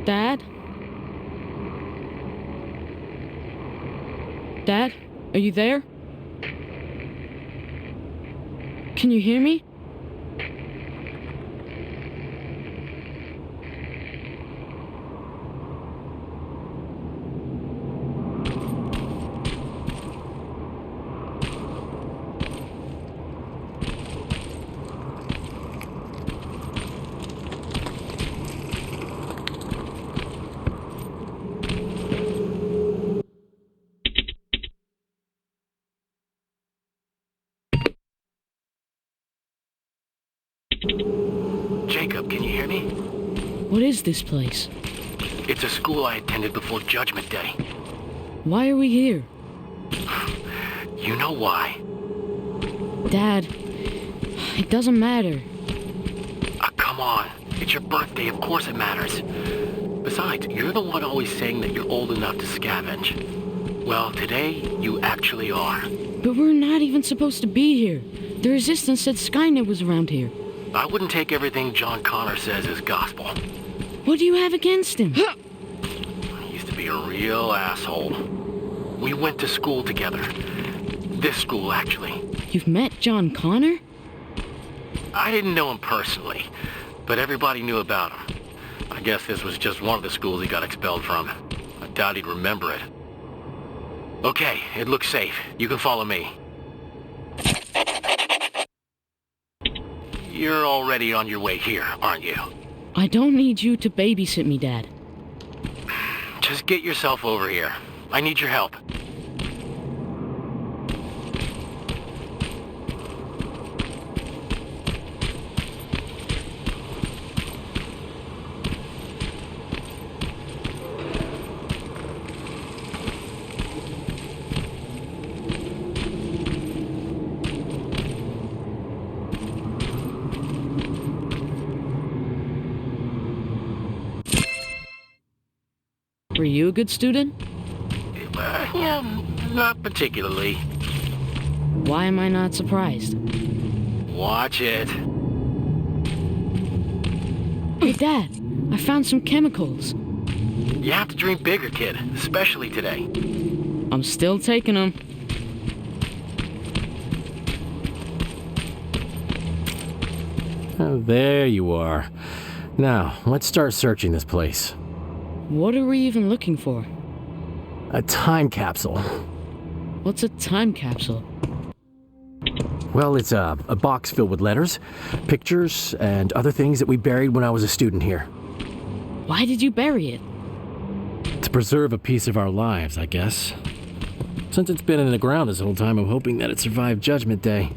Dad? Dad? Are you there? Can you hear me? Jacob, can you hear me? What is this place? It's a school I attended before Judgment Day. Why are we here? You know why. Dad, it doesn't matter. Come on. It's your birthday, of course it matters. Besides, you're the one always saying that you're old enough to scavenge. Well, today, you actually are. But we're not even supposed to be here. The Resistance said Skynet was around here. I wouldn't take everything John Connor says as gospel. What do you have against him? He used to be a real asshole. We went to school together. This school, actually. You've met John Connor? I didn't know him personally, but everybody knew about him. I guess this was just one of the schools he got expelled from. I doubt he'd remember it. Okay, it looks safe. You can follow me. You're already on your way here, aren't you? I don't need you to babysit me, Dad. Just get yourself over here. I need your help. Were you a good student? Yeah, not particularly. Why am I not surprised? Watch it. Hey, Dad, I found some chemicals. You have to dream bigger, kid, especially today. I'm still taking them. Oh, there you are. Now, let's start searching this place. What are we even looking for? A time capsule. What's a time capsule? Well, it's a box filled with letters, pictures, and other things that we buried when I was a student here. Why did you bury it? To preserve a piece of our lives, I guess. Since it's been in the ground this whole time, I'm hoping that it survived Judgment Day.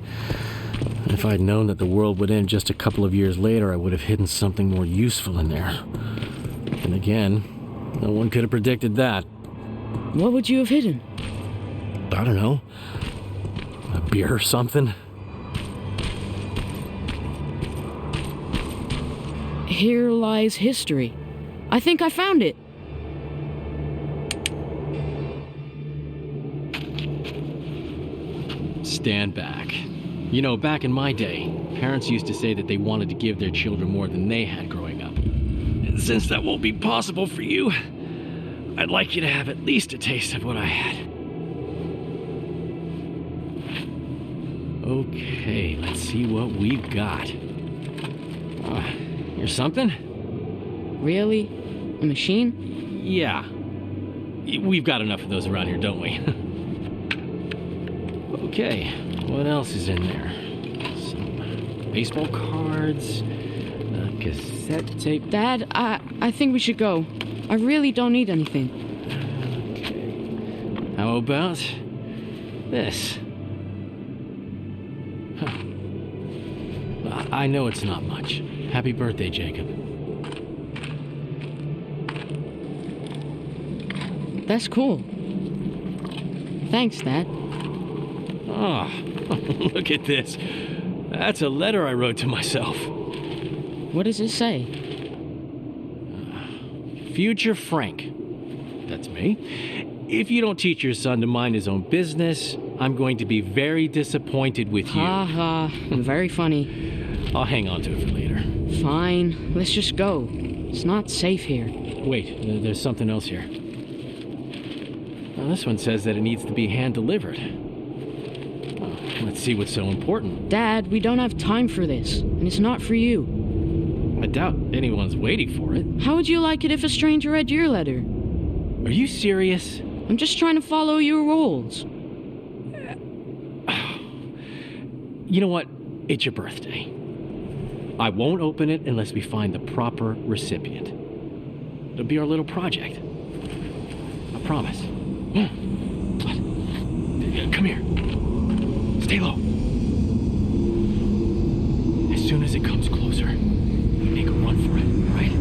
If I'd known that the world would end just a couple of years later, I would have hidden something more useful in there. And again, no one could have predicted that. What would you have hidden? I don't know. A beer or something? Here lies history. I think I found it. Stand back. You know, back in my day, parents used to say that they wanted to give their children more than they had growing up. And since that won't be possible for you, I'd like you to have at least a taste of what I had. Okay, let's see what we've got. Here's something? Really? A machine? Yeah. We've got enough of those around here, don't we? Okay, what else is in there? Some baseball cards, a cassette tape. Dad, I think we should go. I really don't need anything. Okay. How about this? Huh. I know it's not much. Happy birthday, Jacob. That's cool. Thanks, Dad. Oh, look at this. That's a letter I wrote to myself. What does it say? Future Frank. That's me. If you don't teach your son to mind his own business, I'm going to be very disappointed with you. Ha ha. Very funny. I'll hang on to it for later. Fine, let's just go. It's not safe here. Wait, there's something else here. Now, this one says that it needs to be hand-delivered. Oh, let's see what's so important. Dad, we don't have time for this, and it's not for you. I doubt anyone's waiting for it. How would you like it if a stranger read your letter? Are you serious? I'm just trying to follow your rules. You know what? It's your birthday. I won't open it unless we find the proper recipient. It'll be our little project. I promise. What? Come here. Stay low. As soon as it comes closer, we make a run for it, right?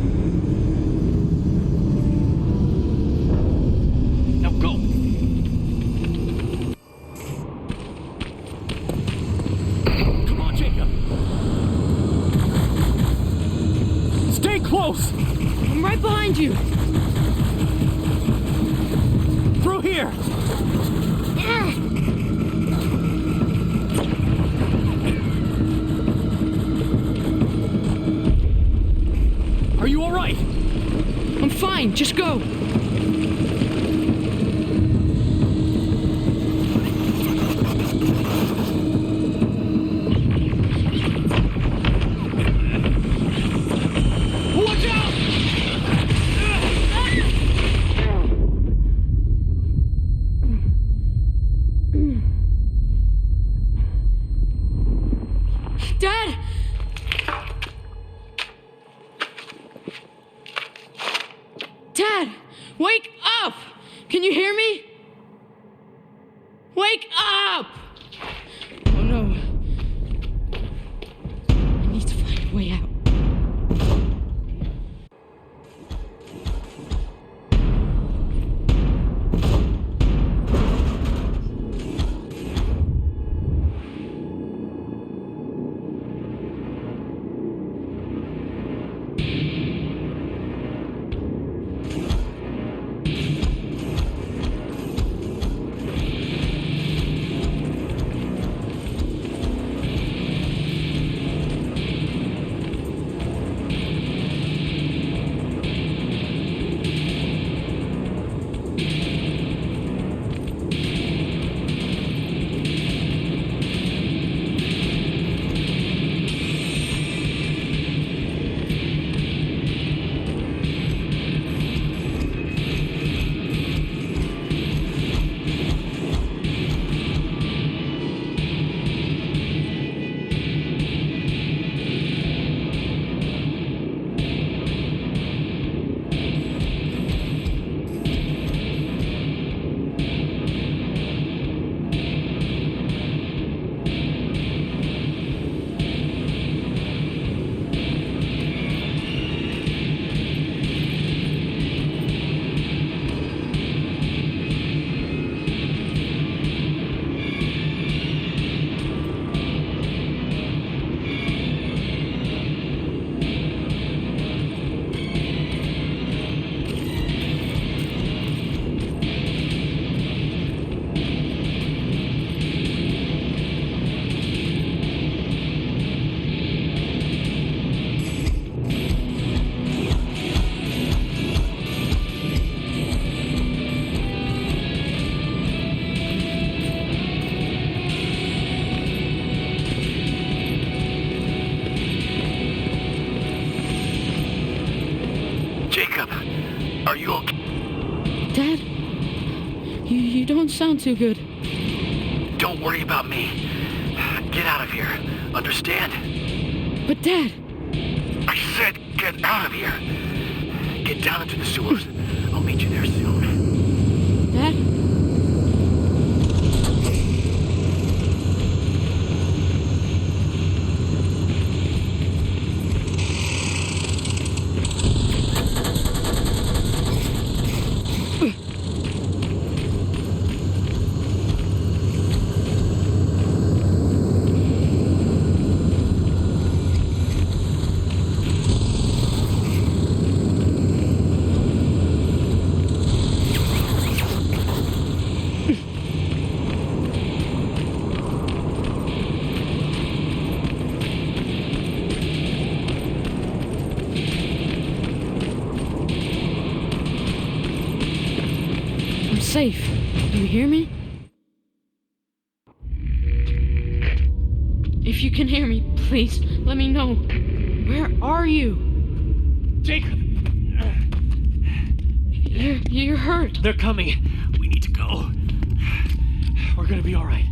Now go. Come on, Jacob. Stay close. I'm right behind you. Through here. Are you all right? I'm fine, just go. Watch out! Dad! Dad! Wake up! Can you hear me? Wake up! Oh no. I need to find a way out. Jacob, are you okay? Dad? You don't sound too good. Don't worry about me. Get out of here. Understand? But Dad! I said get out of here. Get down into the sewers. I'll meet you there soon. Dad? safe. Do you hear me? If you can hear me, please, let me know. Where are you? Jacob! You're hurt. They're coming. We need to go. We're gonna be all right.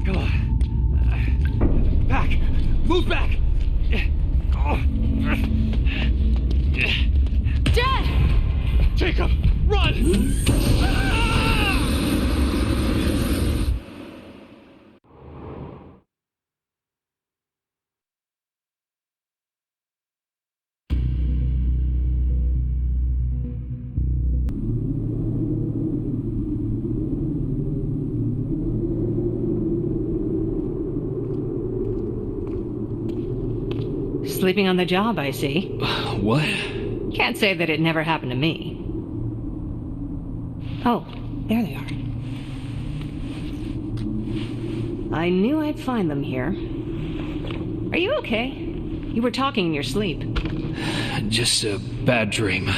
Come on. Back! Move back! Dad! Jacob, run! Sleeping on the job, I see. What? Can't say that it never happened to me. Oh, there they are. I knew I'd find them here. Are you okay? You were talking in your sleep. Just a bad dream.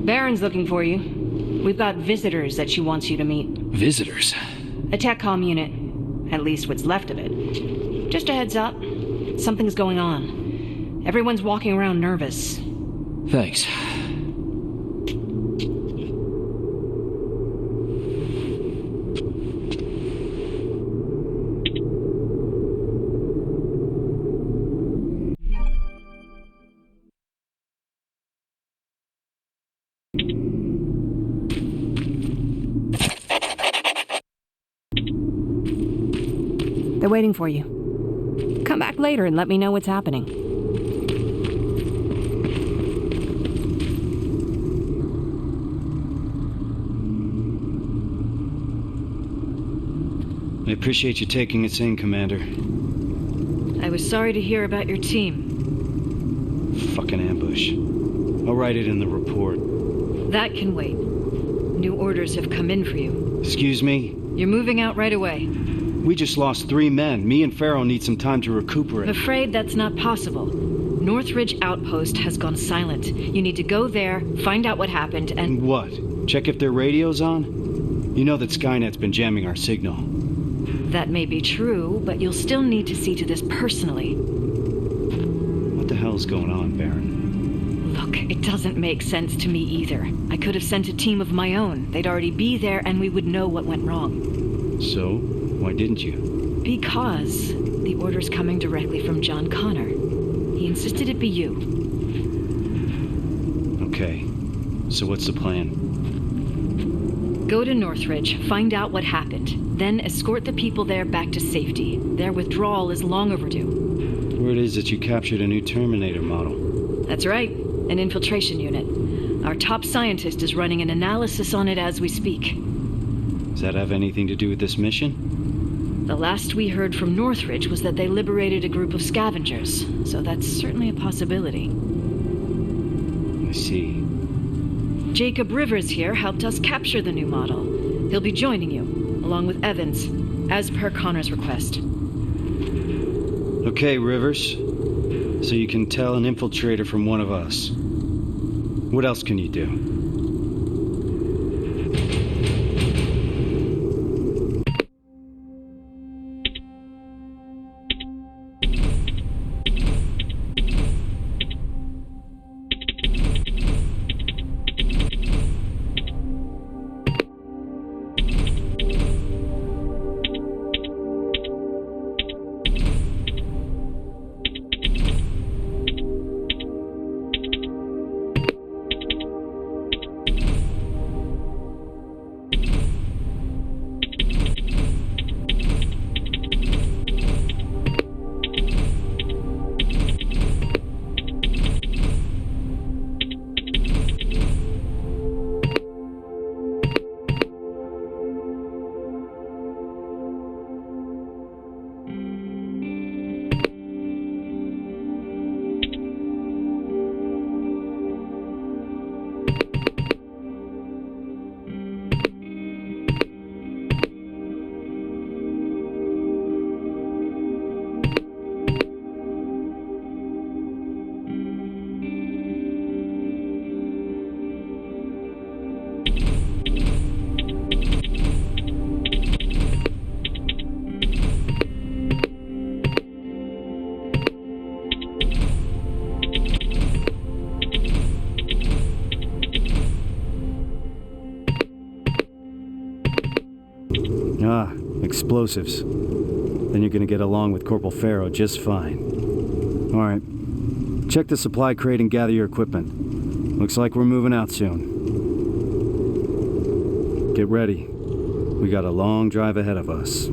Baron's looking for you. We've got visitors that she wants you to meet. Visitors? A TechCom unit. At least what's left of it. Just a heads up. Something's going on. Everyone's walking around nervous. Thanks. They're waiting for you. Come back later and let me know what's happening. I appreciate you taking us in, Commander. I was sorry to hear about your team. Fucking ambush. I'll write it in the report. That can wait. New orders have come in for you. Excuse me? You're moving out right away. We just lost 3 men. Me and Farrell need some time to I'm recuperate. afraid that's not possible. Northridge Outpost has gone silent. You need to go there, find out what happened, and... And what? Check if their radio's on? You know that Skynet's been jamming our signal. That may be true, but you'll still need to see to this personally. What the hell's going on, Baron? Look, it doesn't make sense to me either. I could have sent a team of my own. They'd already be there and we would know what went wrong. So, why didn't you? Because the order's coming directly from John Connor. He insisted it be you. Okay. So what's the plan? Go to Northridge, find out what happened, then escort the people there back to safety. Their withdrawal is long overdue. Word is that you captured a new Terminator model. That's right, an infiltration unit. Our top scientist is running an analysis on it as we speak. Does that have anything to do with this mission? The last we heard from Northridge was that they liberated a group of scavengers, so that's certainly a possibility. I see. Jacob Rivers here helped us capture the new model. He'll be joining you, along with Evans, as per Connor's request. Okay, Rivers. So you can tell an infiltrator from one of us. What else can you do? explosives. Then you're gonna get along with Corporal Farrow just fine. All right. Check the supply crate and gather your equipment. Looks like we're moving out soon. Get ready. We got a long drive ahead of us.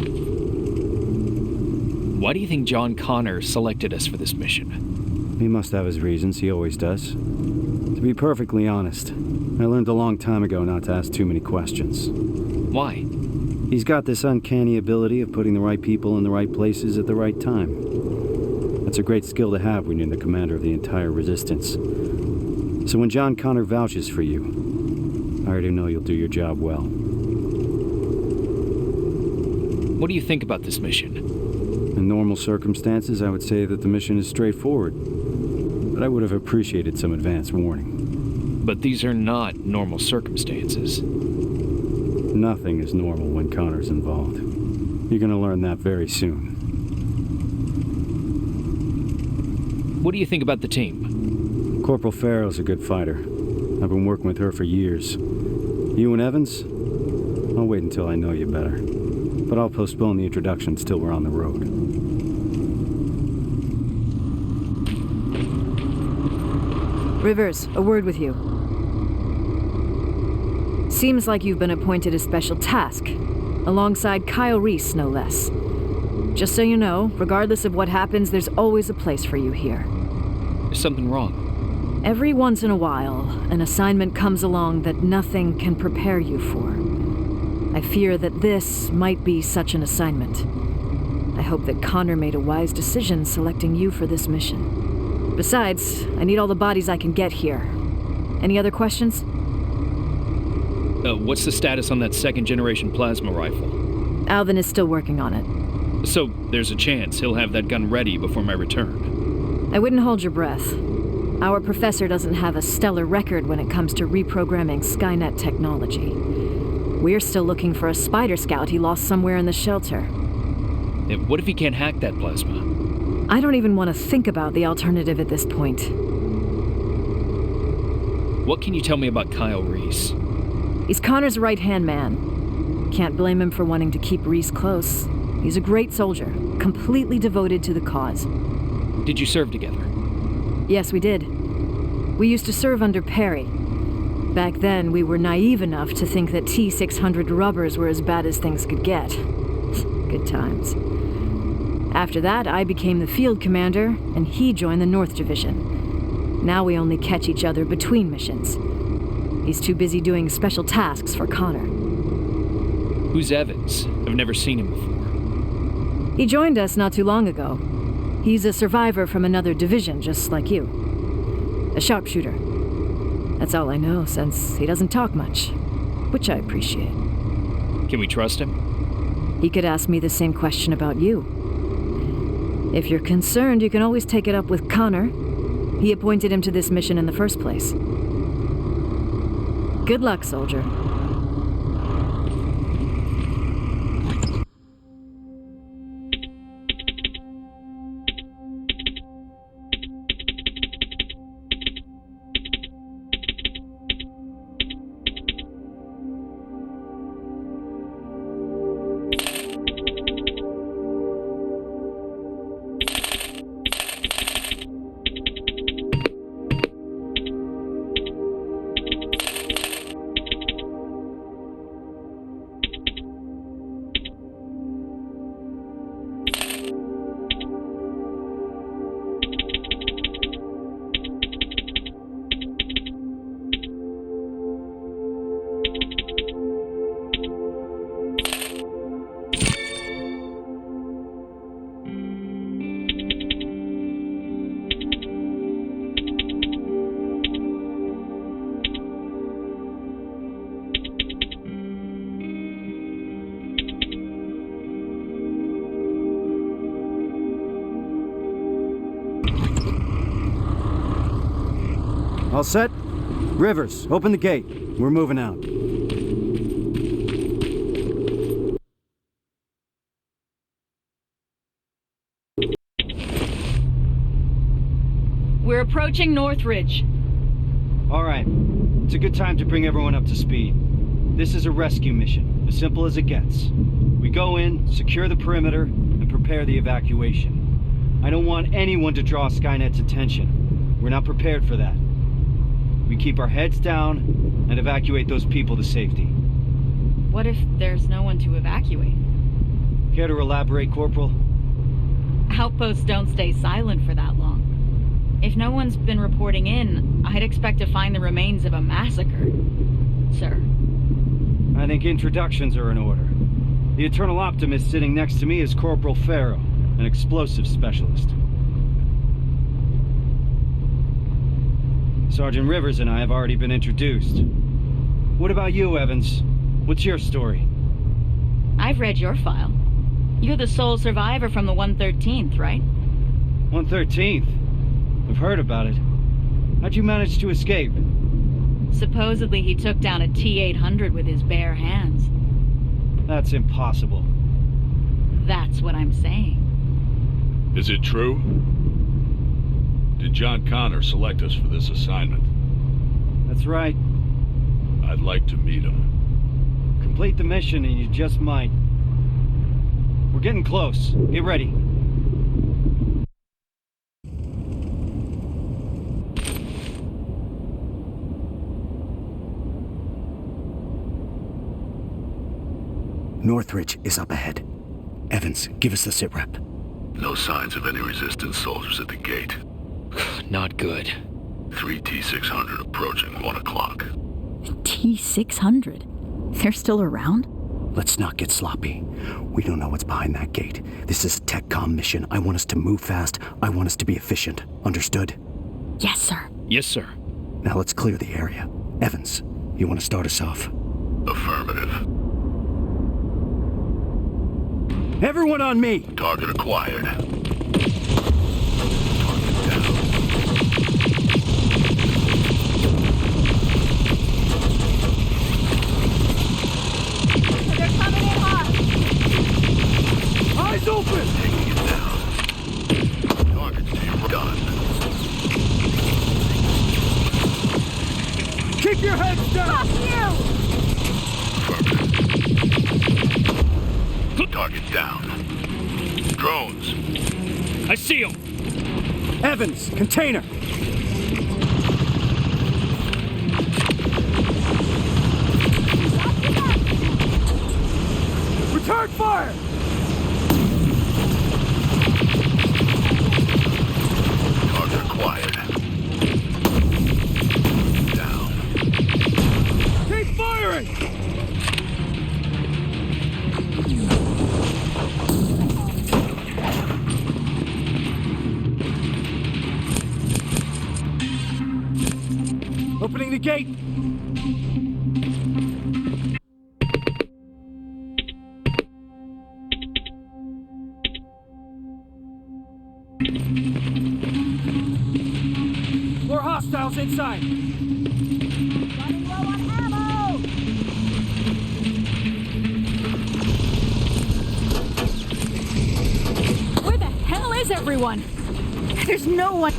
Why do you think John Connor selected us for this mission? He must have his reasons, he always does. To be perfectly honest, I learned a long time ago not to ask too many questions. Why? He's got this uncanny ability of putting the right people in the right places at the right time. That's a great skill to have when you're the commander of the entire resistance. So when John Connor vouches for you, I already know you'll do your job well. What do you think about this mission? In normal circumstances, I would say that the mission is straightforward. But I would have appreciated some advance warning. But these are not normal circumstances. Nothing is normal when Connor's involved. You're gonna learn that very soon. What do you think about the team? Corporal Farrow's a good fighter. I've been working with her for years. You and Evans? I'll wait until I know you better. But I'll postpone the introductions till we're on the road. Rivers, a word with you. Seems like you've been appointed a special task, alongside Kyle Reese, no less. Just so you know, regardless of what happens, there's always a place for you here. Is something wrong? Every once in a while, an assignment comes along that nothing can prepare you for. I fear that this might be such an assignment. I hope that Connor made a wise decision selecting you for this mission. Besides, I need all the bodies I can get here. Any other questions? What's the status on that second-generation plasma rifle? Alvin is still working on it. So, there's a chance he'll have that gun ready before my return. I wouldn't hold your breath. Our professor doesn't have a stellar record when it comes to reprogramming Skynet technology. We're still looking for a spider scout he lost somewhere in the shelter. What if he can't hack that plasma? I don't even want to think about the alternative at this point. What can you tell me about Kyle Reese? He's Connor's right-hand man. Can't blame him for wanting to keep Reese close. He's a great soldier, completely devoted to the cause. Did you serve together? Yes, we did. We used to serve under Perry. Back then, we were naive enough to think that T-600 rubbers were as bad as things could get. Good times. After that, I became the field commander, and he joined the North Division. Now we only catch each other between missions. He's too busy doing special tasks for Connor. Who's Evans? I've never seen him before. He joined us not too long ago. He's a survivor from another division, just like you. A sharpshooter. That's all I know, since he doesn't talk much, which I appreciate. Can we trust him? He could ask me the same question about you. If you're concerned, you can always take it up with Connor. He appointed him to this mission in the first place. Good luck, soldier. All set? Rivers, open the gate. We're moving out. We're approaching Northridge. All right. It's a good time to bring everyone up to speed. This is a rescue mission. As simple as it gets. We go in, secure the perimeter, and prepare the evacuation. I don't want anyone to draw Skynet's attention. We're not prepared for that. We keep our heads down and evacuate those people to safety. What if there's no one to evacuate? Care to elaborate, Corporal? Outposts don't stay silent for that long. If no one's been reporting in, I'd expect to find the remains of a massacre, sir. I think introductions are in order. The Eternal Optimist sitting next to me is Corporal Farrow, an explosive specialist. Sergeant Rivers and I have already been introduced. What about you, Evans? What's your story? I've read your file. You're the sole survivor from the 113th, right? 113th? I've heard about it. How'd you manage to escape? Supposedly he took down a T-800 with his bare hands. That's impossible. That's what I'm saying. Is it true? Did John Connor select us for this assignment? That's right. I'd like to meet him. Complete the mission and you just might. We're getting close. Get ready. Northridge is up ahead. Evans, give us the sitrep. No signs of any resistance soldiers at the gate. Not good. 3 T-600 approaching 1 o'clock. T-600? They're still around? Let's not get sloppy. We don't know what's behind that gate. This is a TechCom mission. I want us to move fast. I want us to be efficient. Understood? Yes, sir. Yes, sir. Now let's clear the area. Evans, you want to start us off? Affirmative. Everyone on me! Target acquired. They're coming in hot! Eyes open! Taking it down. Target team done. Keep your heads down! Fuck you! Target down. Drones. I see him! Evans, container! Return fire! Target acquired. Down. Keep firing! Opening the gate! More hostiles inside! Running low on ammo! Where the hell is everyone? There's no one.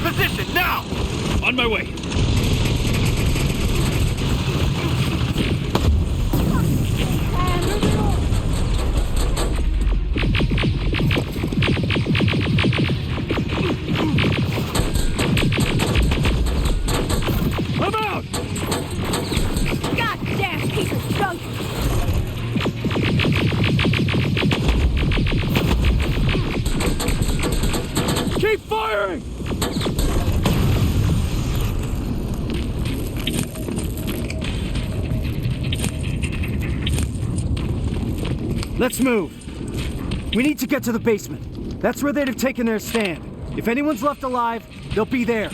Position now! On my way. I'm out! Goddamn piece of junk! Keep firing! Let's move. We need to get to the basement. That's where they'd have taken their stand. If anyone's left alive, they'll be there.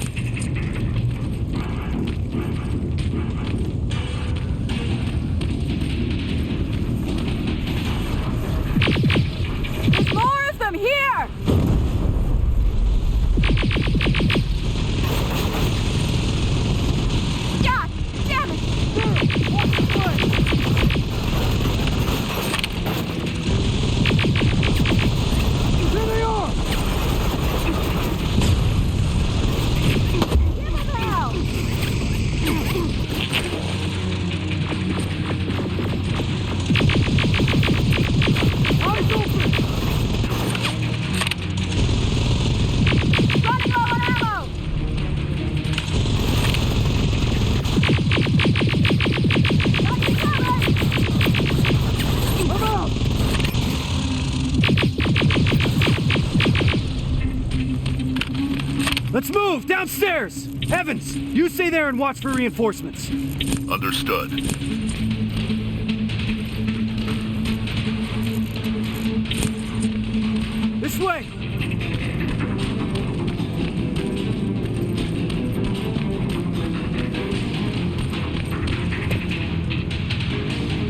Let's move! Downstairs! Evans, you stay there and watch for reinforcements. Understood. This way!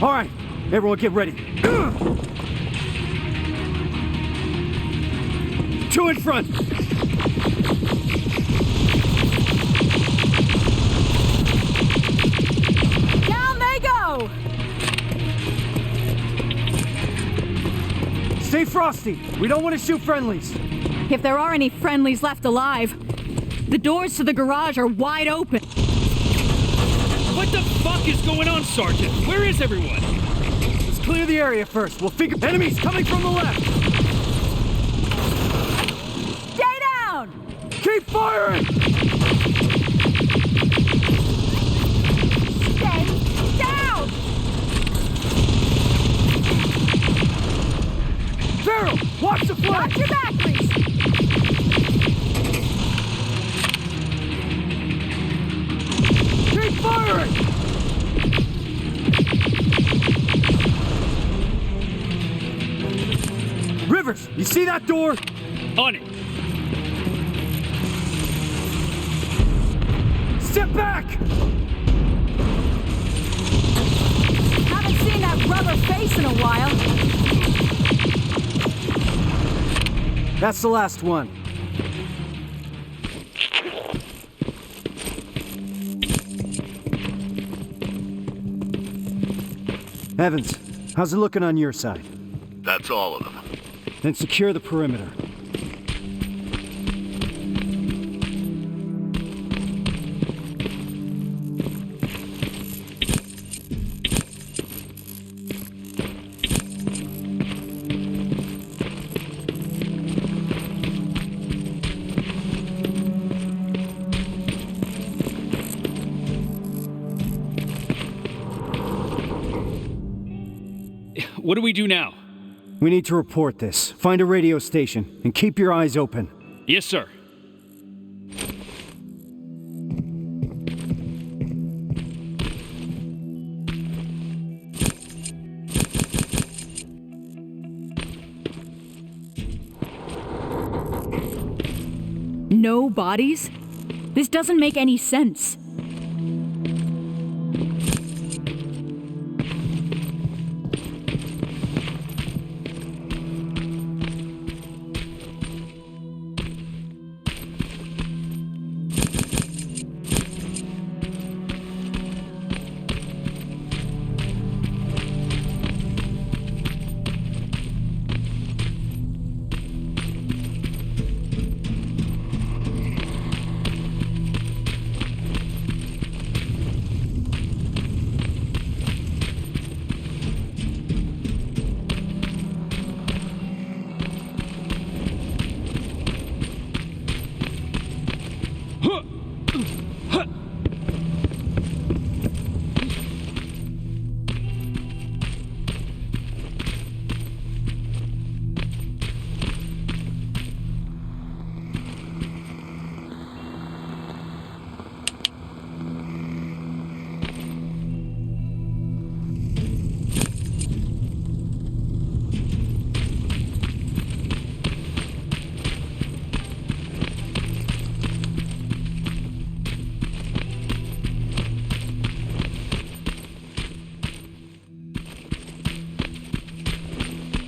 All right, everyone get ready. 2 in front! Down they go! Stay frosty. We don't want to shoot friendlies. If there are any friendlies left alive, the doors to the garage are wide open. What the fuck is going on, Sergeant? Where is everyone? Let's clear the area first. We'll figure... Enemies coming from the left! Stay down! Keep firing! Stay down! Farrell, watch the flank! Watch your back, please! Keep firing! Rivers, you see that door? On it. Step back! Haven't seen that rubber face in a while. That's the last one. Evans, how's it looking on your side? That's all of them. Then secure the perimeter. What do we do now? We need to report this. Find a radio station and keep your eyes open. Yes, sir. No bodies? This doesn't make any sense.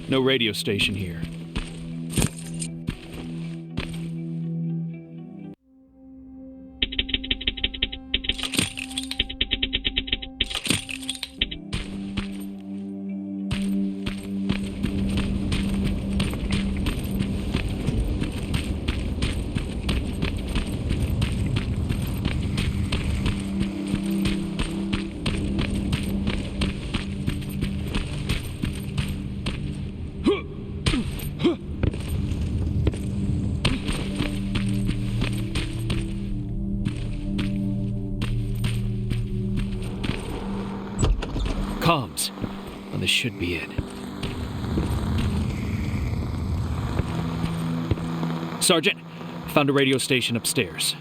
No radio station here. Comms. Well, this should be it. Sergeant, Found a radio station upstairs.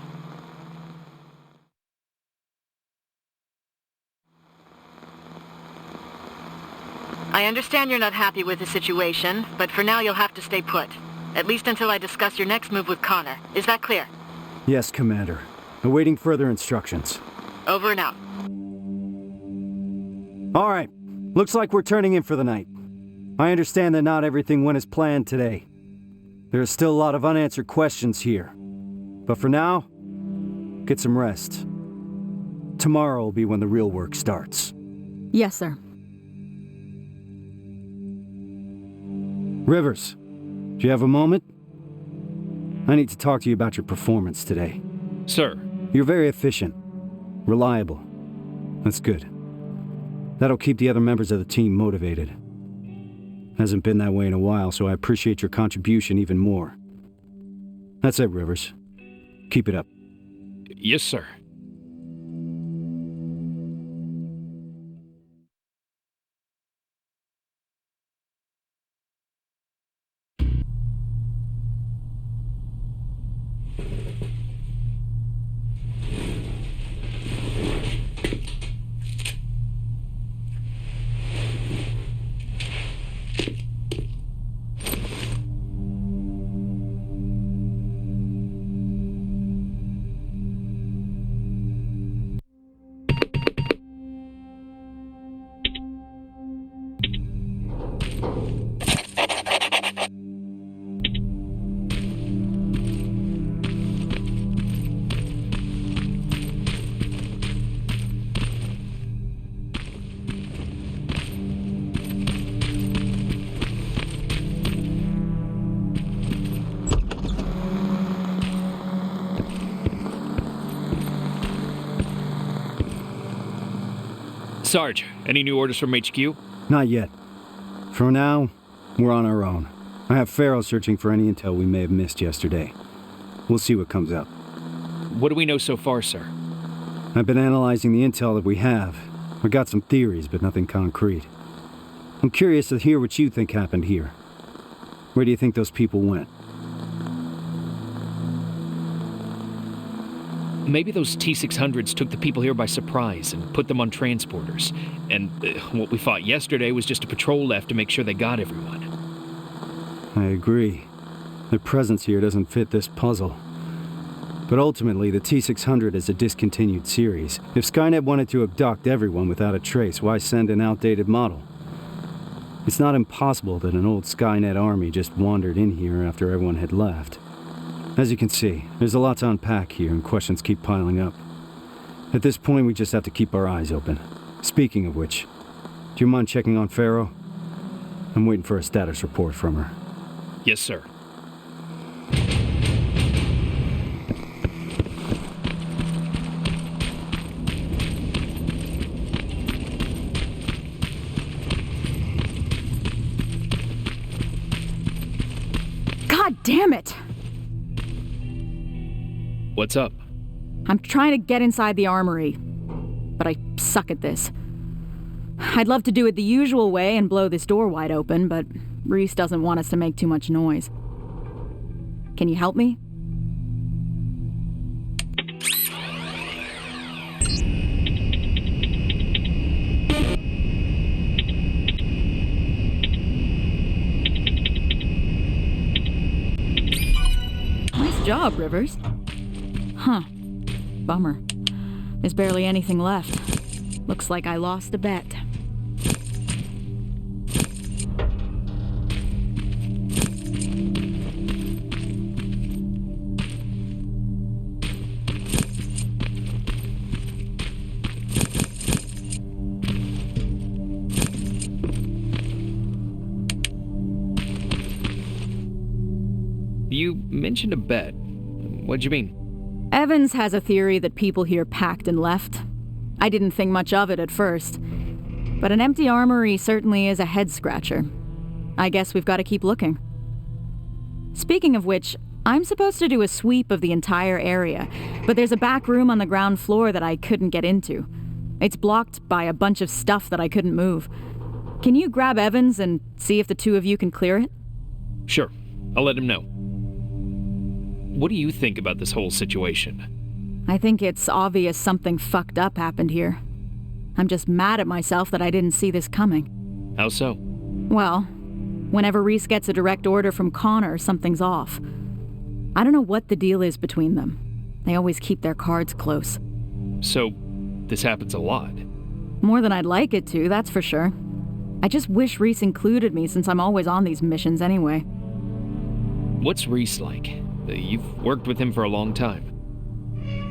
I understand you're not happy with the situation, but for now you'll have to stay put. At least until I discuss your next move with Connor. Is that clear? Yes, Commander. Awaiting further instructions. Over and out. All right. Looks like we're turning in for the night. I understand that not everything went as planned today. There are still a lot of unanswered questions here. But for now, get some rest. Tomorrow will be when the real work starts. Yes, sir. Rivers, do you have a moment? I need to talk to you about your performance today. Sir. You're very efficient. Reliable. That's good. That'll keep the other members of the team motivated. Hasn't been that way in a while, so I appreciate your contribution even more. That's it, Rivers. Keep it up. Yes, sir. Sarge, any new orders from HQ? Not yet. For now, we're on our own. I have Farrow searching for any intel we may have missed yesterday. We'll see what comes up. What do we know so far, sir? I've been analyzing the intel that we have. I got some theories, but nothing concrete. I'm curious to hear what you think happened here. Where do you think those people went? Maybe those T-600s took the people here by surprise and put them on transporters. And what we fought yesterday was just a patrol left to make sure they got everyone. I agree. Their presence here doesn't fit this puzzle. But ultimately, the T-600 is a discontinued series. If Skynet wanted to abduct everyone without a trace, why send an outdated model? It's not impossible that an old Skynet army just wandered in here after everyone had left. As you can see, there's a lot to unpack here and questions keep piling up. At this point, we just have to keep our eyes open. Speaking of which, do you mind checking on Farrow? I'm waiting for a status report from her. Yes, sir. God damn it! What's up? I'm trying to get inside the armory, but I suck at this. I'd love to do it the usual way and blow this door wide open, but Reese doesn't want us to make too much noise. Can you help me? Nice job, Rivers. Huh. Bummer. There's barely anything left. Looks like I lost a bet. You mentioned a bet. What'd you mean? Evans has a theory that people here packed and left. I didn't think much of it at first, but an empty armory certainly is a head-scratcher. I guess we've got to keep looking. Speaking of which, I'm supposed to do a sweep of the entire area, but there's a back room on the ground floor that I couldn't get into. It's blocked by a bunch of stuff that I couldn't move. Can you grab Evans and see if the two of you can clear it? Sure. I'll let him know. What do you think about this whole situation? I think it's obvious something fucked up happened here. I'm just mad at myself that I didn't see this coming. How so? Well, whenever Reese gets a direct order from Connor, something's off. I don't know what the deal is between them. They always keep their cards close. So, this happens a lot? More than I'd like it to, that's for sure. I just wish Reese included me since I'm always on these missions anyway. What's Reese like? You've worked with him for a long time.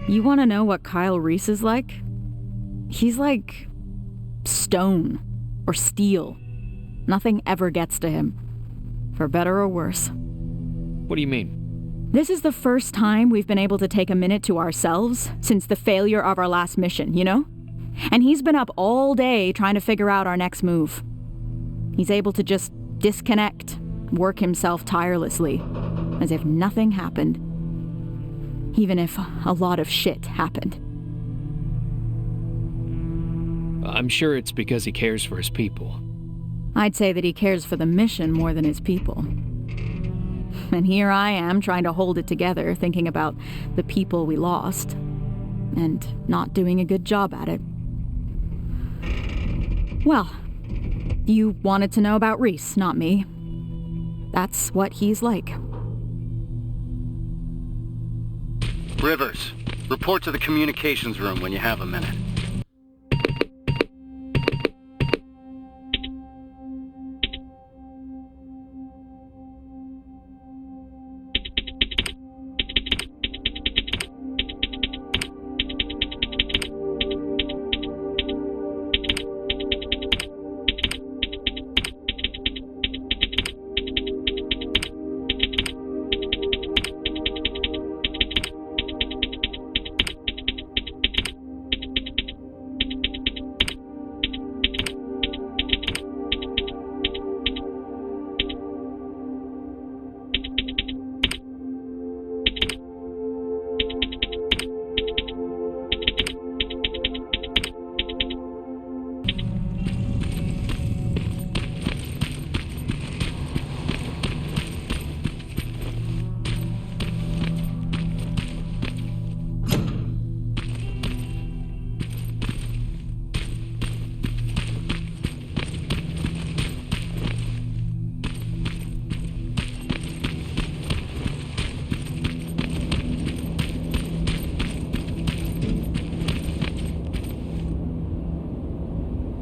You want to know what Kyle Reese is like? He's like stone or steel. Nothing ever gets to him, for better or worse. What do you mean? This is the first time we've been able to take a minute to ourselves since the failure of our last mission, you know? And he's been up all day trying to figure out our next move. He's able to just disconnect, work himself tirelessly, as if nothing happened. Even if a lot of shit happened. I'm sure it's because he cares for his people. I'd say that he cares for the mission more than his people. And here I am trying to hold it together, thinking about the people we lost, and not doing a good job at it. Well, you wanted to know about Reese, not me. That's what he's like. Rivers, report to the communications room when you have a minute.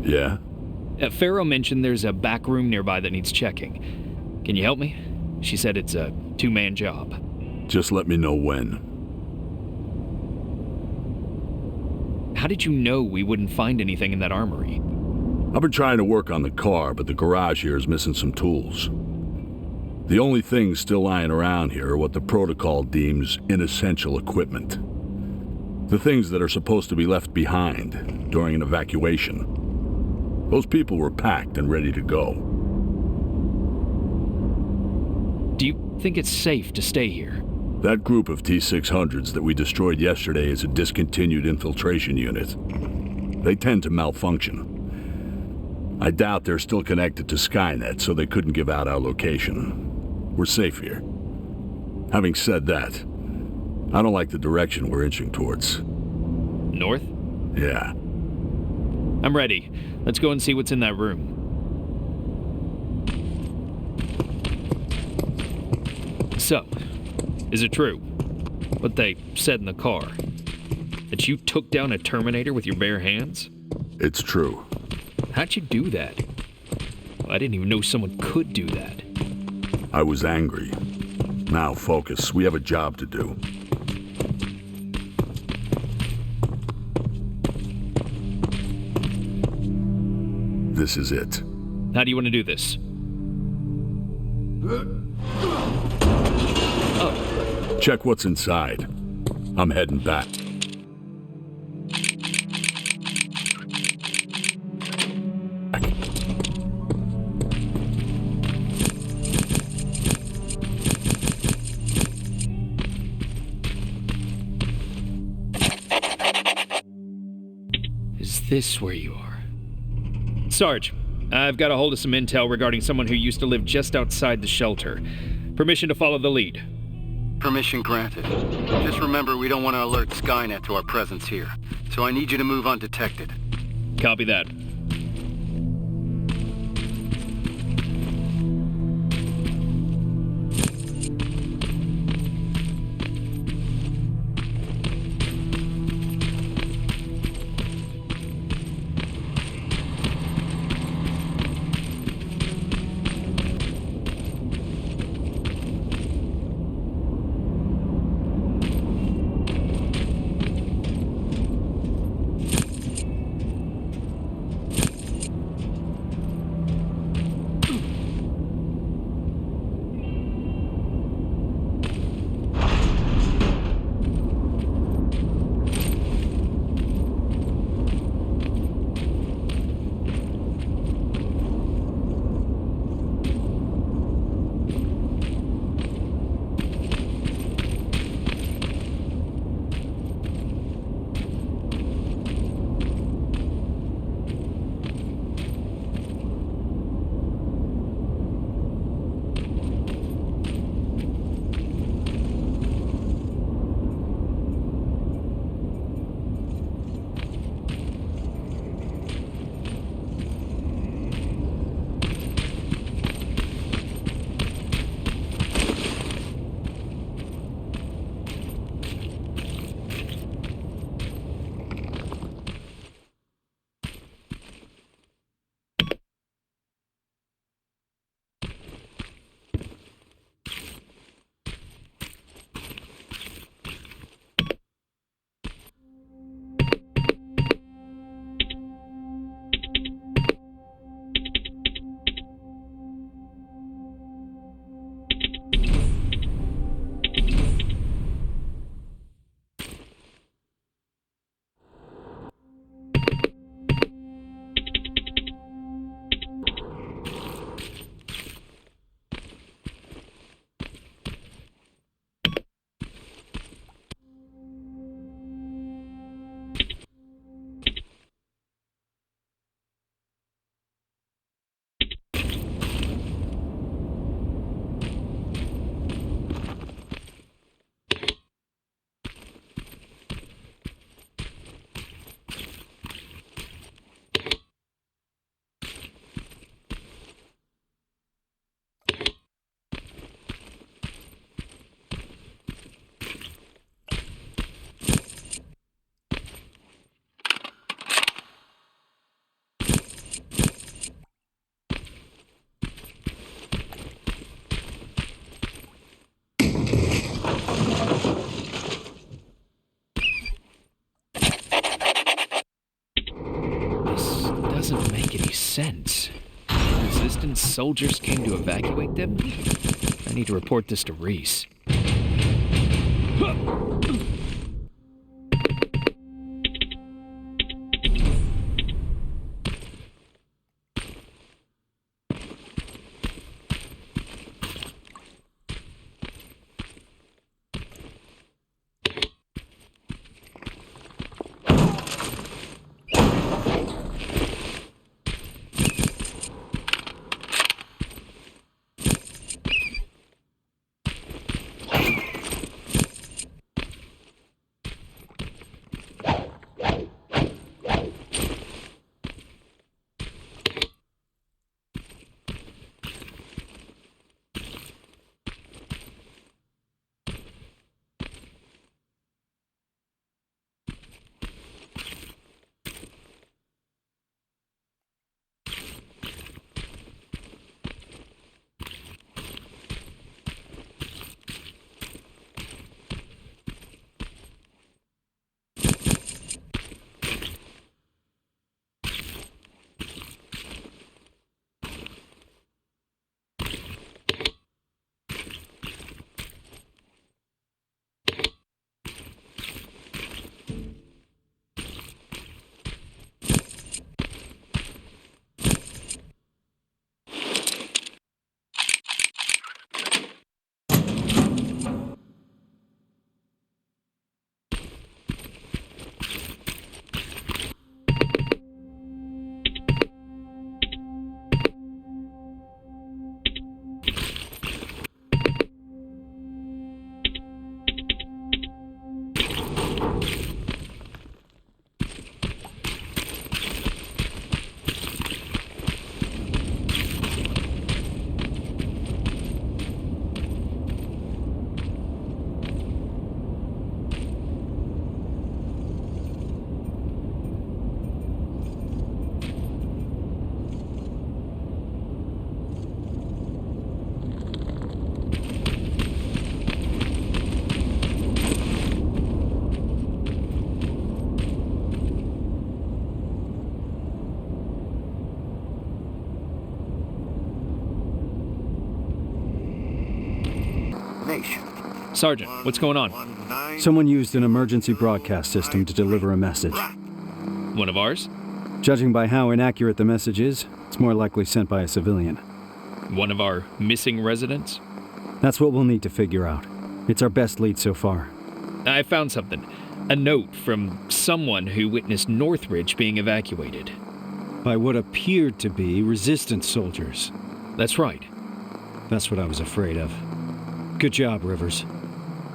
Yeah? Pharaoh mentioned there's a back room nearby that needs checking. Can you help me? She said it's a two-man job. Just let me know when. How did you know we wouldn't find anything in that armory? I've been trying to work on the car, but the garage here is missing some tools. The only things still lying around here are what the protocol deems inessential equipment. The things that are supposed to be left behind during an evacuation. Those people were packed and ready to go. Do you think it's safe to stay here? That group of T-600s that we destroyed yesterday is a discontinued infiltration unit. They tend to malfunction. I doubt they're still connected to Skynet, so they couldn't give out our location. We're safe here. Having said that, I don't like the direction we're inching towards. North? Yeah. I'm ready. Let's go and see what's in that room. So, is it true what they said in the car? That you took down a Terminator with your bare hands? It's true. How'd you do that? I didn't even know someone could do that. I was angry. Now focus. We have a job to do. This is it. How do you want to do this? Oh. Check what's inside. I'm heading back. Is this where you are? Sarge, I've got a hold of some intel regarding someone who used to live just outside the shelter. Permission to follow the lead. Permission granted. Just remember we don't want to alert Skynet to our presence here, so I need you to move undetected. Copy that. Doesn't make any sense. Resistance soldiers came to evacuate them? I need to report this to Reese. Sergeant, what's going on? Someone used an emergency broadcast system to deliver a message. One of ours? Judging by how inaccurate the message is, it's more likely sent by a civilian. One of our missing residents? That's what we'll need to figure out. It's our best lead so far. I found something. A note from someone who witnessed Northridge being evacuated. By what appeared to be resistance soldiers. That's right. That's what I was afraid of. Good job, Rivers.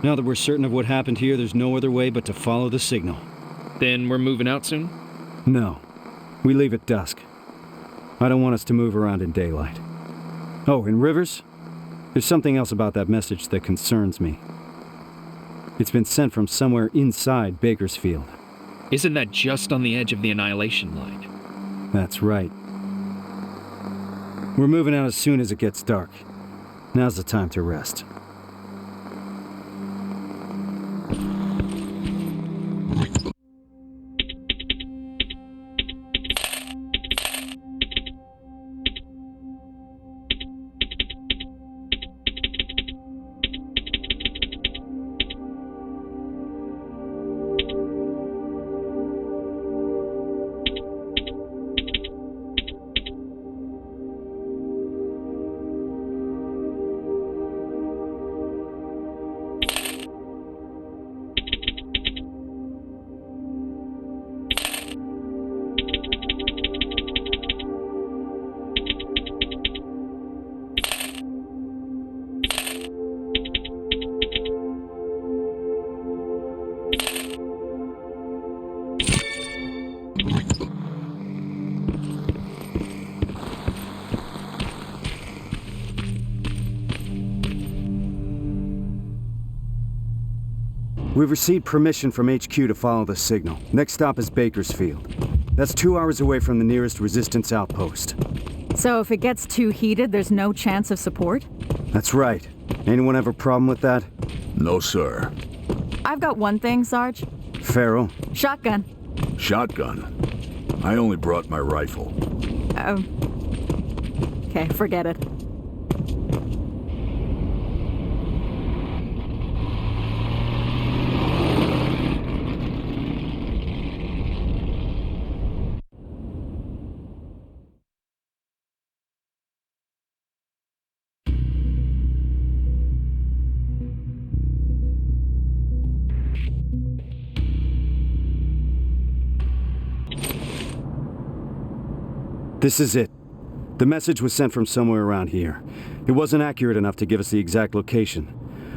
Now that we're certain of what happened here, there's no other way but to follow the signal. Then we're moving out soon? No. We leave at dusk. I don't want us to move around in daylight. Oh, and Rivers? There's something else about that message that concerns me. It's been sent from somewhere inside Bakersfield. Isn't that just on the edge of the Annihilation line? That's right. We're moving out as soon as it gets dark. Now's the time to rest. We've received permission from HQ to follow the signal. Next stop is Bakersfield. That's 2 hours away from the nearest resistance outpost. So if it gets too heated, there's no chance of support? That's right. Anyone have a problem with that? No, sir. I've got one thing, Sarge. Farrell? Shotgun. Shotgun? I only brought my rifle. Oh. Okay, forget it. This is it. The message was sent from somewhere around here. It wasn't accurate enough to give us the exact location.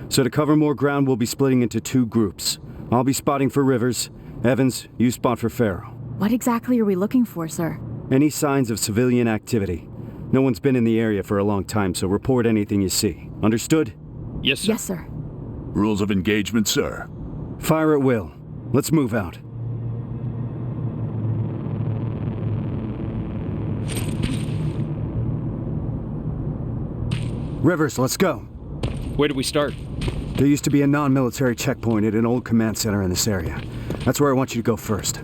So to cover more ground, we'll be splitting into 2 groups. I'll be spotting for Rivers. Evans, you spot for Farrell. What exactly are we looking for, sir? Any signs of civilian activity. No one's been in the area for a long time, so report anything you see. Understood? Yes, sir. Yes, sir. Rules of engagement, sir. Fire at will. Let's move out. Rivers, let's go. Where do we start? There used to be a non-military checkpoint at an old command center in this area. That's where I want you to go first.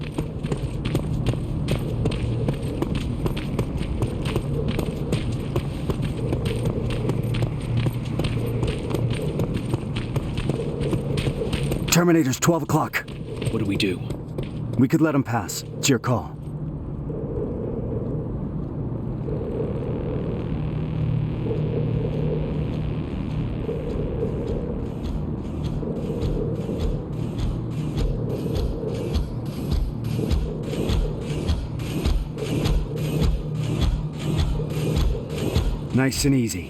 Terminator's 12 o'clock. What do we do? We could let him pass. It's your call. Nice and easy.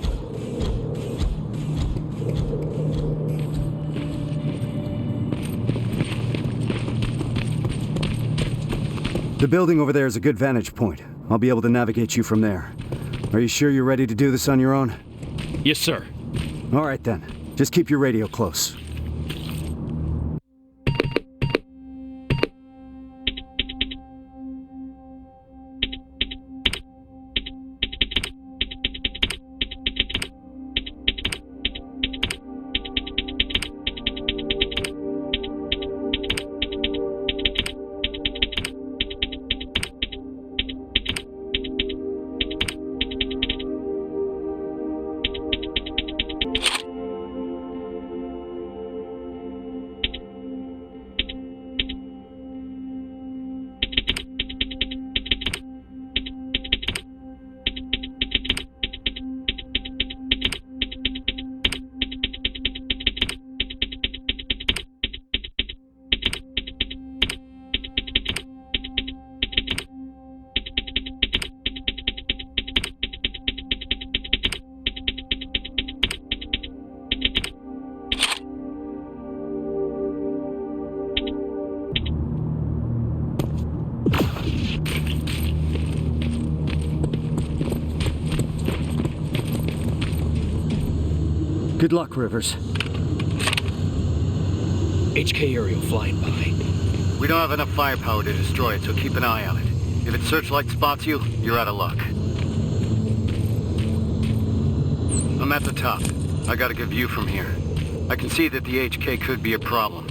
The building over there is a good vantage point. I'll be able to navigate you from there. Are you sure you're ready to do this on your own? Yes, sir. All right then. Just keep your radio close. Good luck, Rivers. HK aerial flying by. We don't have enough firepower to destroy it, so keep an eye on it. If its searchlight spots you, you're out of luck. I'm at the top. I got a good view from here. I can see that the HK could be a problem.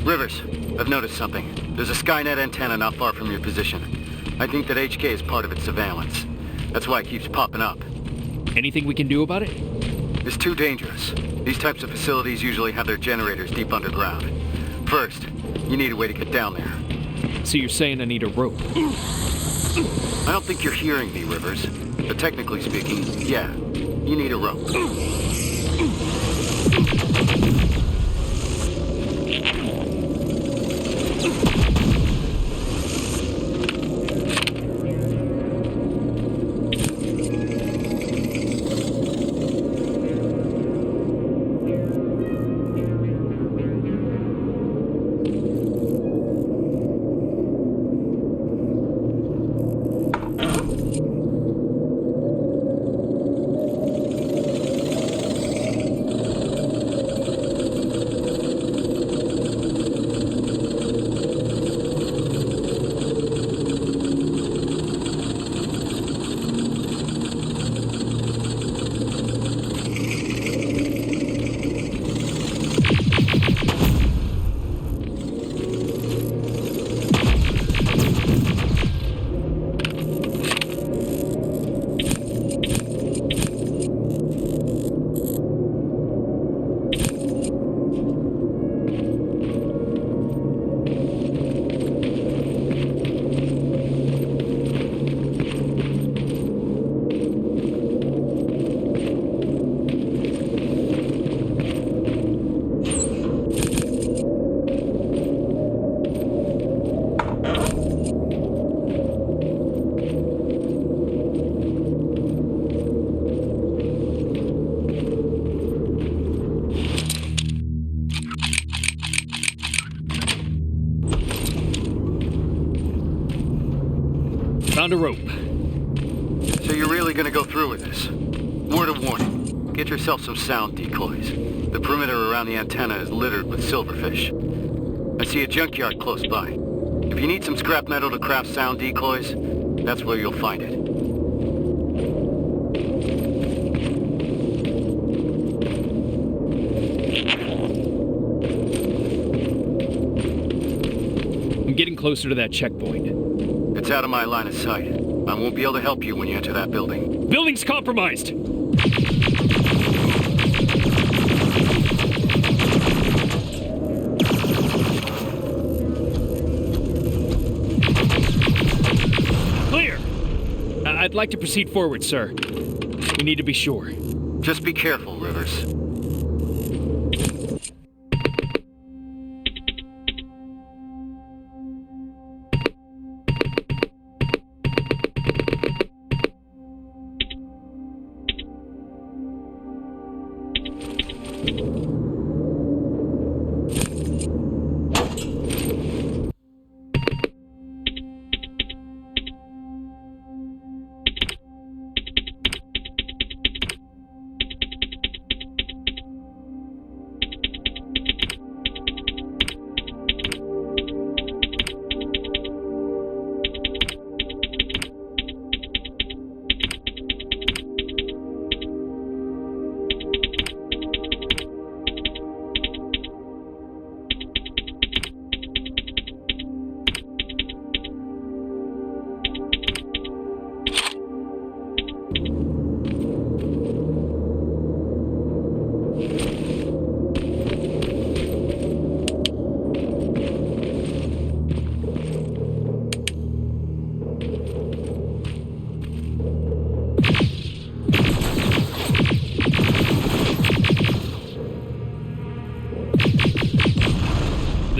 Rivers, I've noticed something. There's a Skynet antenna not far from your position. I think that HK is part of its surveillance. That's why it keeps popping up. Anything we can do about it? It's too dangerous. These types of facilities usually have their generators deep underground. First, you need a way to get down there. So you're saying I need a rope? I don't think you're hearing me, Rivers. But technically speaking, yeah, you need a rope. Found a rope. So you're really gonna go through with this? Word of warning. Get yourself some sound decoys. The perimeter around the antenna is littered with silverfish. I see a junkyard close by. If you need some scrap metal to craft sound decoys, that's where you'll find it. I'm getting closer to that checkpoint. It's out of my line of sight. I won't be able to help you when you enter that building. Building's compromised! Clear! I'd like to proceed forward, sir. We need to be sure. Just be careful, Rivers.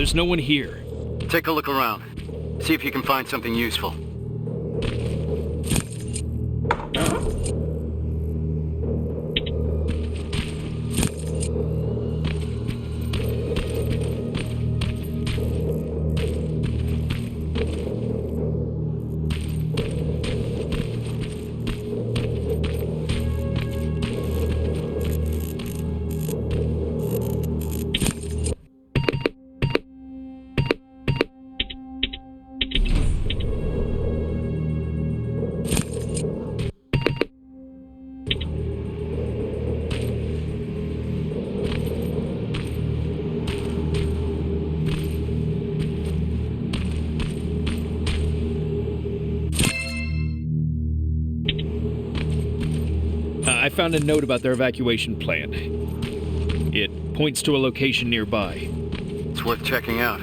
There's no one here. Take a look around. See if you can find something useful. found a note about their evacuation plan. It points to a location nearby. It's worth checking out.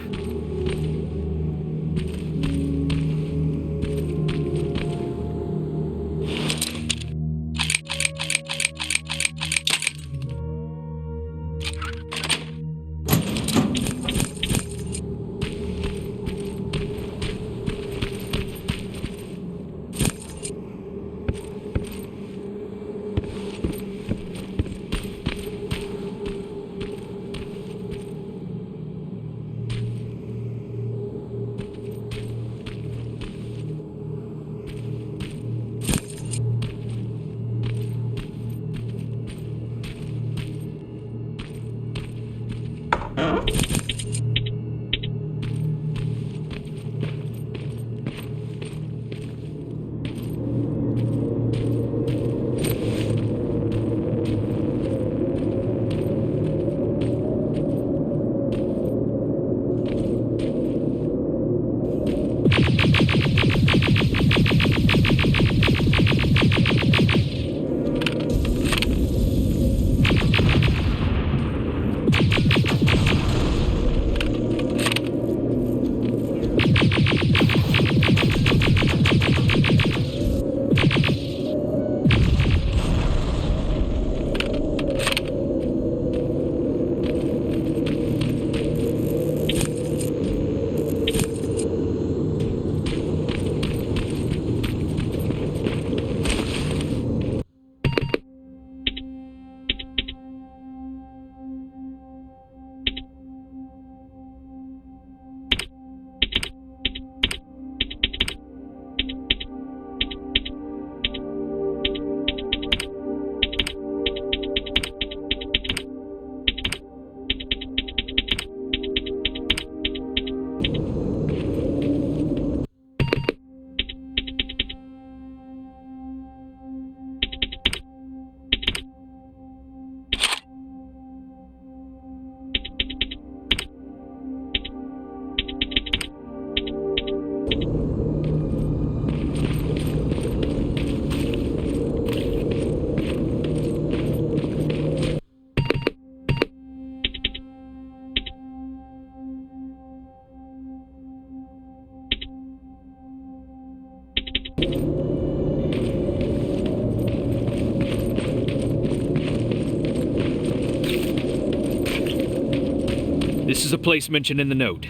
This is a place mentioned in the note.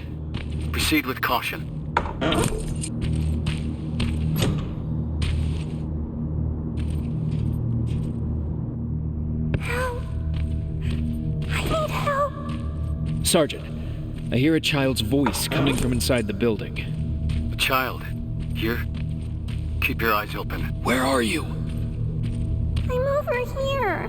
Proceed with caution. Help! I need help! Sergeant, I hear a child's voice coming from inside the building. A child? Here? Keep your eyes open. Where are you? I'm over here.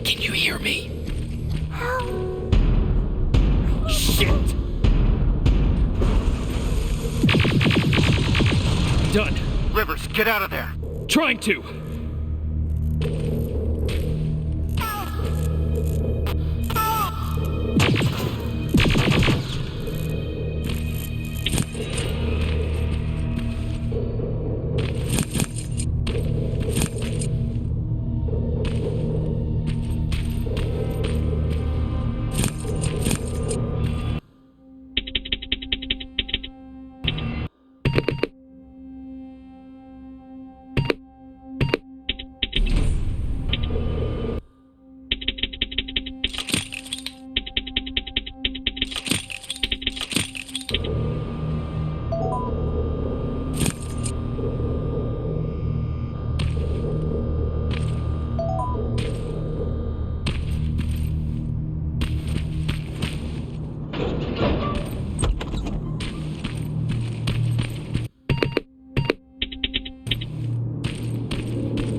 Can you hear me? Help! Shit! Done. Rivers, get out of there! Trying to!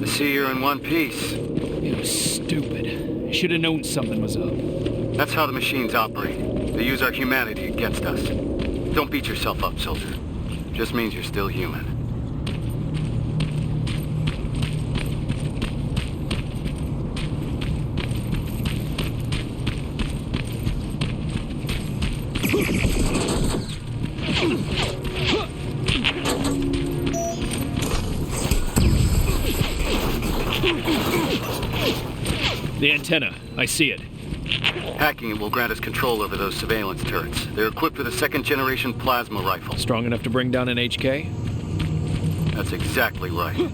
See, you're in one piece. It was stupid. I should have known something was up. That's how the machines operate. They use our humanity against us. Don't beat yourself up, soldier. Just means you're still human. The antenna. I see it. Hacking it will grant us control over those surveillance turrets. They're equipped with a second-generation plasma rifle. Strong enough to bring down an HK? That's exactly right.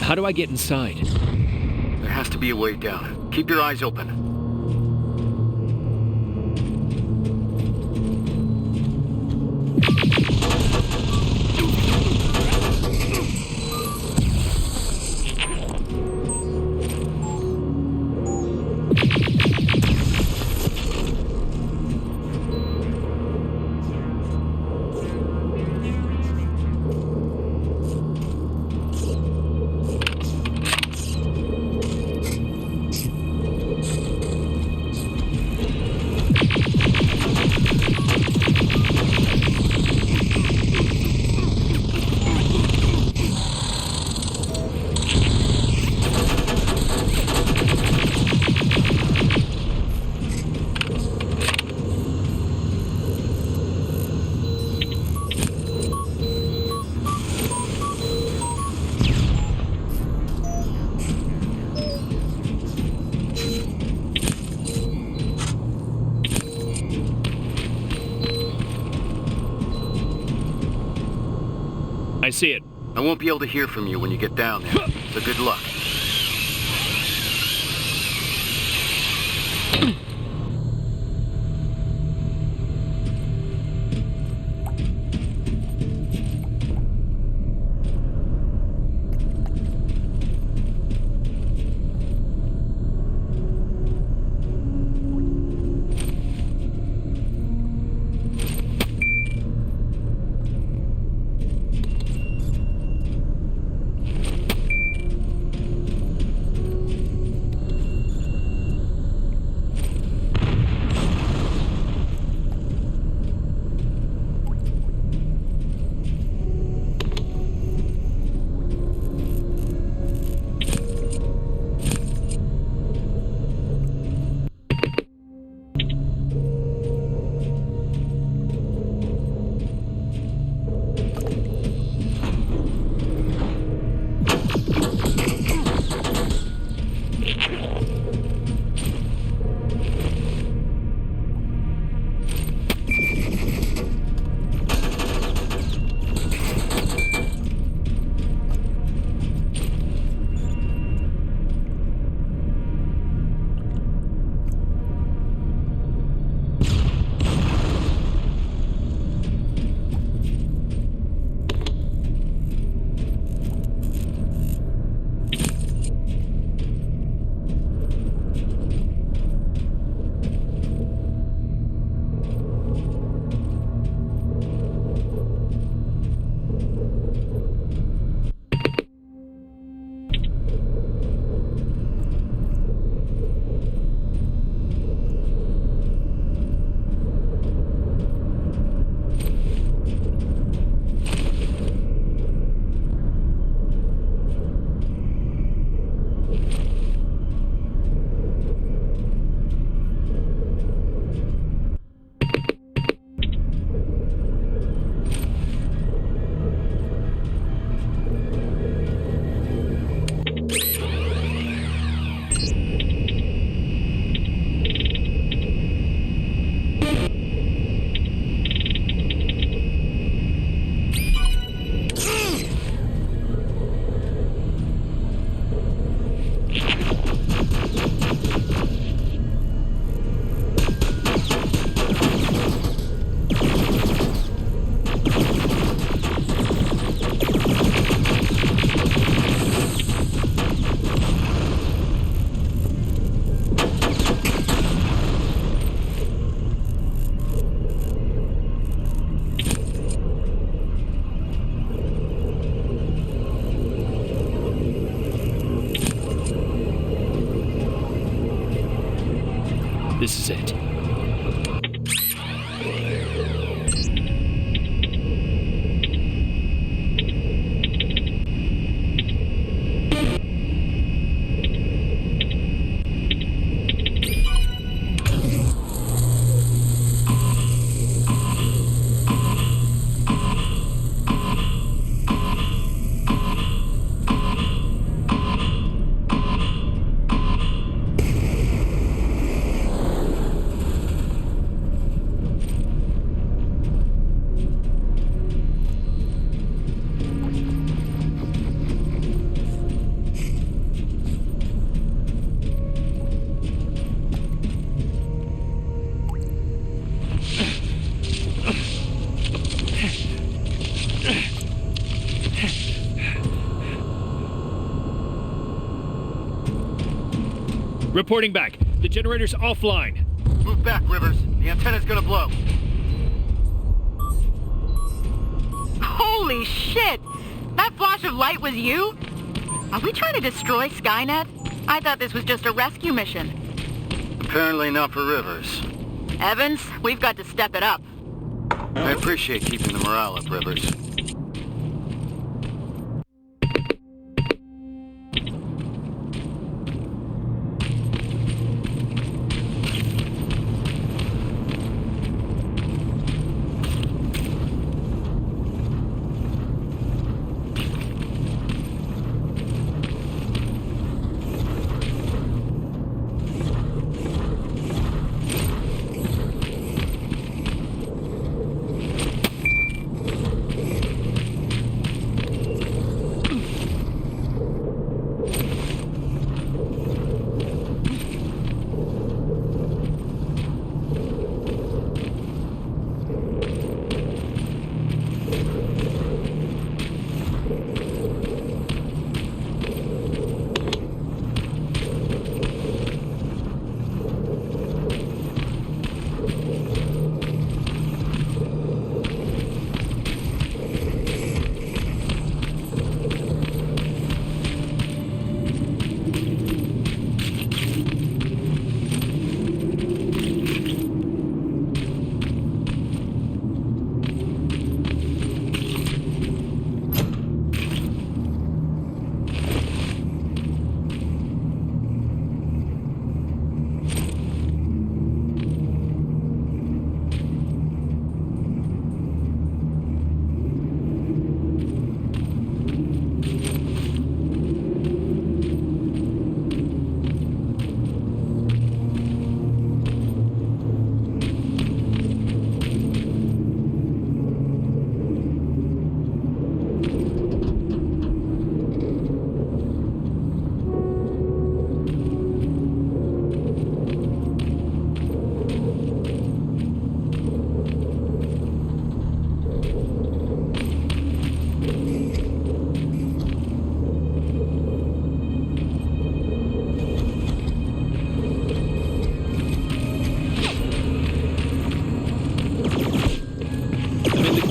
How do I get inside? There has to be a way down. Keep your eyes open. I see it. I won't be able to hear from you when you get down there, so good luck. This is it. Reporting back. The generator's offline. Move back, Rivers. The antenna's gonna blow. Holy shit! That flash of light was you? Are we trying to destroy Skynet? I thought this was just a rescue mission. Apparently not for Rivers. Evans, we've got to step it up. I appreciate keeping the morale up, Rivers.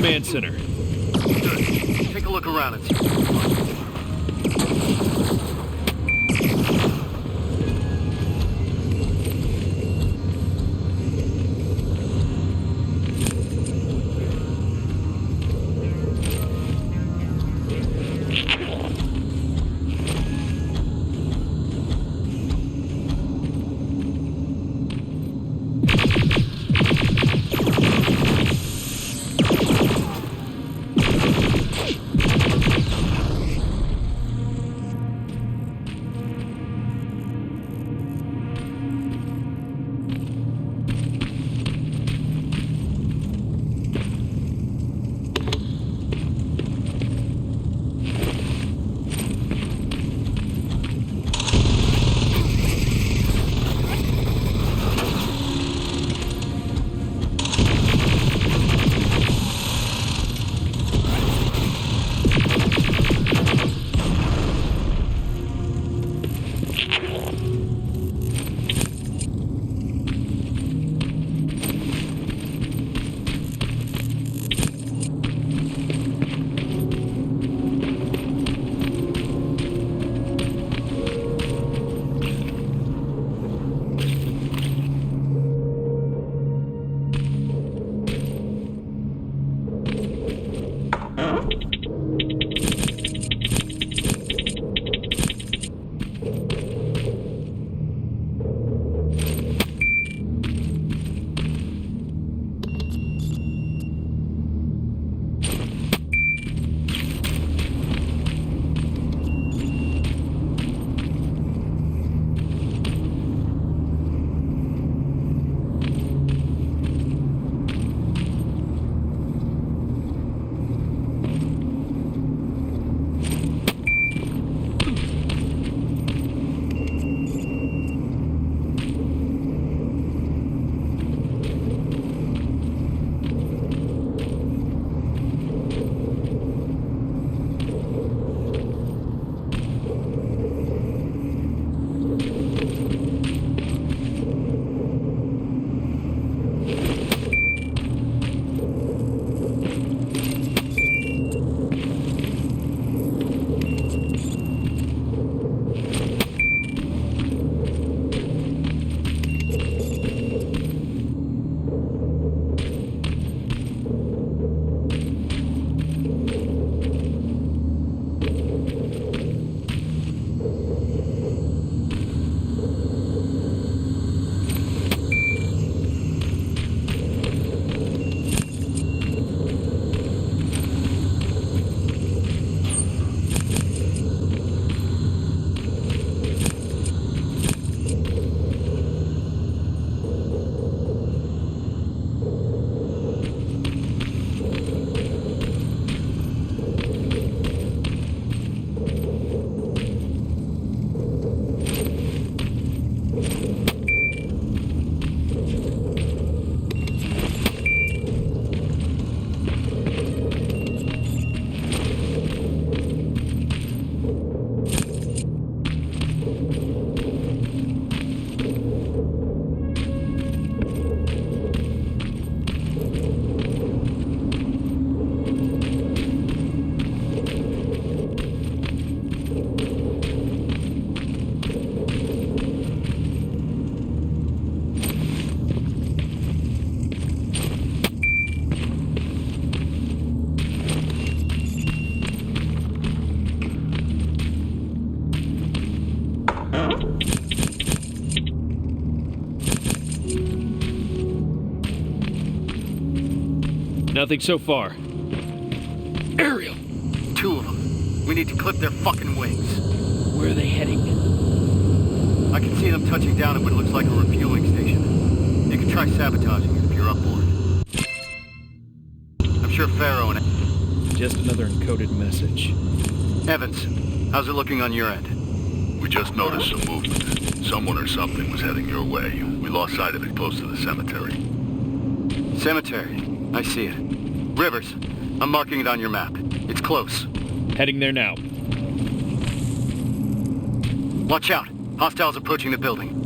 Command center. Good. Take a look around and see what you find. Nothing so far. Ariel! 2 of them. We need to clip their fucking wings. Where are they heading? I can see them touching down at what looks like a refueling station. You can try sabotaging it if you're up for it. I'm sure Pharaoh and... Just another encoded message. Evans, how's it looking on your end? We just noticed some movement. Someone or something was heading your way. We lost sight of it close to the cemetery. Cemetery. I see it. Rivers, I'm marking it on your map. It's close. Heading there now. Watch out. Hostiles approaching the building.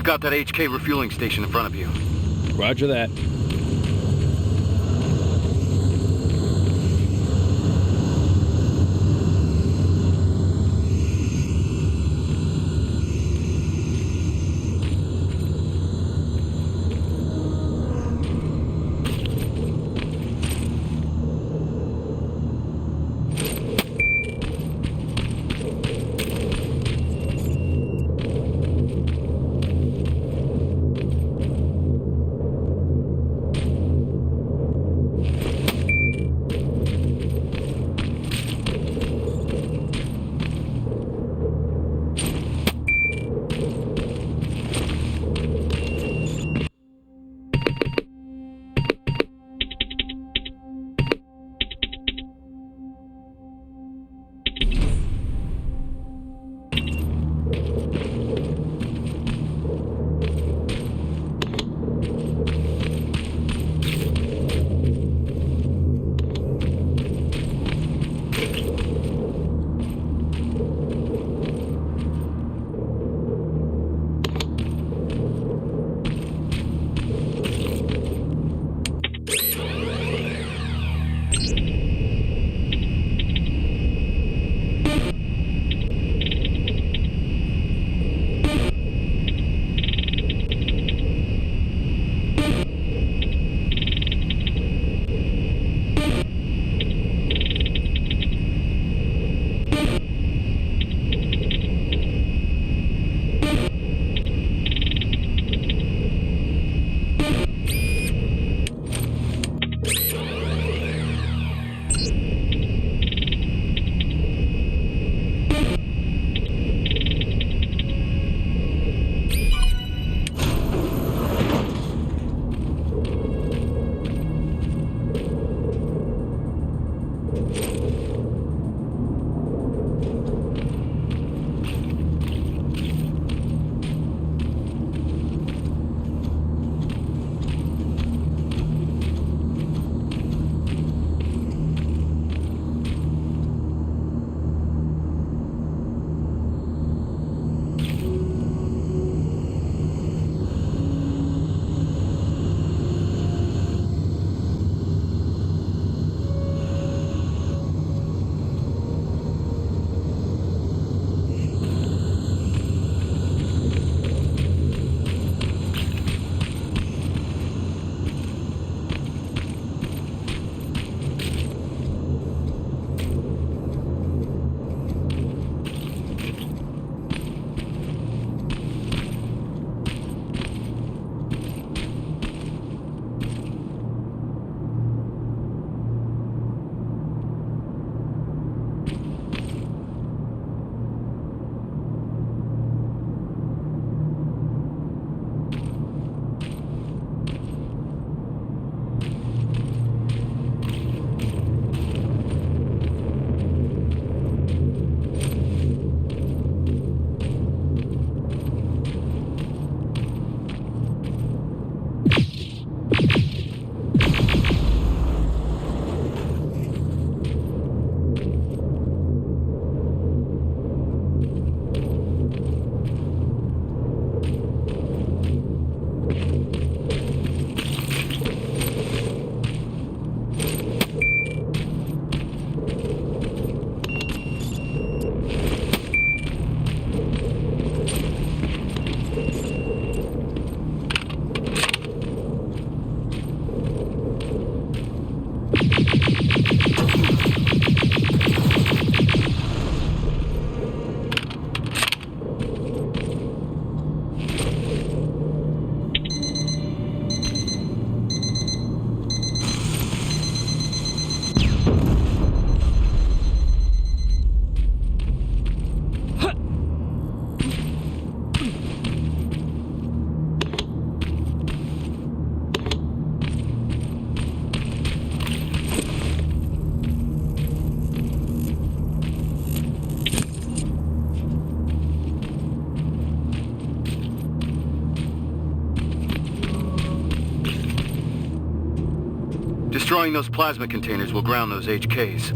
You've got that HK refueling station in front of you. Roger that. Destroying those plasma containers will ground those HKs.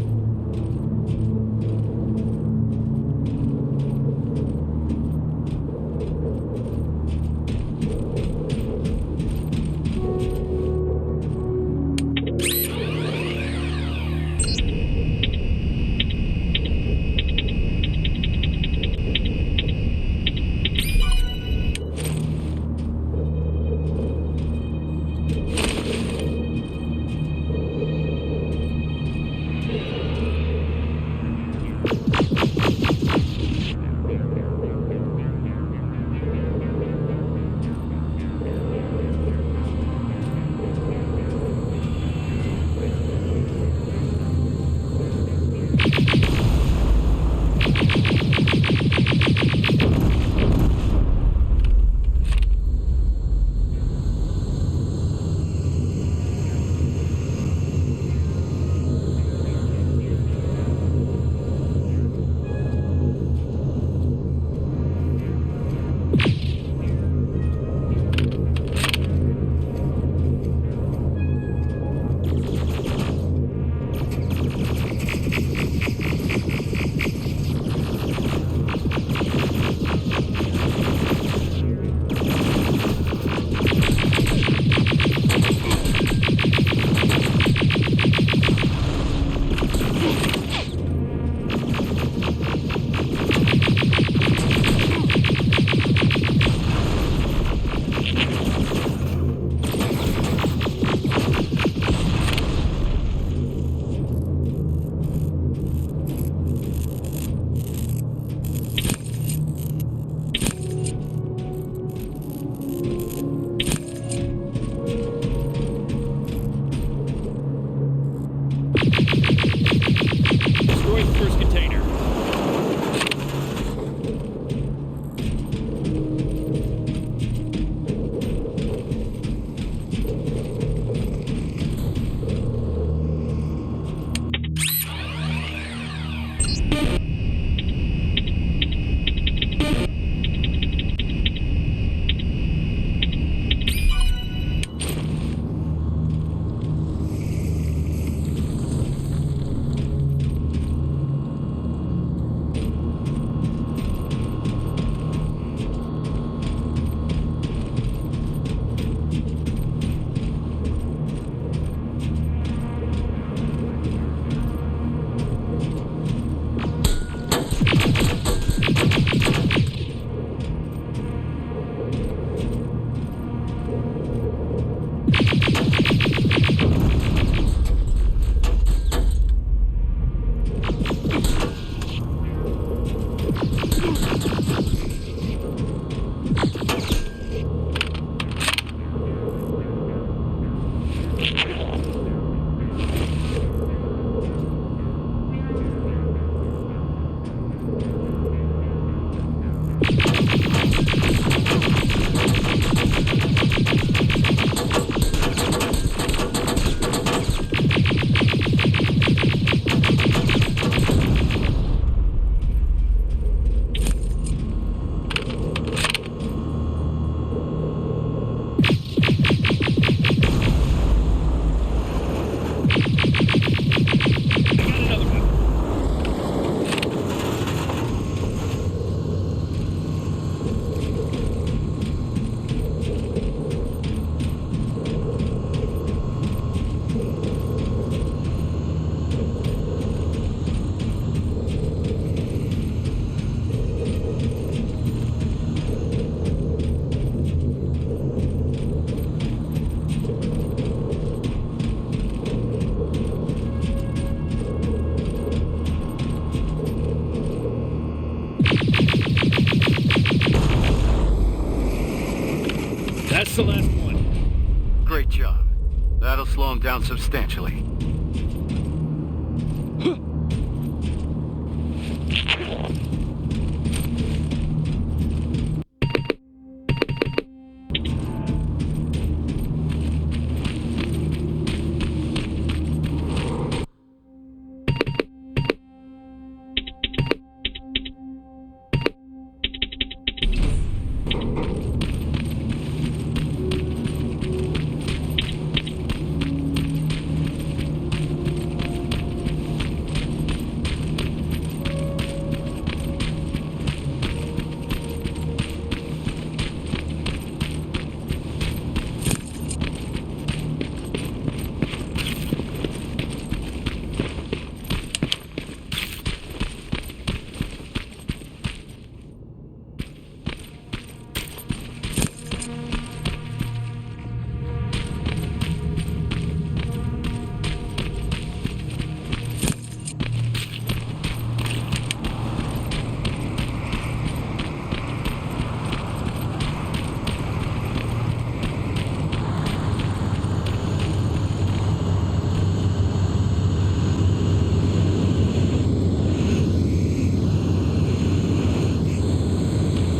Great job. That'll slow him down substantially.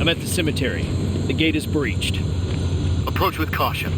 I'm at the cemetery. The gate is breached. Approach with caution.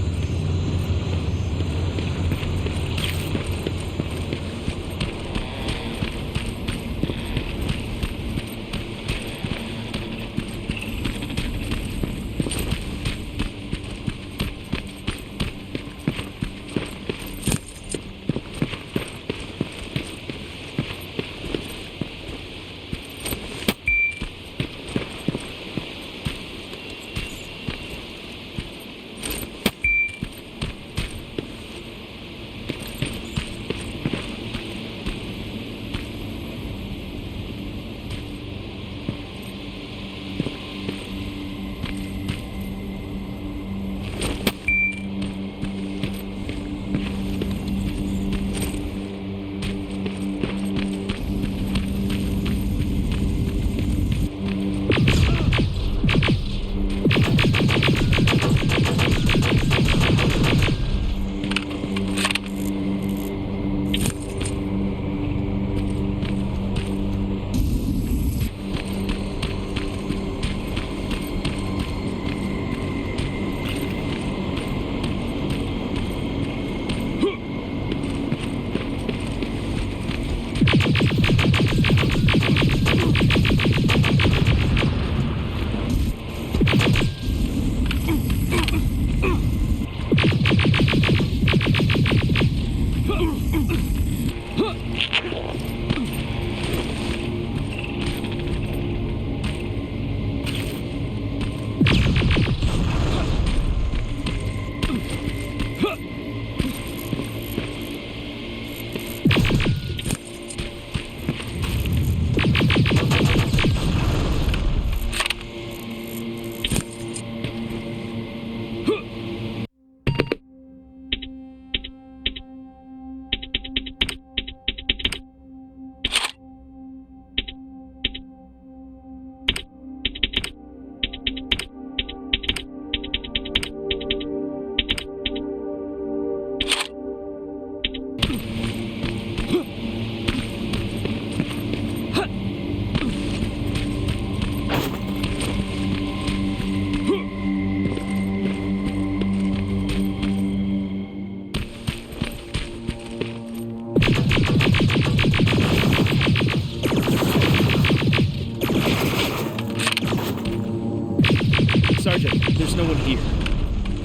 Sergeant, there's no one here.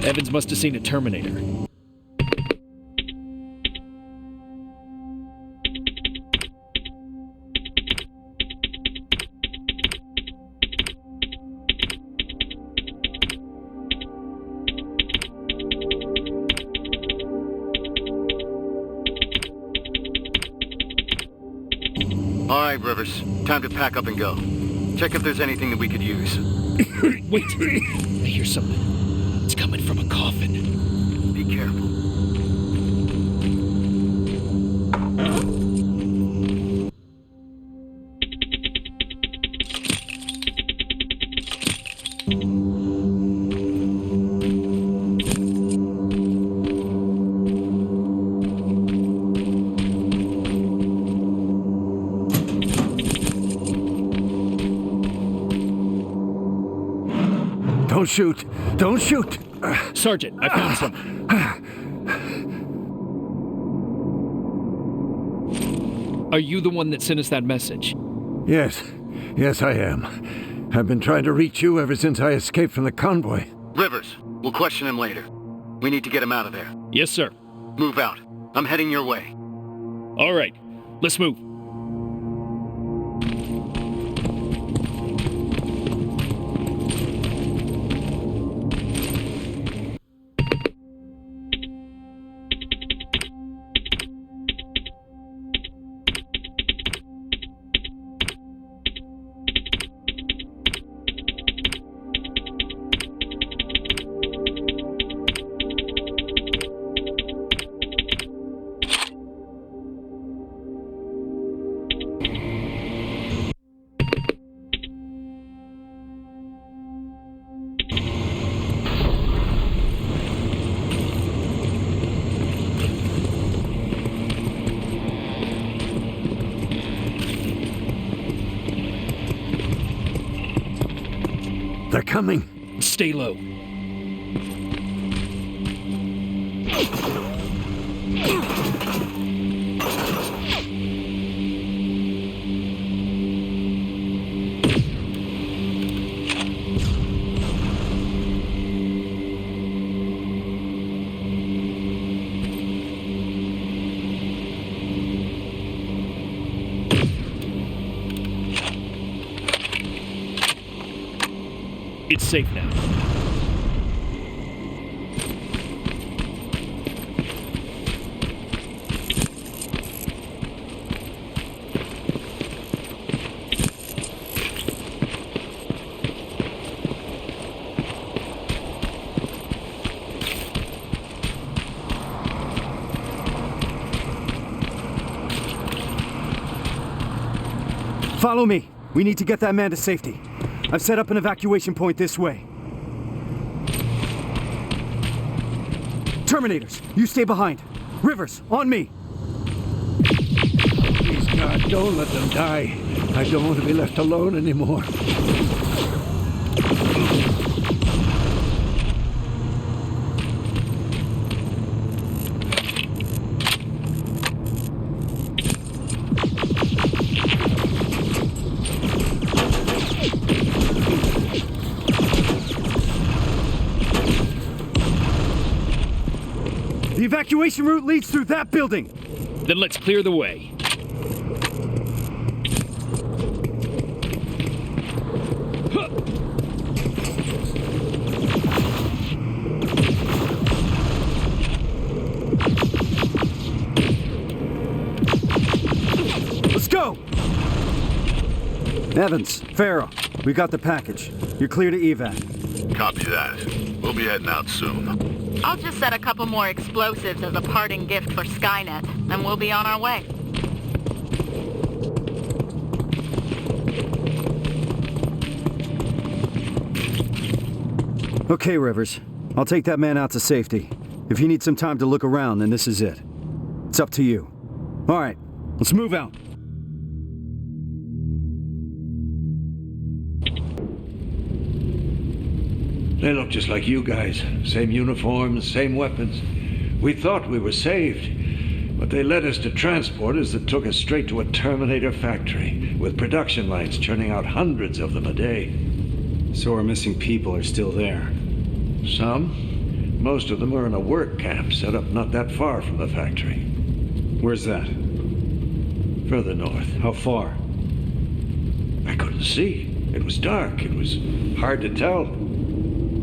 Evans must have seen a Terminator. All right, Rivers. Time to pack up and go. Check if there's anything that we could use. Wait! I hear something. It's coming from a coffin. Be careful. Don't shoot! Don't shoot! Sergeant, I found something. Are you the one that sent us that message? Yes. Yes, I am. I've been trying to reach you ever since I escaped from the convoy. Rivers, we'll question him later. We need to get him out of there. Yes, sir. Move out. I'm heading your way. All right, let's move. They're coming. Stay low. It's safe now. Follow me. We need to get that man to safety. I've set up an evacuation point this way. Terminators, you stay behind. Rivers, on me. Please, God, don't let them die. I don't want to be left alone anymore. The evacuation route leads through that building. Then let's clear the way. Let's go! Evans, Farrell, we got the package. You're clear to evac. Copy that. We'll be heading out soon. I'll just set a couple more explosives as a parting gift for Skynet, and we'll be on our way. Okay, Rivers. I'll take that man out to safety. If you need some time to look around, then this is it. It's up to you. All right, let's move out. They look just like you guys. Same uniforms, same weapons. We thought we were saved, but they led us to transporters that took us straight to a Terminator factory, with production lines churning out hundreds of them a day. So our missing people are still there? Some. Most of them are in a work camp set up not that far from the factory. Where's that? Further north. How far? I couldn't see. It was dark. It was hard to tell.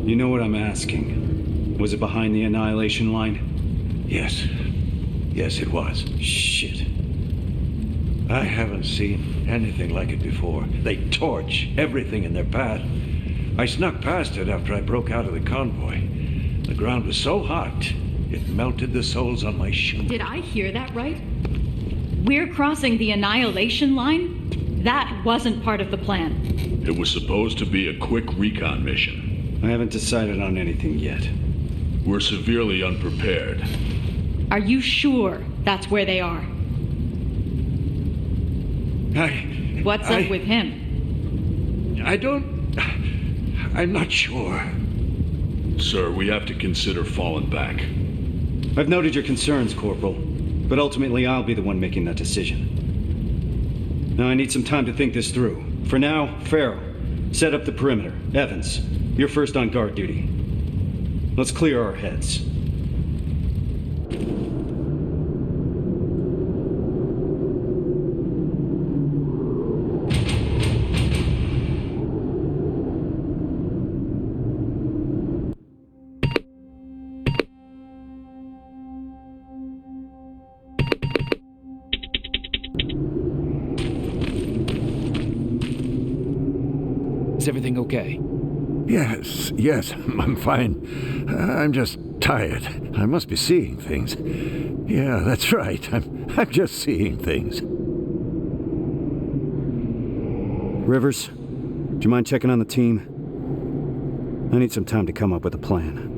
You know what I'm asking. Was it behind the Annihilation line? Yes. Yes, it was. Shit. I haven't seen anything like it before. They torch everything in their path. I snuck past it after I broke out of the convoy. The ground was so hot, it melted the soles on my shoes. Did I hear that right? We're crossing the Annihilation line? That wasn't part of the plan. It was supposed to be a quick recon mission. I haven't decided on anything yet. We're severely unprepared. Are you sure that's where they are? What's up with him? I'm not sure. Sir, we have to consider falling back. I've noted your concerns, Corporal, but ultimately I'll be the one making that decision. Now I need some time to think this through. For now, Farrell, set up the perimeter. Evans, you're first on guard duty. Let's clear our heads. Is everything okay? Yes, I'm fine. I'm just tired. I must be seeing things. Yeah, that's right. I'm just seeing things. Rivers, do you mind checking on the team? I need some time to come up with a plan.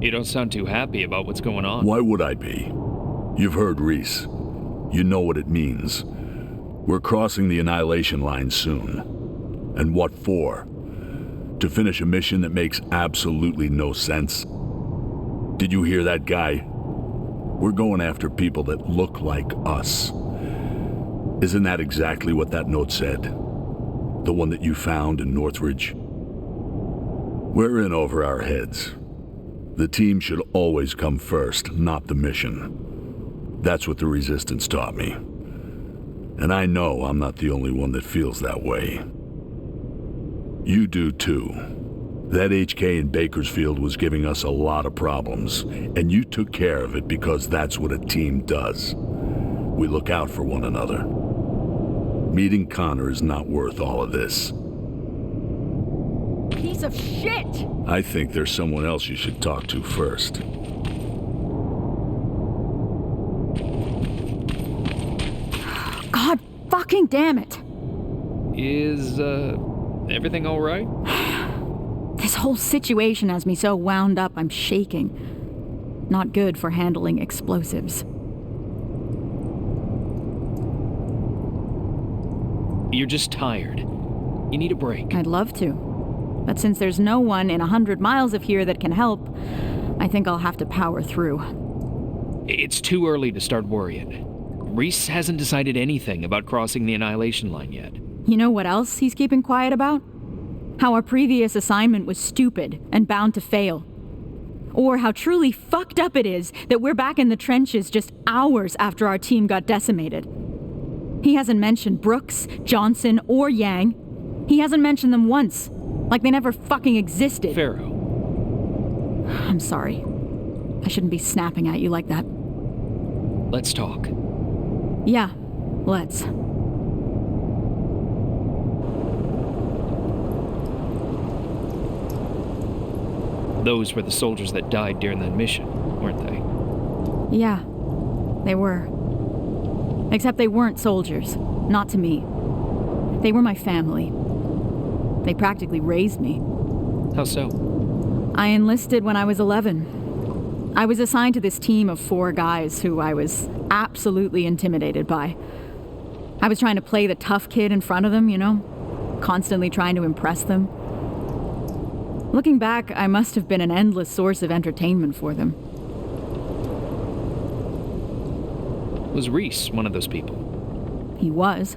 You don't sound too happy about what's going on. Why would I be? You've heard Reese. You know what it means. We're crossing the Annihilation line soon. And what for? To finish a mission that makes absolutely no sense? Did you hear that guy? We're going after people that look like us. Isn't that exactly what that note said? The one that you found in Northridge? We're in over our heads. The team should always come first, not the mission. That's what the Resistance taught me. And I know I'm not the only one that feels that way. You do too. That HK in Bakersfield was giving us a lot of problems, and you took care of it because that's what a team does. We look out for one another. Meeting Connor is not worth all of this. Piece of shit! I think there's someone else you should talk to first. God fucking damn it! Is, everything all right? This whole situation has me so wound up I'm shaking. Not good for handling explosives. You're just tired. You need a break. I'd love to. But since there's no one in 100 miles of here that can help, I think I'll have to power through. It's too early to start worrying. Reese hasn't decided anything about crossing the Annihilation line yet. You know what else he's keeping quiet about? How our previous assignment was stupid and bound to fail. Or how truly fucked up it is that we're back in the trenches just hours after our team got decimated. He hasn't mentioned Brooks, Johnson, or Yang. He hasn't mentioned them once, like they never fucking existed. Pharaoh. I'm sorry. I shouldn't be snapping at you like that. Let's talk. Yeah, let's. Those were the soldiers that died during that mission, weren't they? Yeah, they were. Except they weren't soldiers. Not to me. They were my family. They practically raised me. How so? I enlisted when I was 11. I was assigned to this team of 4 guys who I was absolutely intimidated by. I was trying to play the tough kid in front of them, you know? Constantly trying to impress them. Looking back, I must have been an endless source of entertainment for them. Was Reese one of those people? He was.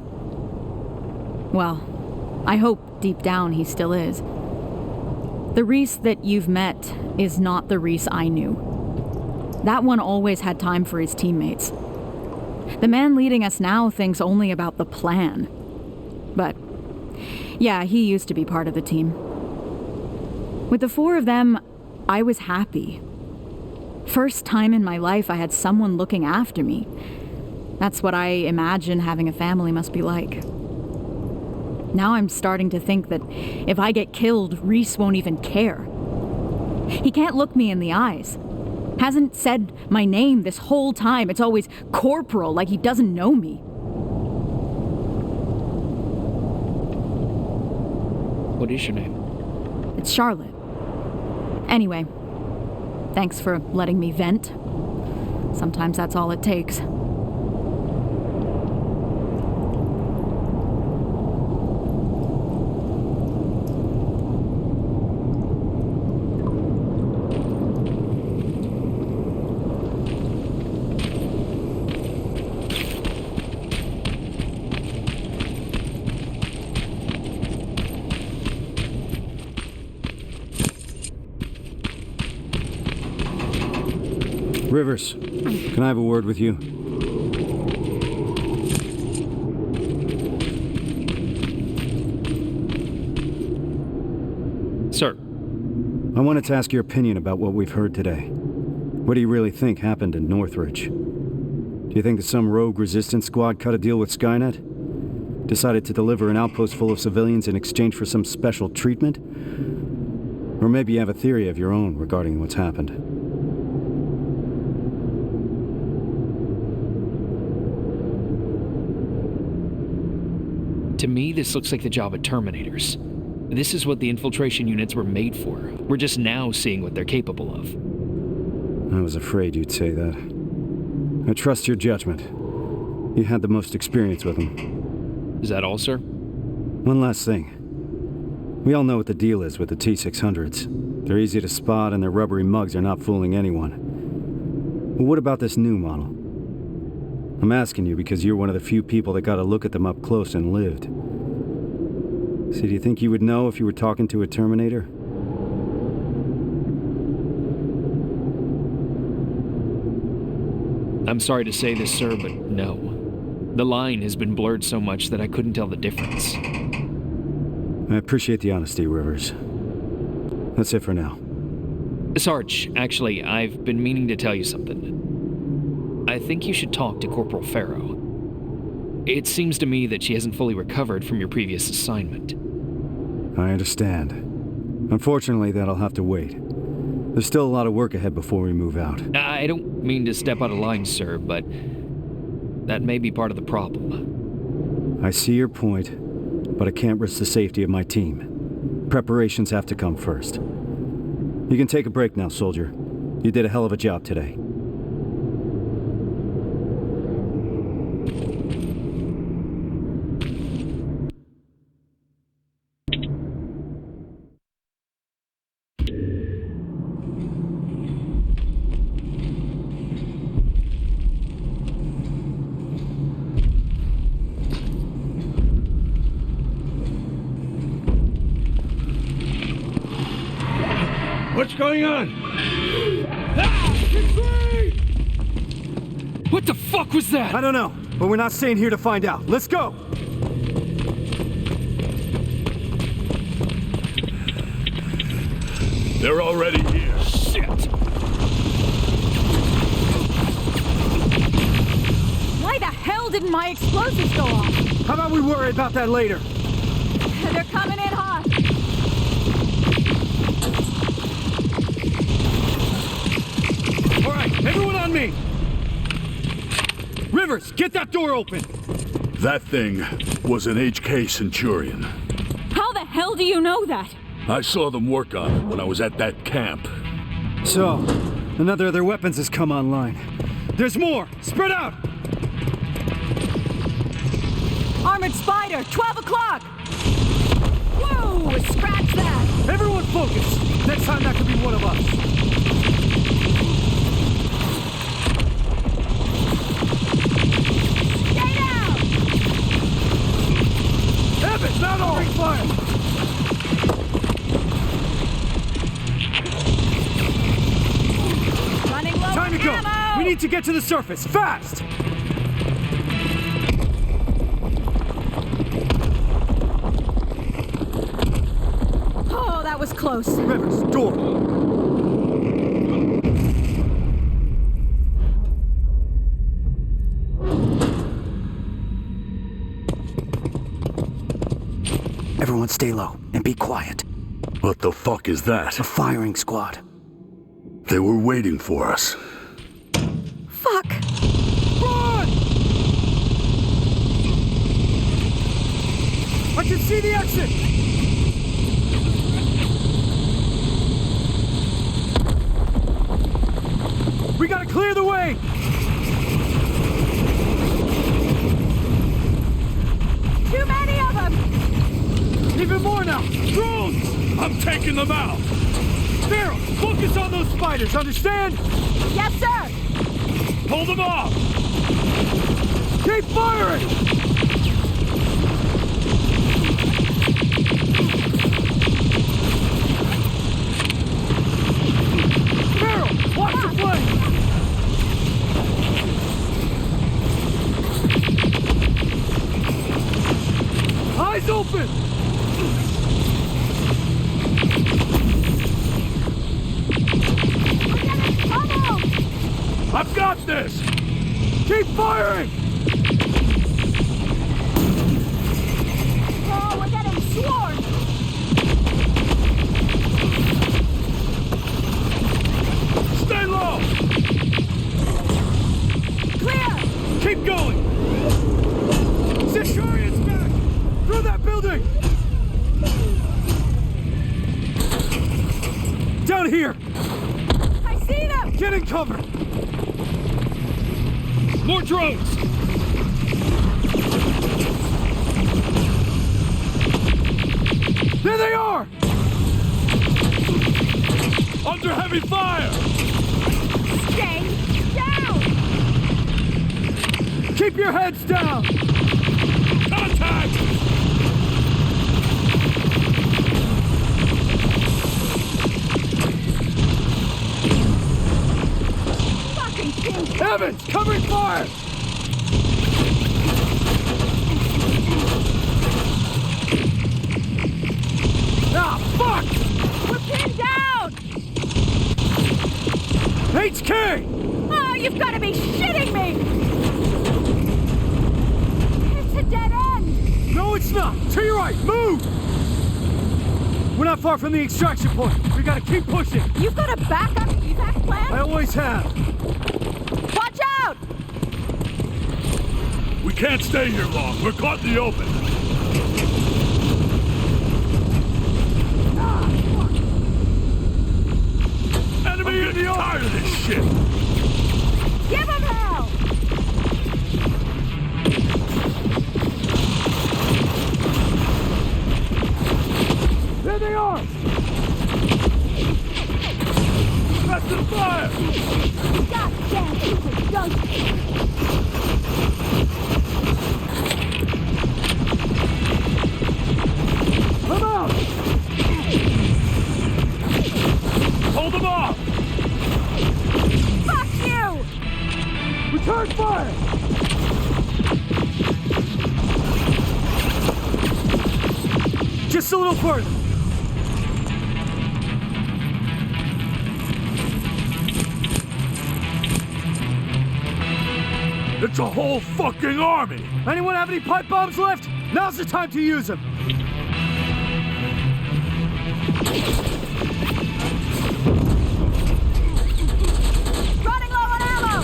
Well, I hope deep down he still is. The Reese that you've met is not the Reese I knew. That one always had time for his teammates. The man leading us now thinks only about the plan. But, yeah, he used to be part of the team. With the 4 of them, I was happy. First time in my life I had someone looking after me. That's what I imagine having a family must be like. Now I'm starting to think that if I get killed, Reese won't even care. He can't look me in the eyes. Hasn't said my name this whole time. It's always Corporal, like he doesn't know me. What is your name? It's Charlotte. Anyway, thanks for letting me vent. Sometimes that's all it takes. Rivers, can I have a word with you? Sir. I wanted to ask your opinion about what we've heard today. What do you really think happened in Northridge? Do you think that some rogue resistance squad cut a deal with Skynet? Decided to deliver an outpost full of civilians in exchange for some special treatment? Or maybe you have a theory of your own regarding what's happened? To me, this looks like the job of Terminators. This is what the infiltration units were made for. We're just now seeing what they're capable of. I was afraid you'd say that. I trust your judgment. You had the most experience with them. Is that all, sir? One last thing. We all know what the deal is with the T-600s. They're easy to spot and their rubbery mugs are not fooling anyone. But what about this new model? I'm asking you because you're one of the few people that got a look at them up close and lived. So do you think you would know if you were talking to a Terminator? I'm sorry to say this, sir, but no. The line has been blurred so much that I couldn't tell the difference. I appreciate the honesty, Rivers. That's it for now. Sarge, actually, I've been meaning to tell you something. I think you should talk to Corporal Pharaoh. It seems to me that she hasn't fully recovered from your previous assignment. I understand. Unfortunately, that'll have to wait. There's still a lot of work ahead before we move out. I don't mean to step out of line, sir, but that may be part of the problem. I see your point, but I can't risk the safety of my team. Preparations have to come first. You can take a break now, soldier. You did a hell of a job today. What's going on? What the fuck was that? I don't know, but we're not staying here to find out. Let's go! They're already here. Shit! Why the hell didn't my explosives go off? How about we worry about that later? They're coming in hot. All right, everyone on me! Rivers, get that door open! That thing was an HK Centurion. How the hell do you know that? I saw them work on it when I was at that camp. So, another of their weapons has come online. There's more! Spread out! Armored Spider, 12 o'clock! Whoa, scratch that! Everyone focus! Next time that could be one of us. Stay down! Evans, not opening fire! Running low Time to go! ammo! We need to get to the surface, fast! Oh, that was close. Rivers, door! Everyone stay low and be quiet. What the fuck is that? A firing squad. They were waiting for us. Fuck! Run! I can see the exit! We gotta clear the way! Too many of them! Even more now! Drones! I'm taking them out! Farrell, focus on those spiders, understand? Yes, sir! Hold them off! Keep firing! Farrell, watch the flame! Eyes open! I've got this! Keep firing! Oh, we're getting swarmed! Stay low! Clear! Keep going! Centurion's back! Through that building! Down here! I see them! Get in cover! More drones! There they are! Under heavy fire! Stay down! Keep your heads down! Contact! Fucking thing! Evans, covering fire! Ah, fuck! We're pinned down! HK! Oh, you've got to be shitting me! It's a dead end! No, it's not! To your right, move! We're not far from the extraction point. We gotta keep pushing. You've got a backup evac plan? I always have. Watch out! We can't stay here long. We're caught in the open. Enemy in the open! I'm tired of this shit! Give him hell! There they are! That's the fire! God damn piece of junk! Come out! Hold them off! Fuck you! Return fire! Just a little further. It's a whole fucking army! Anyone have any pipe bombs left? Now's the time to use them. Running low on ammo!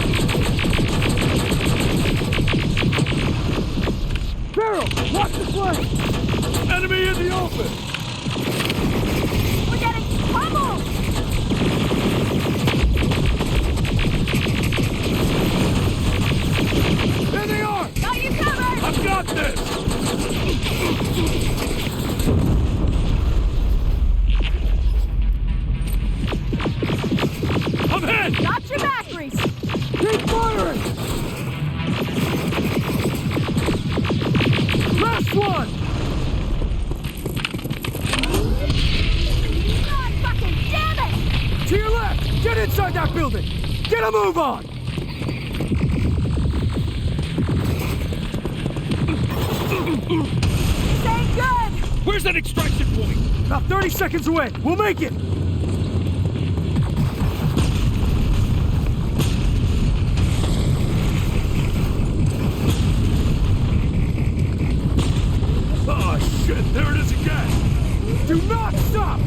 Farrell, watch the flank! Enemy in the open! We're getting pummeled! There they are! Got you covered! I've got this! I'm hit! Got your back, Reese! Keep firing! Last one! God fucking damn it! To your left! Get inside that building! Get a move on! This ain't good! Where's that extraction point? About 30 seconds away. We'll make it! Oh shit, there it is again! Do not stop!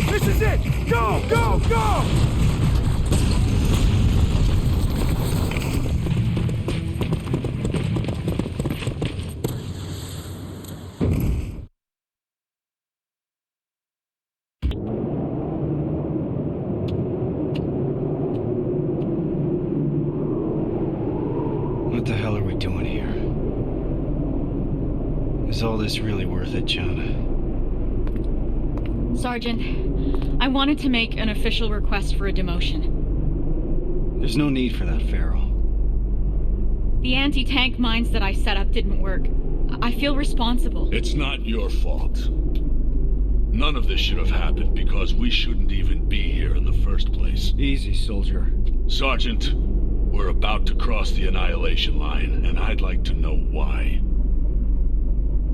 This is it! Go, go, go! What the hell are we doing here? Is all this really worth it, John? Sergeant, I wanted to make an official request for a demotion. There's no need for that, Farrell. The anti-tank mines that I set up didn't work. I feel responsible. It's not your fault. None of this should have happened because we shouldn't even be here in the first place. Easy, soldier. Sergeant, we're about to cross the Annihilation line, and I'd like to know why.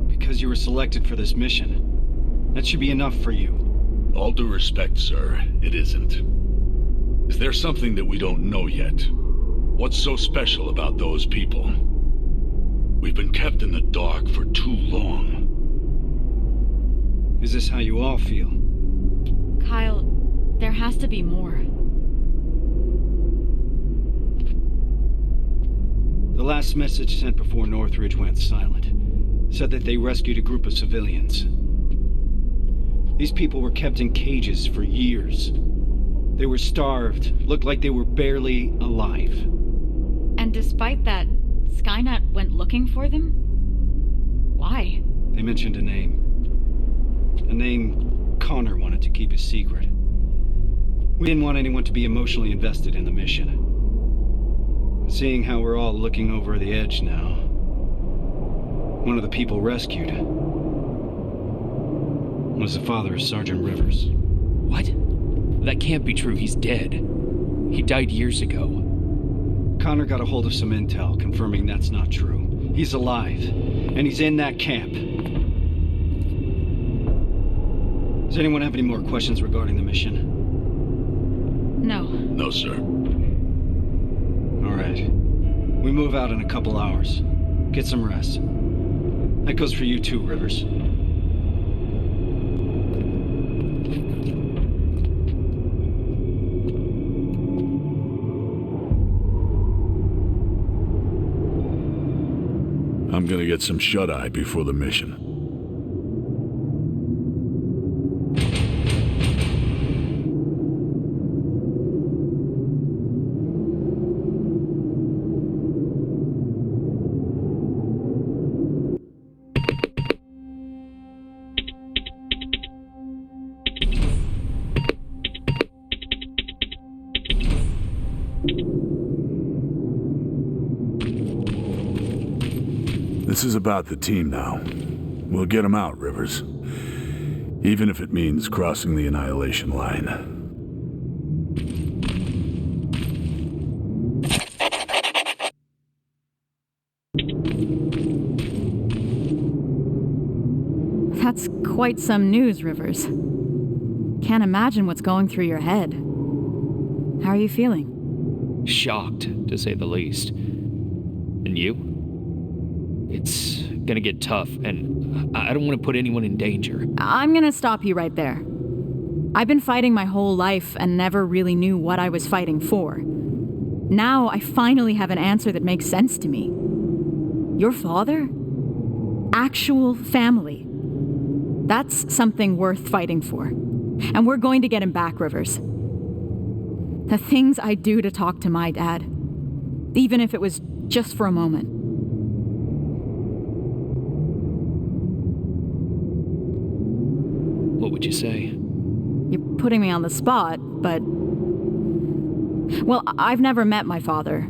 Because you were selected for this mission. That should be enough for you. All due respect, sir, it isn't. Is there something that we don't know yet? What's so special about those people? We've been kept in the dark for too long. Is this how you all feel? Kyle, there has to be more. The last message sent before Northridge went silent said that they rescued a group of civilians. These people were kept in cages for years. They were starved, looked like they were barely alive. And despite that, Skynet went looking for them? Why? They mentioned a name. A name Connor wanted to keep a secret. We didn't want anyone to be emotionally invested in the mission. Seeing how we're all looking over the edge now, one of the people rescued was the father of Sergeant Rivers. What? That can't be true. He's dead. He died years ago. Connor got a hold of some intel confirming that's not true. He's alive, and he's in that camp. Does anyone have any more questions regarding the mission? No. No, sir. All right. We move out in a couple hours. Get some rest. That goes for you too, Rivers. I'm gonna get some shut-eye before the mission. This is about the team now. We'll get them out, Rivers. Even if it means crossing the Annihilation line. That's quite some news, Rivers. Can't imagine what's going through your head. How are you feeling? Shocked, to say the least. And you? It's gonna get tough, and I don't want to put anyone in danger. I'm gonna stop you right there. I've been fighting my whole life and never really knew what I was fighting for. Now I finally have an answer that makes sense to me. Your father? Actual family. That's something worth fighting for. And we're going to get him back, Rivers. The things I do to talk to my dad, even if it was just for a moment. What would you say? You're putting me on the spot, but... Well, I've never met my father.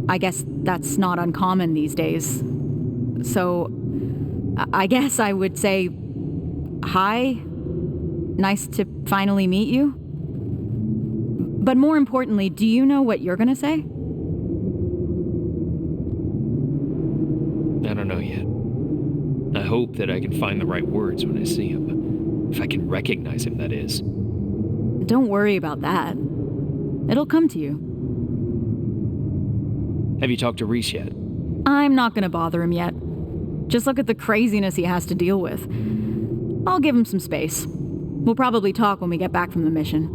I guess that's not uncommon these days. So, I guess I would say... Hi. Nice to finally meet you. But more importantly, do you know what you're gonna say? I don't know yet. I hope that I can find the right words when I see him. If I can recognize him, that is. Don't worry about that. It'll come to you. Have you talked to Reese yet? I'm not gonna bother him yet. Just look at the craziness he has to deal with. I'll give him some space. We'll probably talk when we get back from the mission.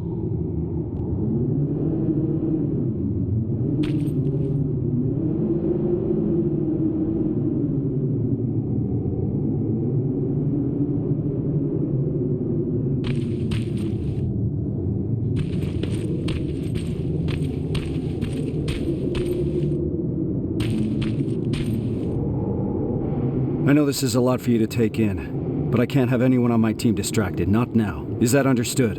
I know this is a lot for you to take in, but I can't have anyone on my team distracted, not now. Is that understood?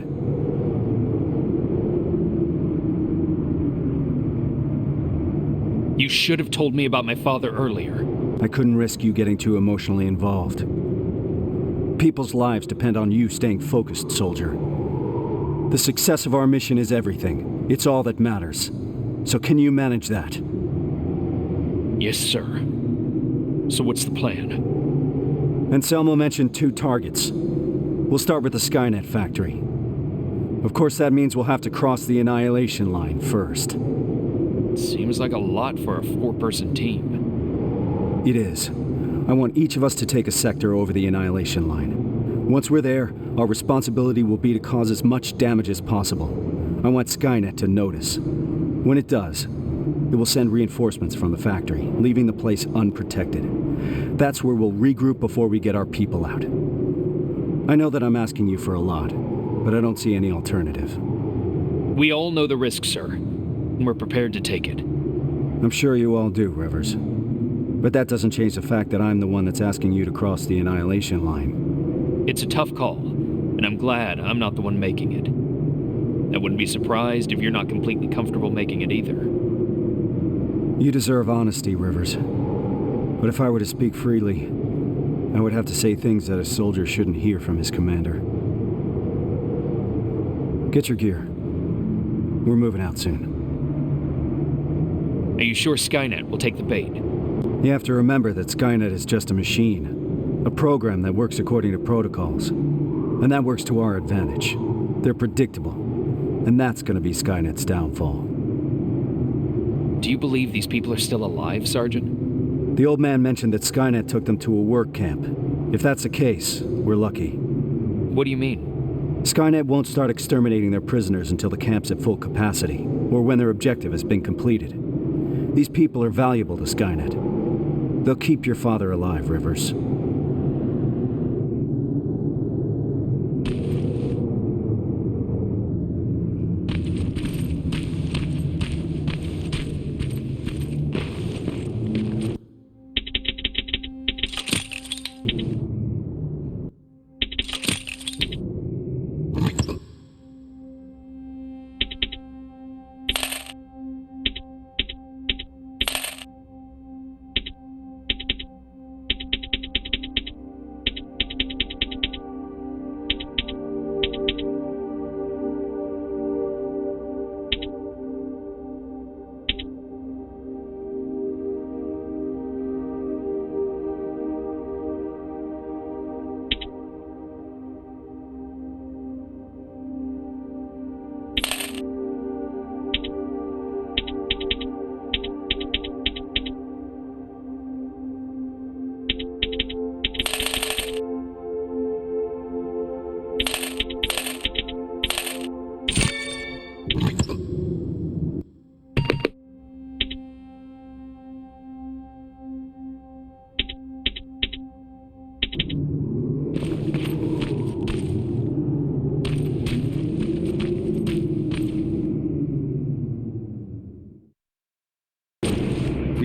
You should have told me about my father earlier. I couldn't risk you getting too emotionally involved. People's lives depend on you staying focused, soldier. The success of our mission is everything. It's all that matters. So can you manage that? Yes, sir. So what's the plan? Anselmo mentioned 2 targets. We'll start with the Skynet factory. Of course, that means we'll have to cross the Annihilation line first. Seems like a lot for a 4-person team. It is. I want each of us to take a sector over the Annihilation line. Once we're there, our responsibility will be to cause as much damage as possible. I want Skynet to notice. When it does, it will send reinforcements from the factory, leaving the place unprotected. That's where we'll regroup before we get our people out. I know that I'm asking you for a lot, but I don't see any alternative. We all know the risk, sir, and we're prepared to take it. I'm sure you all do, Rivers. But that doesn't change the fact that I'm the one that's asking you to cross the Annihilation line. It's a tough call, and I'm glad I'm not the one making it. I wouldn't be surprised if you're not completely comfortable making it either. You deserve honesty, Rivers. But if I were to speak freely, I would have to say things that a soldier shouldn't hear from his commander. Get your gear. We're moving out soon. Are you sure Skynet will take the bait? You have to remember that Skynet is just a machine. A program that works according to protocols. And that works to our advantage. They're predictable. And that's going to be Skynet's downfall. Do you believe these people are still alive, Sergeant? The old man mentioned that Skynet took them to a work camp. If that's the case, we're lucky. What do you mean? Skynet won't start exterminating their prisoners until the camp's at full capacity, or when their objective has been completed. These people are valuable to Skynet. They'll keep your father alive, Rivers.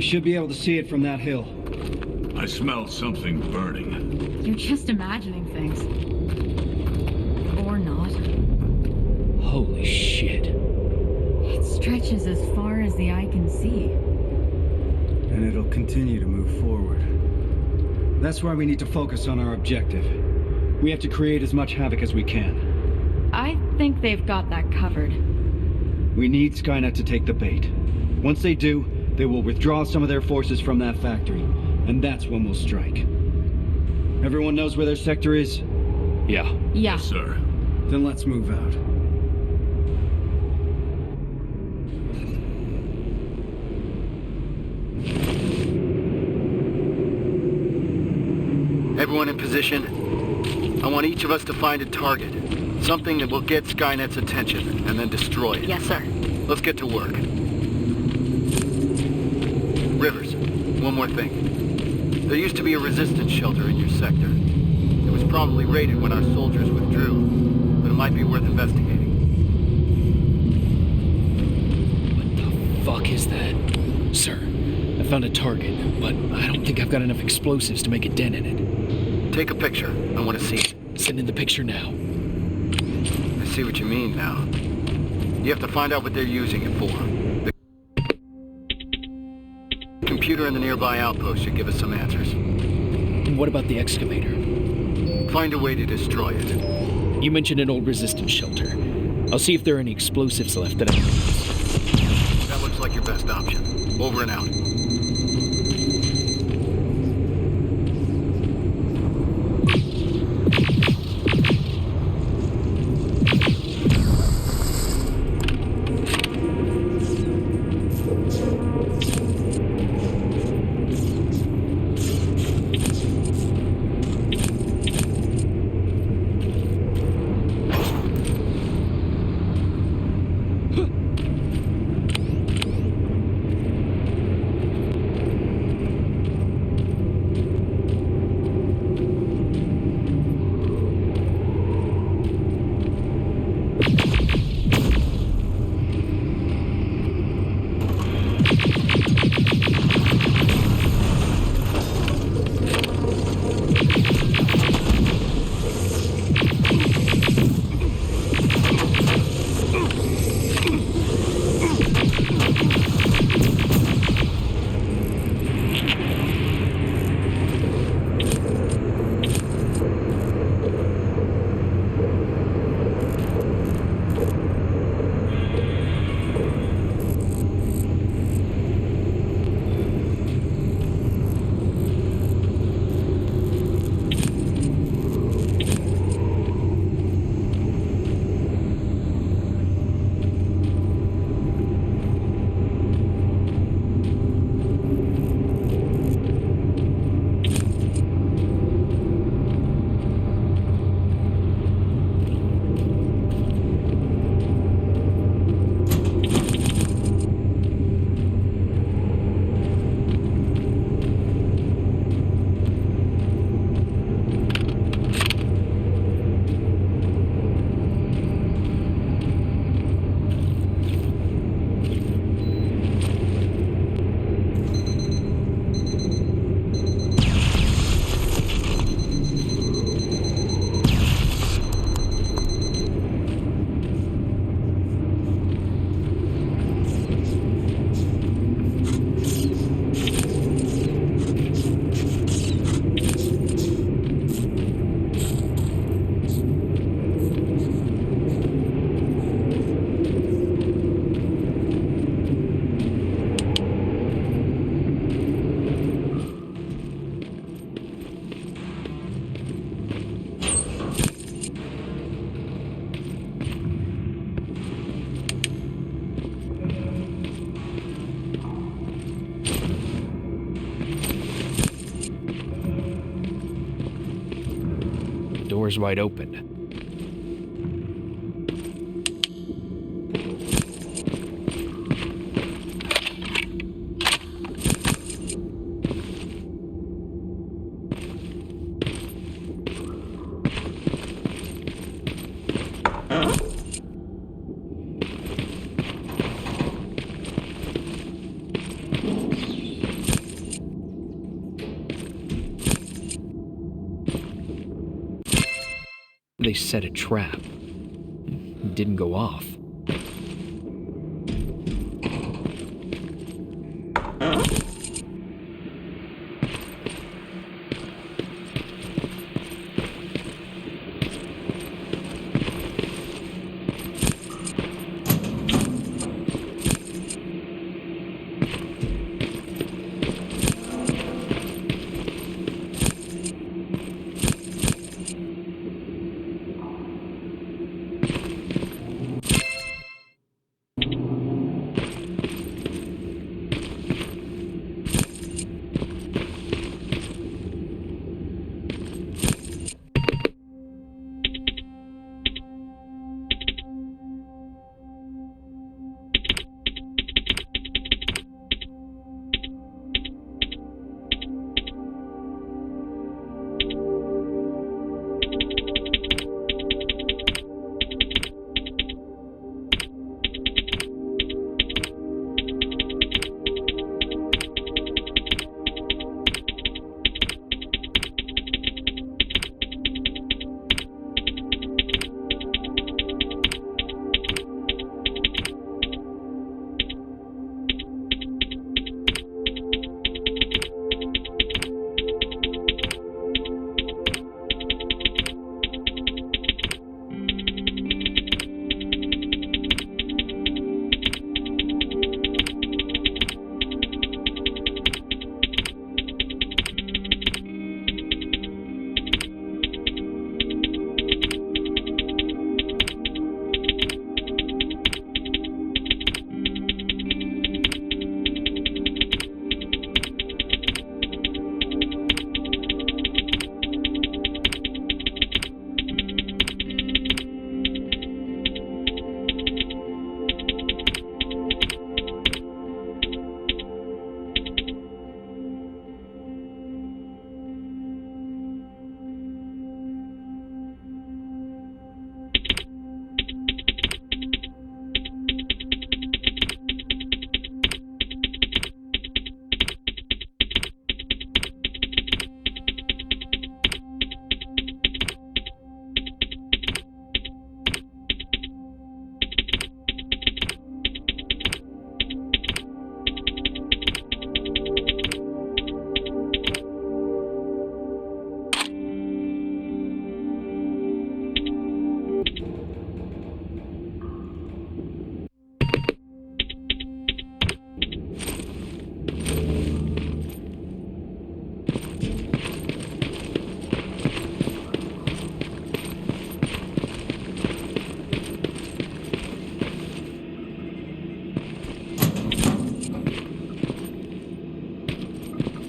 should be able to see it from that hill. I smell something burning. You're just imagining things. Or not. Holy shit. It stretches as far as the eye can see. And it'll continue to move forward. That's why we need to focus on our objective. We have to create as much havoc as we can. I think they've got that covered. We need Skynet to take the bait. Once they do, they will withdraw some of their forces from that factory, and that's when we'll strike. Everyone knows where their sector is? Yeah. Yeah. Yes, sir. Then let's move out. Everyone in position? I want each of us to find a target. Something that will get Skynet's attention, and then destroy it. Yes, sir. Let's get to work. Rivers, one more thing. There used to be a resistance shelter in your sector. It was probably raided when our soldiers withdrew, but it might be worth investigating. What the fuck is that? Sir, I found a target, but I don't think I've got enough explosives to make a dent in it. Take a picture. I want to see it. Send in the picture now. I see what you mean now. You have to find out what they're using it for. The computer in the nearby outpost should give us some answers. And what about the excavator? Find a way to destroy it. You mentioned an old resistance shelter. I'll see if there are any explosives left that I can use. That looks like your best option. Over and out. Door's wide open. They set a trap. It didn't go off.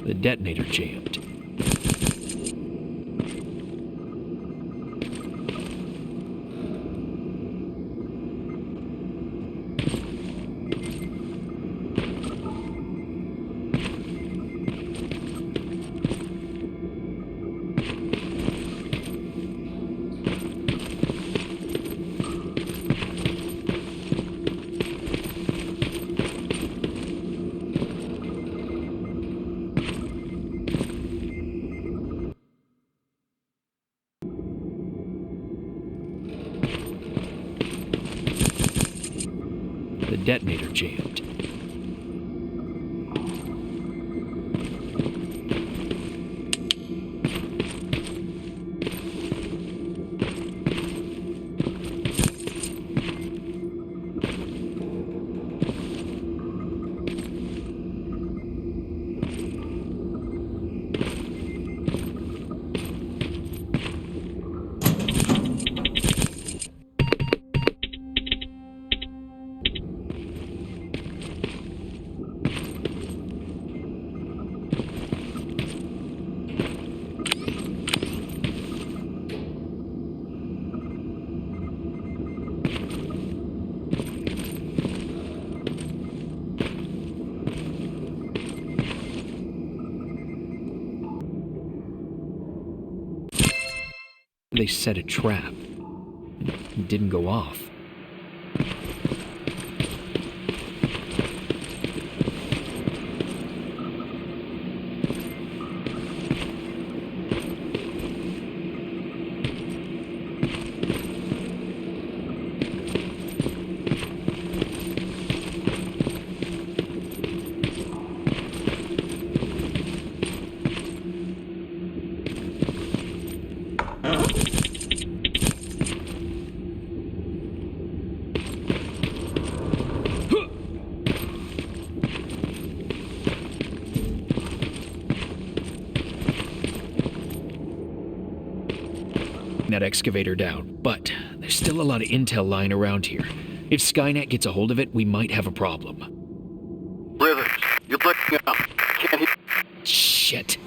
The detonator jammed. The detonator jammed. They set a trap. It didn't go off. That excavator down, but there's still a lot of intel lying around here. If Skynet gets a hold of it, we might have a problem. Rivers, you're breaking up. Can't hear. Shit.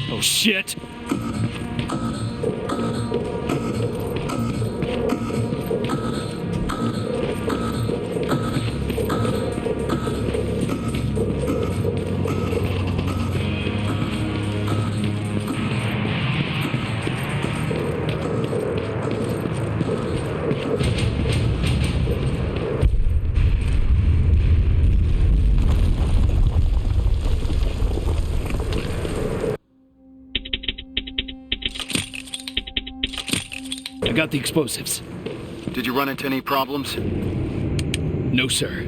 Oh shit! I got the explosives. Did you run into any problems? No, sir.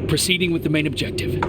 Proceeding with the main objective.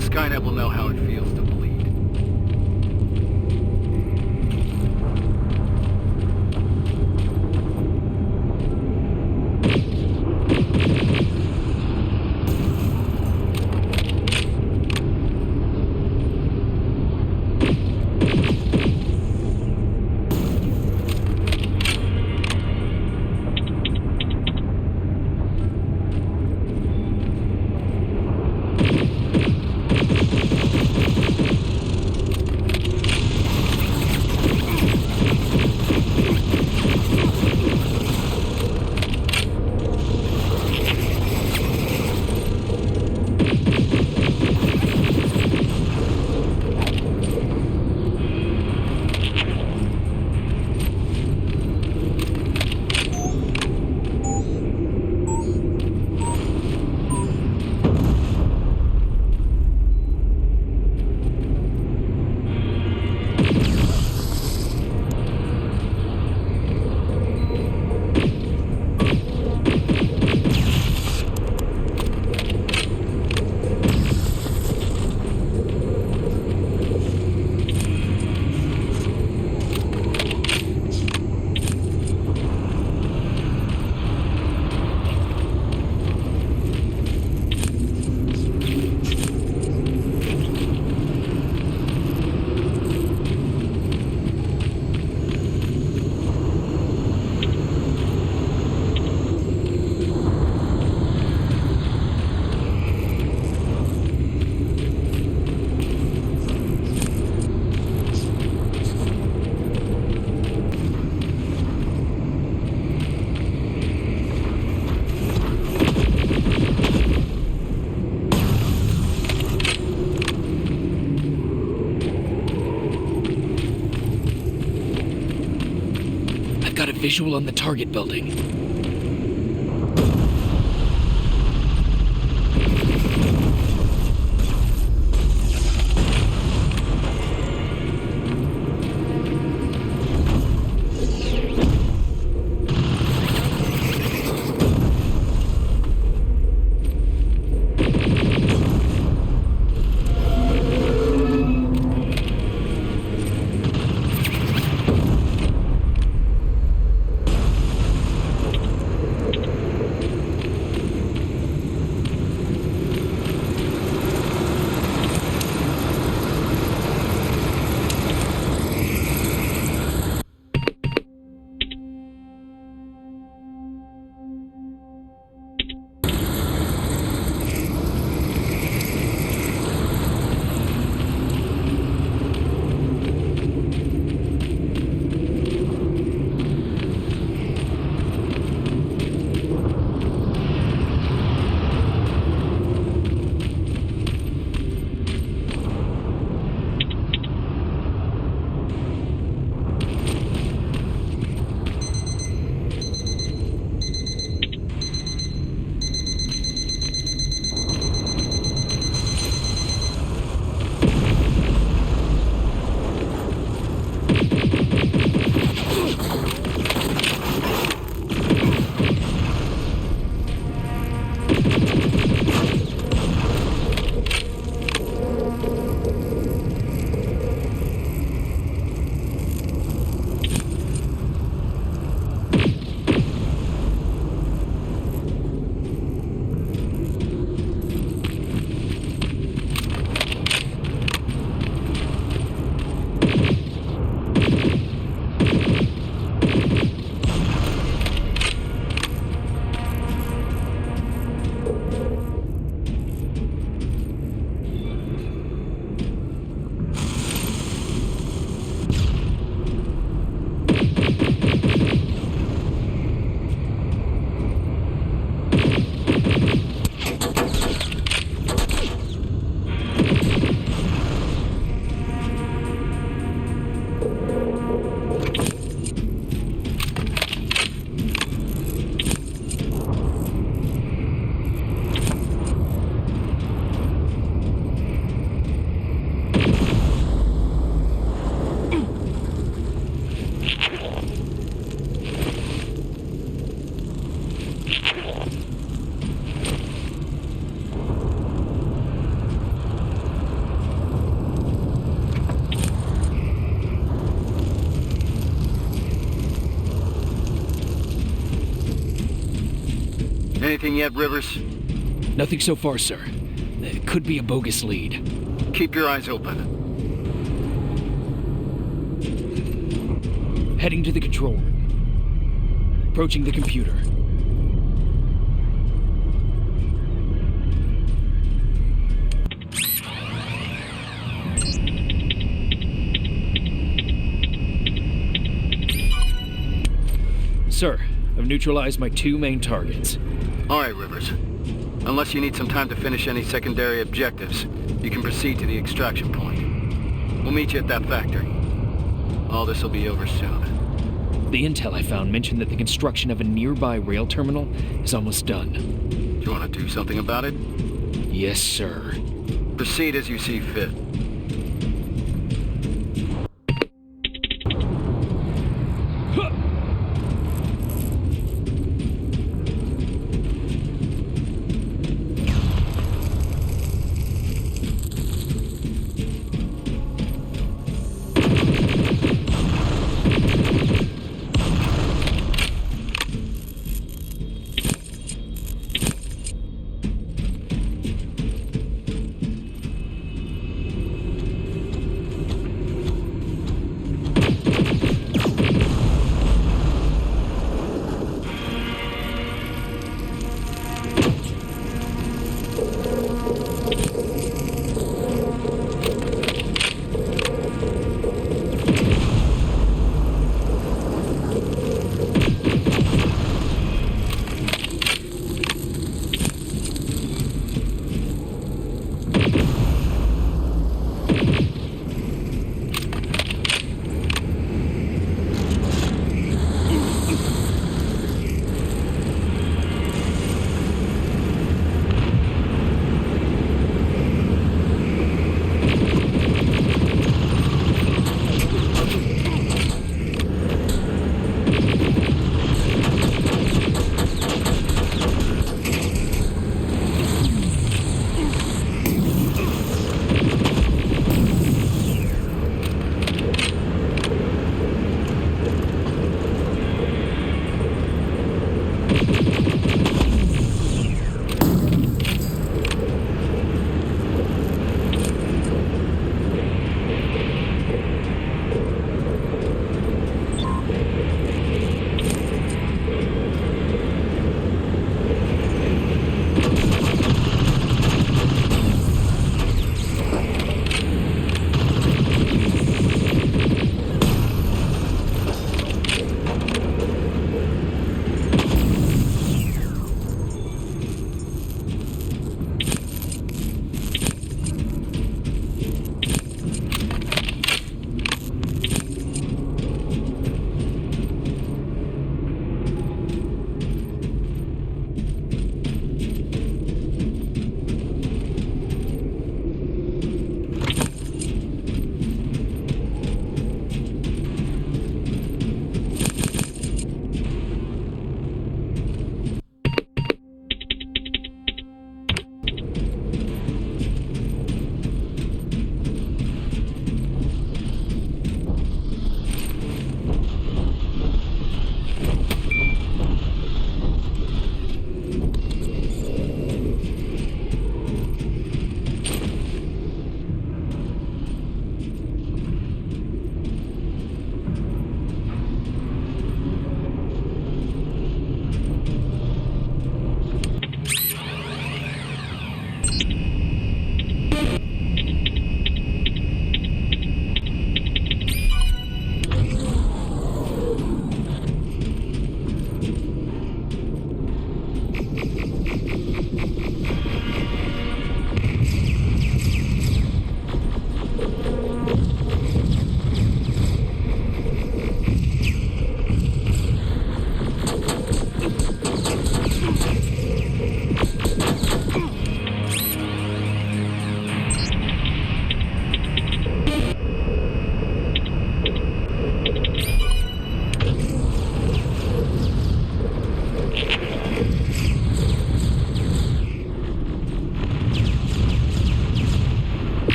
Skynet will know how it feels to bleed. Visual on the target building. Anything yet, Rivers? Nothing so far, sir. It could be a bogus lead. Keep your eyes open. Heading to the control room. Approaching the computer. Sir, I've neutralized my 2 main targets. All right, Rivers. Unless you need some time to finish any secondary objectives, you can proceed to the extraction point. We'll meet you at that factory. All this will be over soon. The intel I found mentioned that the construction of a nearby rail terminal is almost done. Do you want to do something about it? Yes, sir. Proceed as you see fit.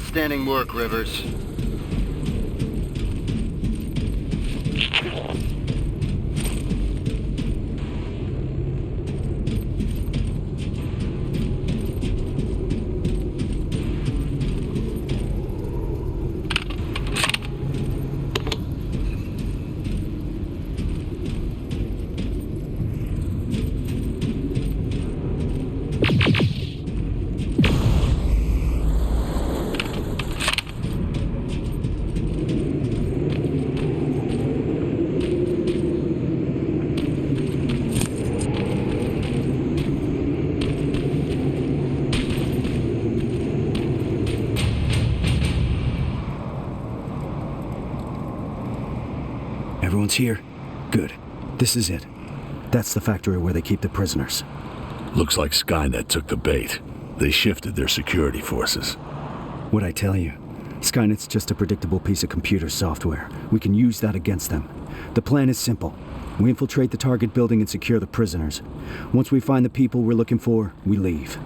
Outstanding work, Rivers. Everyone's here? Good. This is it. That's the factory where they keep the prisoners. Looks like Skynet took the bait. They shifted their security forces. What'd I tell you? Skynet's just a predictable piece of computer software. We can use that against them. The plan is simple. We infiltrate the target building and secure the prisoners. Once we find the people we're looking for, we leave.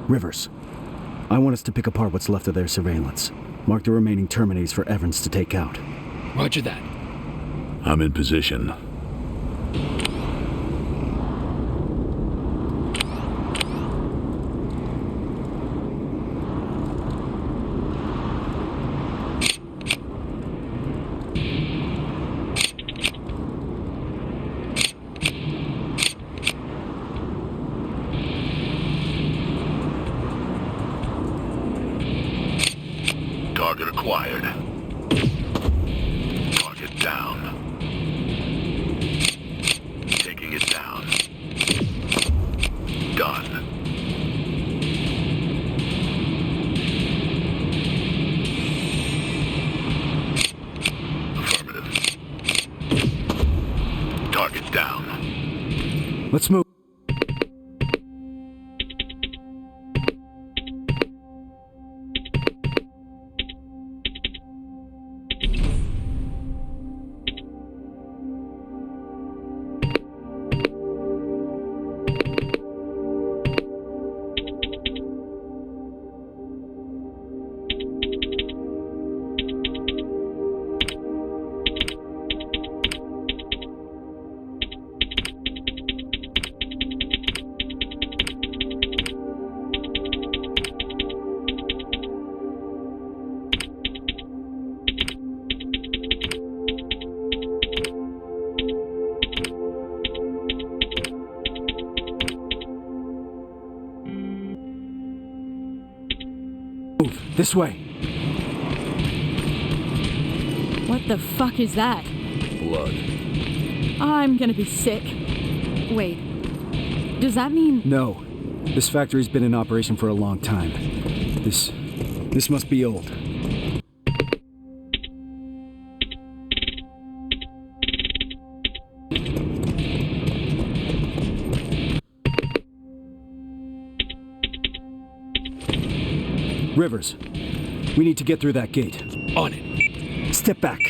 Rivers, I want us to pick apart what's left of their surveillance. Mark the remaining Terminators for Evans to take out. Roger that. I'm in position. Target acquired. Target down. Taking it down. Done. Affirmative. Target down. Let's move. This way. What the fuck is that? Blood. I'm gonna be sick. Wait. Does that mean... No. This factory's been in operation for a long time. This must be old. Rivers, we need to get through that gate. On it. Step back.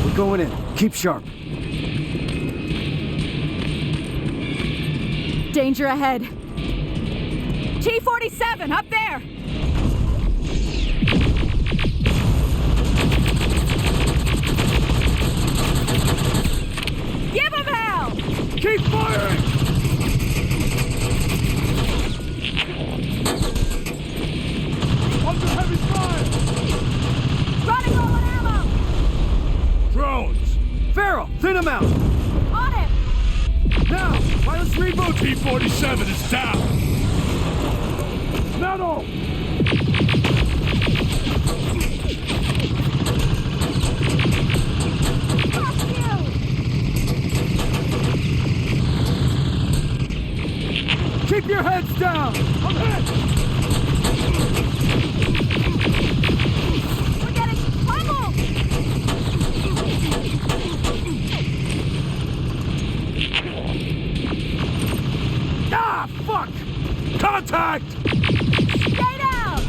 We're going in. Keep sharp. Danger ahead. T-47, up there! Give him hell! Keep firing! Under heavy fire! Running low on ammo! Drones! Farrell, thin him out! On it! Now! Let's reboot! T-47 is down! Metal! Fuck you! Keep your heads down! I'm hit! We're getting pummeled! Ah, fuck! Contact! Stay down!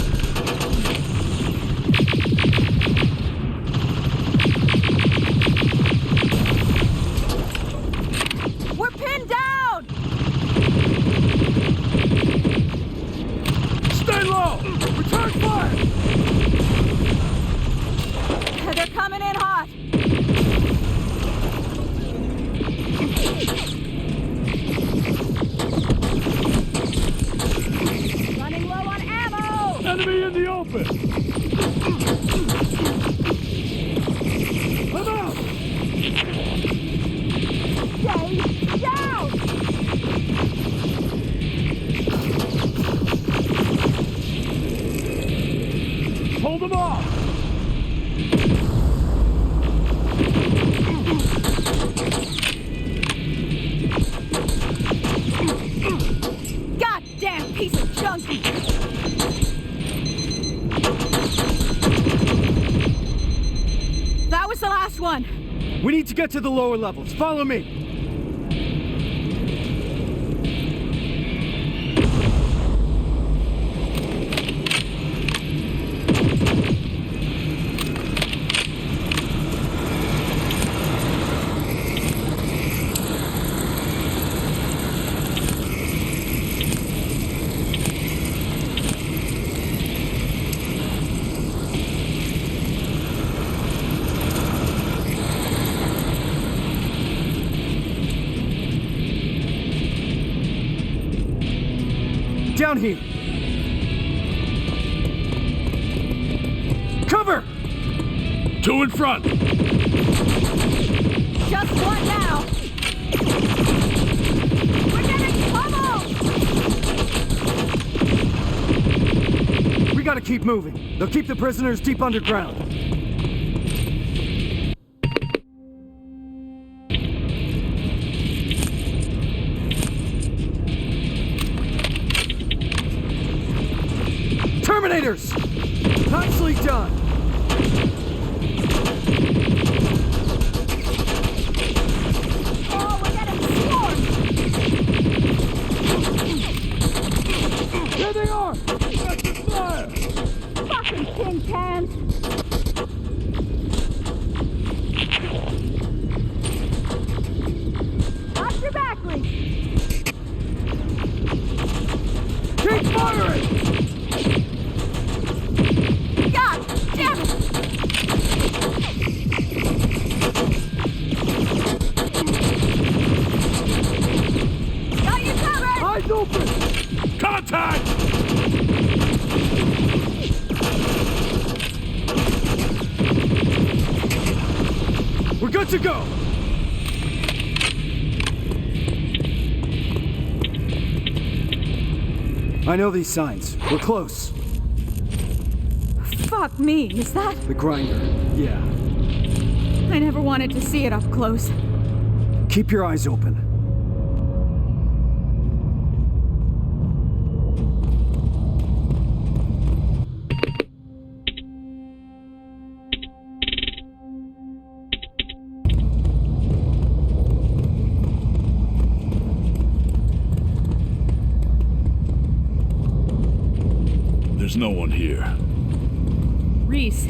We're pinned down! Hold them off! Goddamn piece of junk! That was the last one. We need to get to the lower levels. Follow me. Down here. Cover! 2 in front. Just one now! We're getting pummeled! We gotta keep moving. They'll keep the prisoners deep underground. Terminators! Nicely done! Oh, we're getting swarmed! There they are! That's fire! Fucking tin cans! Watch your back, Reese! Keep firing! God damn it! Got you covered! Eyes open! Contact! We're good to go! I know these signs. We're close. Fuck me, is that? The grinder. Yeah. I never wanted to see it up close. Keep your eyes open. There's no one here. Reese,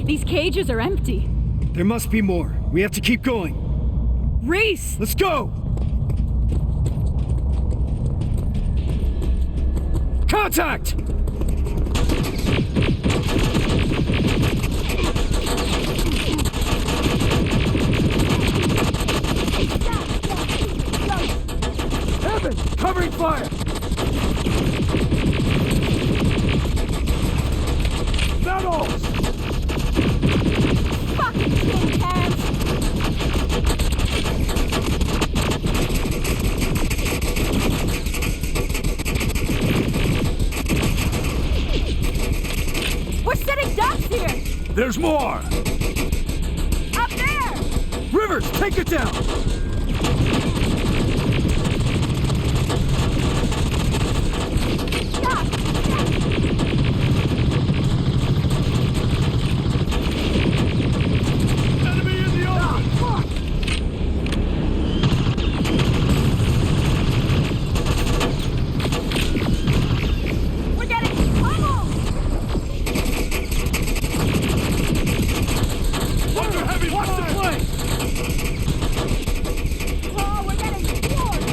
these cages are empty. There must be more. We have to keep going. Reese! Let's go! Contact! Evan, covering fire! Metals! Fucking tin cans! We're setting ducks here! There's more! Up there! Rivers, take it down! Enemy in the open! We're getting pummeled! Under heavy Watch the fire! plane! Oh, we're getting floored!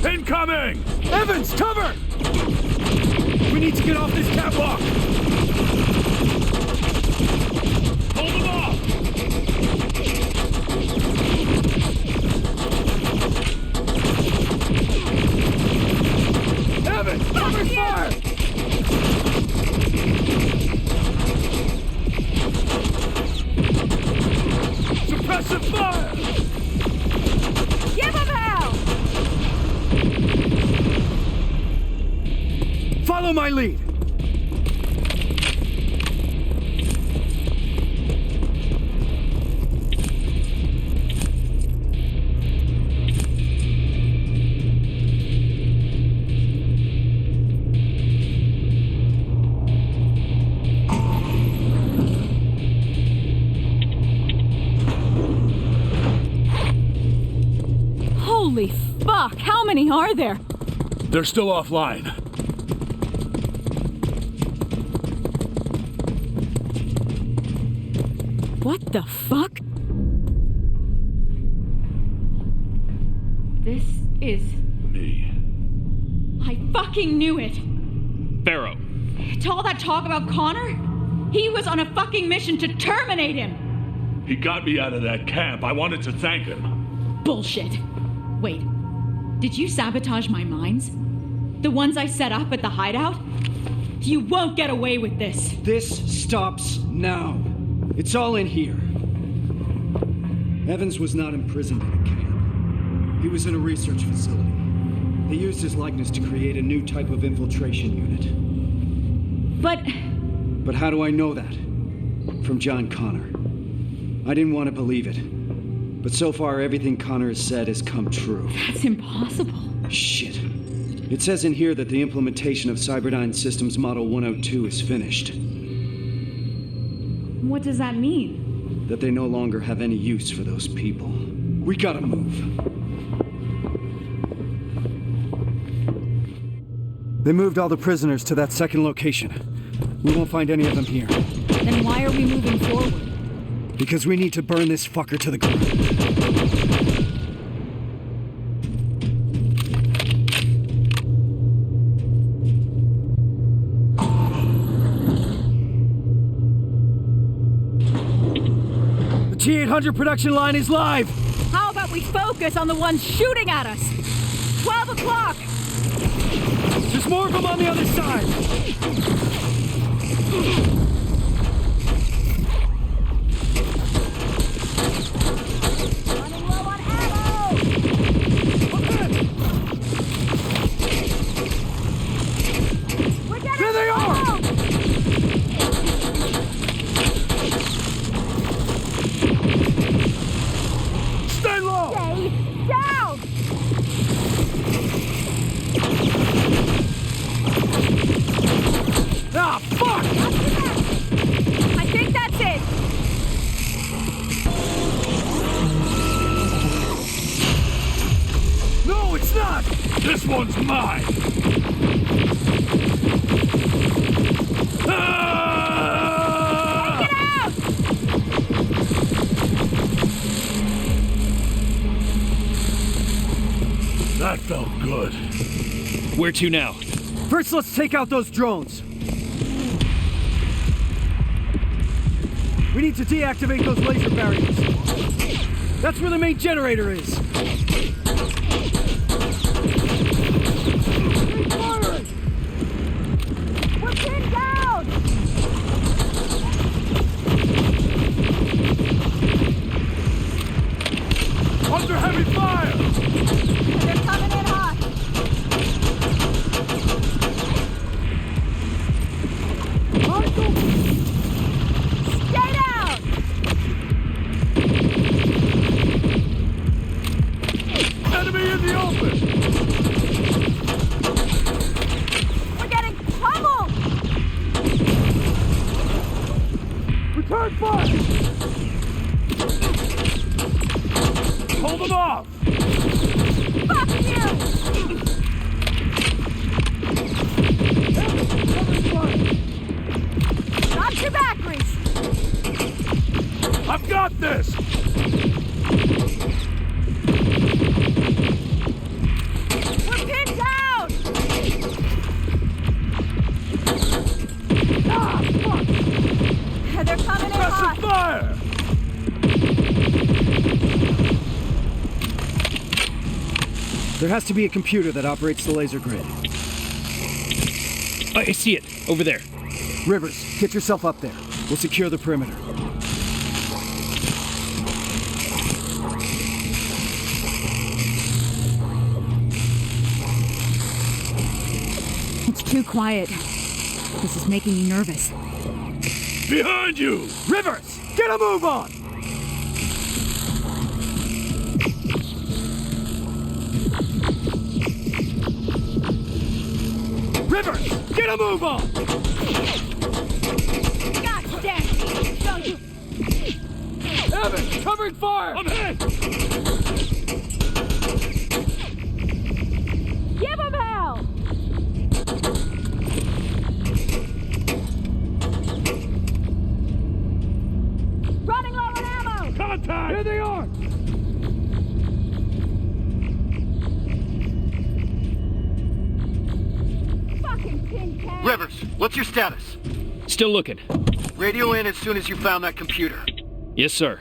Incoming! Evans, cover! We need to get off this catwalk! Hold them off! Evans, cover fire! my lead. Holy fuck! How many are there? They're still offline. What the fuck? This is... Me. I fucking knew it! Pharaoh. To all that talk about Connor? He was on a fucking mission to terminate him! He got me out of that camp. I wanted to thank him. Bullshit. Wait, did you sabotage my mines? The ones I set up at the hideout? You won't get away with this. This stops now. It's all in here. Evans was not imprisoned in a camp. He was in a research facility. They used his likeness to create a new type of infiltration unit. But how do I know that? From John Connor. I didn't want to believe it. But so far, everything Connor has said has come true. That's impossible. Shit. It says in here that the implementation of Cyberdyne Systems Model 102 is finished. What does that mean? That they no longer have any use for those people. We gotta move. They moved all the prisoners to that second location. We won't find any of them here. Then why are we moving forward? Because we need to burn this fucker to the ground. The T-800 production line is live! How about we focus on the ones shooting at us? 12 o'clock! There's more of them on the other side! There they are! Stay low! Stay down! Ah, fuck! I think that's it! No, it's not! This one's mine! Get out! That felt good. Where to now? First, let's take out those drones. We need to deactivate those laser barriers. That's where the main generator is. Keep firing! We're pinned down! Under heavy fire! They're coming in hot! Michael! Stay down! Enemy in the open! We're getting pummeled! Return fire! Hold them off! Fuck you! Got your back, Reese! I've got this! We're pinned down! Ah, fuck! They're coming in Press hot! and fire! There has to be a computer that operates the laser grid. I see it. Over there. Rivers, get yourself up there. We'll secure the perimeter. It's too quiet. This is making me nervous. Behind you! Rivers! Get a move on! Rivers! Get a move on! God damn it! Don't you... Evans, covering fire! I'm hit! Give him hell! Running low on ammo! Contact! Here they are! Fucking tin can! Rivers, what's your status? Still looking. Radio in as soon as you found that computer. Yes, sir.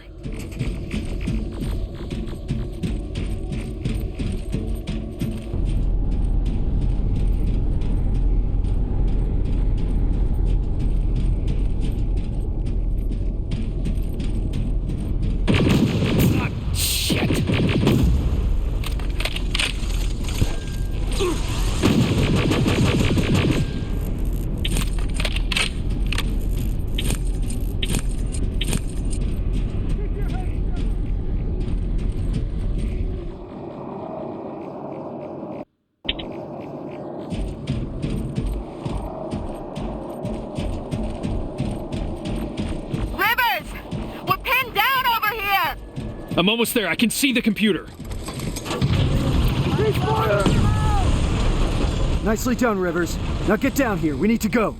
I'm almost there. I can see the computer. Nicely done, Rivers. Now get down here. We need to go.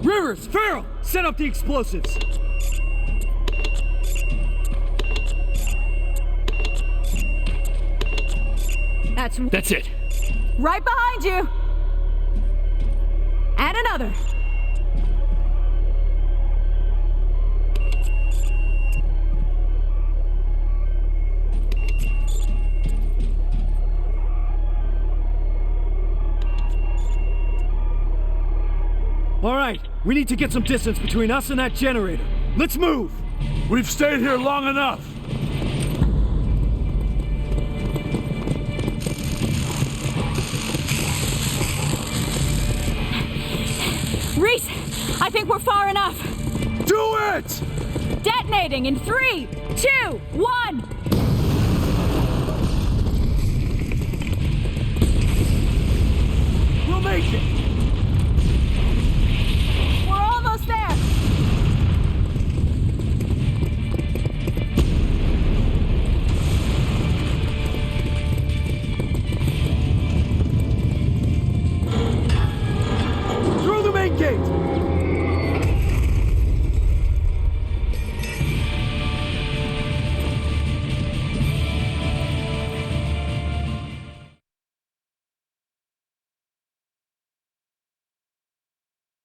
Rivers! Farrell! Set up the explosives! That's it. Right behind you! And another! All right, we need to get some distance between us and that generator. Let's move! We've stayed here long enough. Reese, I think we're far enough. Do it! Detonating in 3, 2, 1. We'll make it. We're almost there. Through the main gate.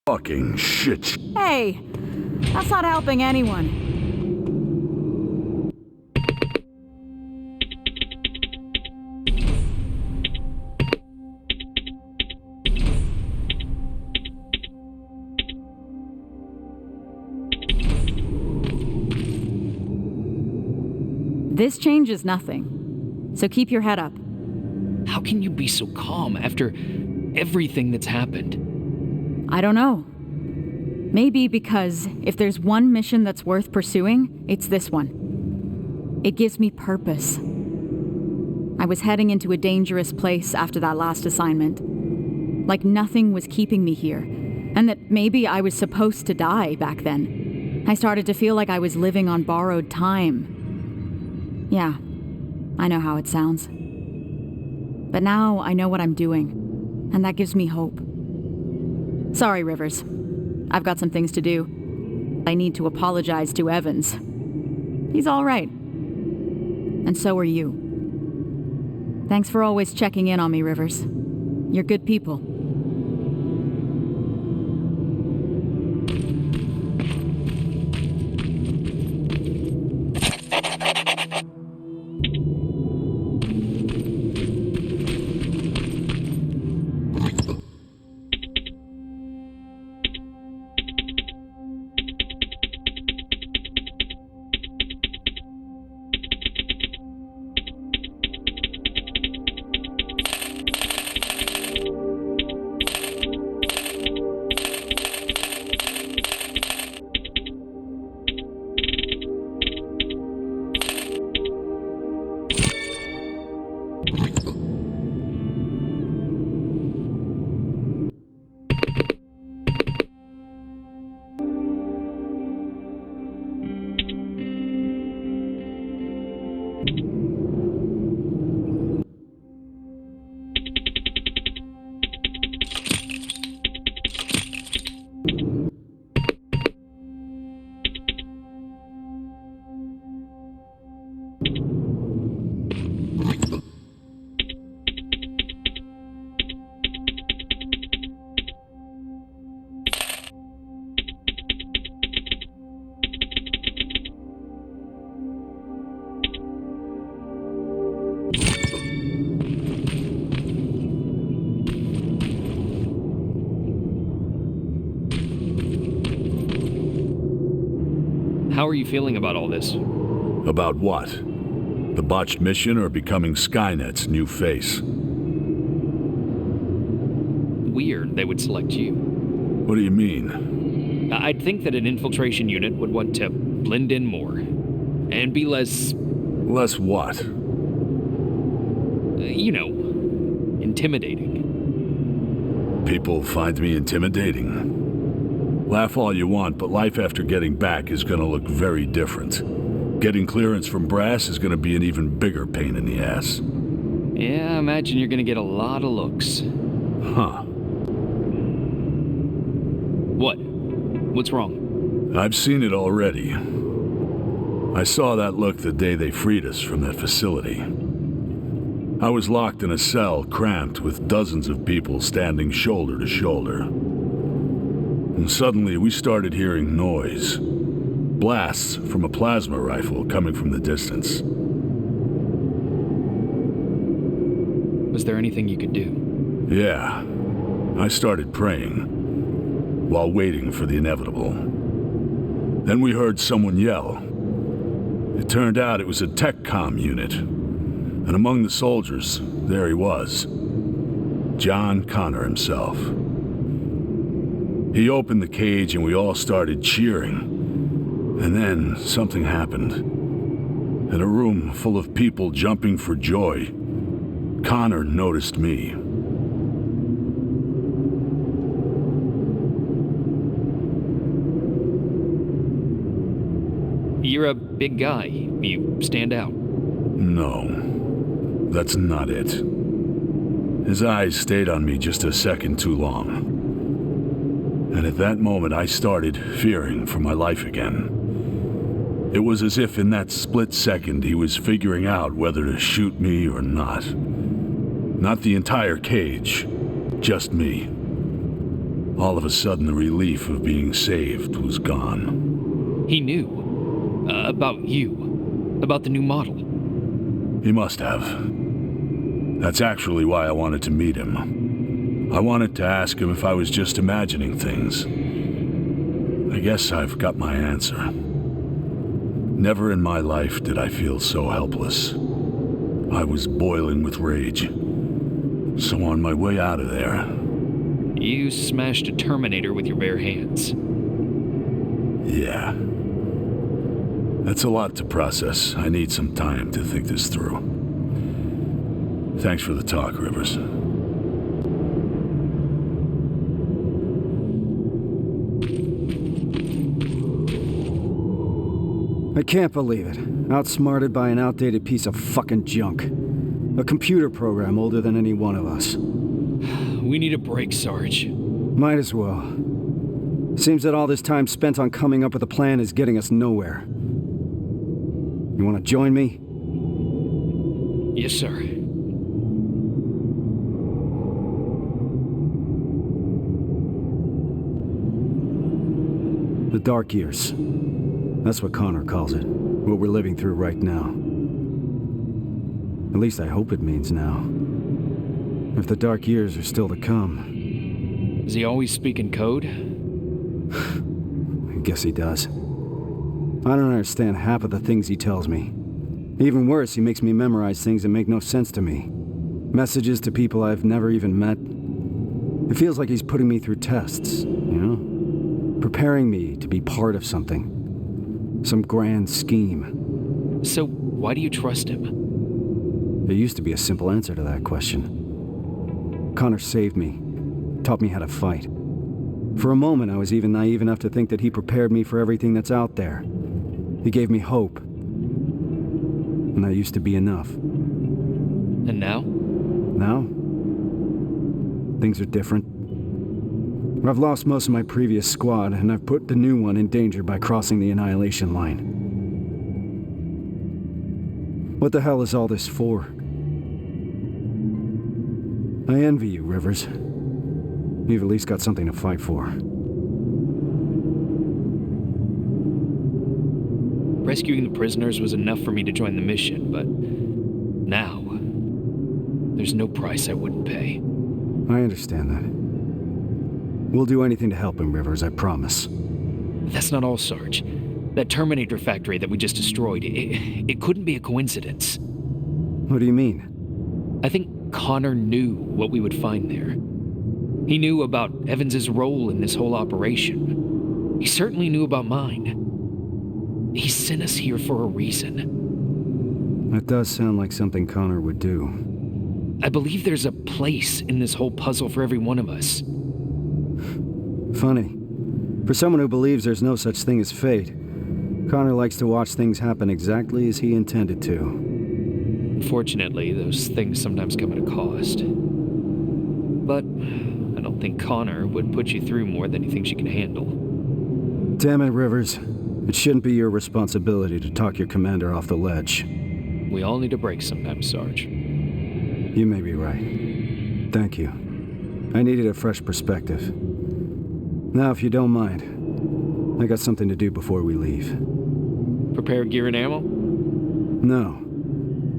Fucking shit. Hey, that's not helping anyone. This changes nothing, so keep your head up. How can you be so calm after everything that's happened? I don't know. Maybe because if there's one mission that's worth pursuing, it's this one. It gives me purpose. I was heading into a dangerous place after that last assignment. Like nothing was keeping me here, and that maybe I was supposed to die back then. I started to feel like I was living on borrowed time. Yeah, I know how it sounds. But now I know what I'm doing, and that gives me hope. Sorry, Rivers. I've got some things to do. I need to apologize to Evans. He's all right. And so are you. Thanks for always checking in on me, Rivers. You're good people. How are you feeling about all this? About what? The botched mission or becoming Skynet's new face? Weird they would select you. What do you mean? I'd think that an infiltration unit would want to blend in more. And be less... Less what? You know, intimidating. People find me intimidating. Laugh all you want, but life after getting back is gonna look very different. Getting clearance from Brass is gonna be an even bigger pain in the ass. Yeah, I imagine you're gonna get a lot of looks. Huh. What? What's wrong? I've seen it already. I saw that look the day they freed us from that facility. I was locked in a cell, cramped, with dozens of people standing shoulder to shoulder. And suddenly we started hearing noise. Blasts from a plasma rifle coming from the distance. Was there anything you could do? Yeah. I started praying, while waiting for the inevitable. Then we heard someone yell. It turned out it was a TechCom unit. And among the soldiers, there he was. John Connor himself. He opened the cage and we all started cheering. And then something happened. In a room full of people jumping for joy, Connor noticed me. You're a big guy. You stand out. No, that's not it. His eyes stayed on me just a second too long. And at that moment I started fearing for my life again. It was as if in that split second he was figuring out whether to shoot me or not. Not the entire cage, just me. All of a sudden the relief of being saved was gone. He knew. About you. About the new model. He must have. That's actually why I wanted to meet him. I wanted to ask him if I was just imagining things. I guess I've got my answer. Never in my life did I feel so helpless. I was boiling with rage. So on my way out of there... You smashed a Terminator with your bare hands. Yeah. That's a lot to process. I need some time to think this through. Thanks for the talk, Rivers. I can't believe it. Outsmarted by an outdated piece of fucking junk. A computer program older than any one of us. We need a break, Sarge. Might as well. Seems that all this time spent on coming up with a plan is getting us nowhere. You want to join me? Yes, sir. The dark years. That's what Connor calls it. What we're living through right now. At least I hope it means now. If the dark years are still to come. Does he always speak in code? I guess he does. I don't understand half of the things he tells me. Even worse, he makes me memorize things that make no sense to me. Messages to people I've never even met. It feels like he's putting me through tests, you know? Preparing me to be part of something. Some grand scheme. So, why do you trust him? There used to be a simple answer to that question. Connor saved me. Taught me how to fight. For a moment, I was even naive enough to think that he prepared me for everything that's out there. He gave me hope. And that used to be enough. And now? Now? Things are different. I've lost most of my previous squad, and I've put the new one in danger by crossing the Annihilation line. What the hell is all this for? I envy you, Rivers. You've at least got something to fight for. Rescuing the prisoners was enough for me to join the mission, but now, there's no price I wouldn't pay. I understand that. We'll do anything to help him, Rivers, I promise. That's not all, Sarge. That Terminator factory that we just destroyed, it couldn't be a coincidence. What do you mean? I think Connor knew what we would find there. He knew about Evans's role in this whole operation. He certainly knew about mine. He sent us here for a reason. That does sound like something Connor would do. I believe there's a place in this whole puzzle for every one of us. Funny. For someone who believes there's no such thing as fate, Connor likes to watch things happen exactly as he intended to. Unfortunately, those things sometimes come at a cost. But I don't think Connor would put you through more than he thinks you can handle. Damn it, Rivers. It shouldn't be your responsibility to talk your commander off the ledge. We all need a break sometimes, Sarge. You may be right. Thank you. I needed a fresh perspective. Now, if you don't mind, I got something to do before we leave. Prepare gear and ammo? No.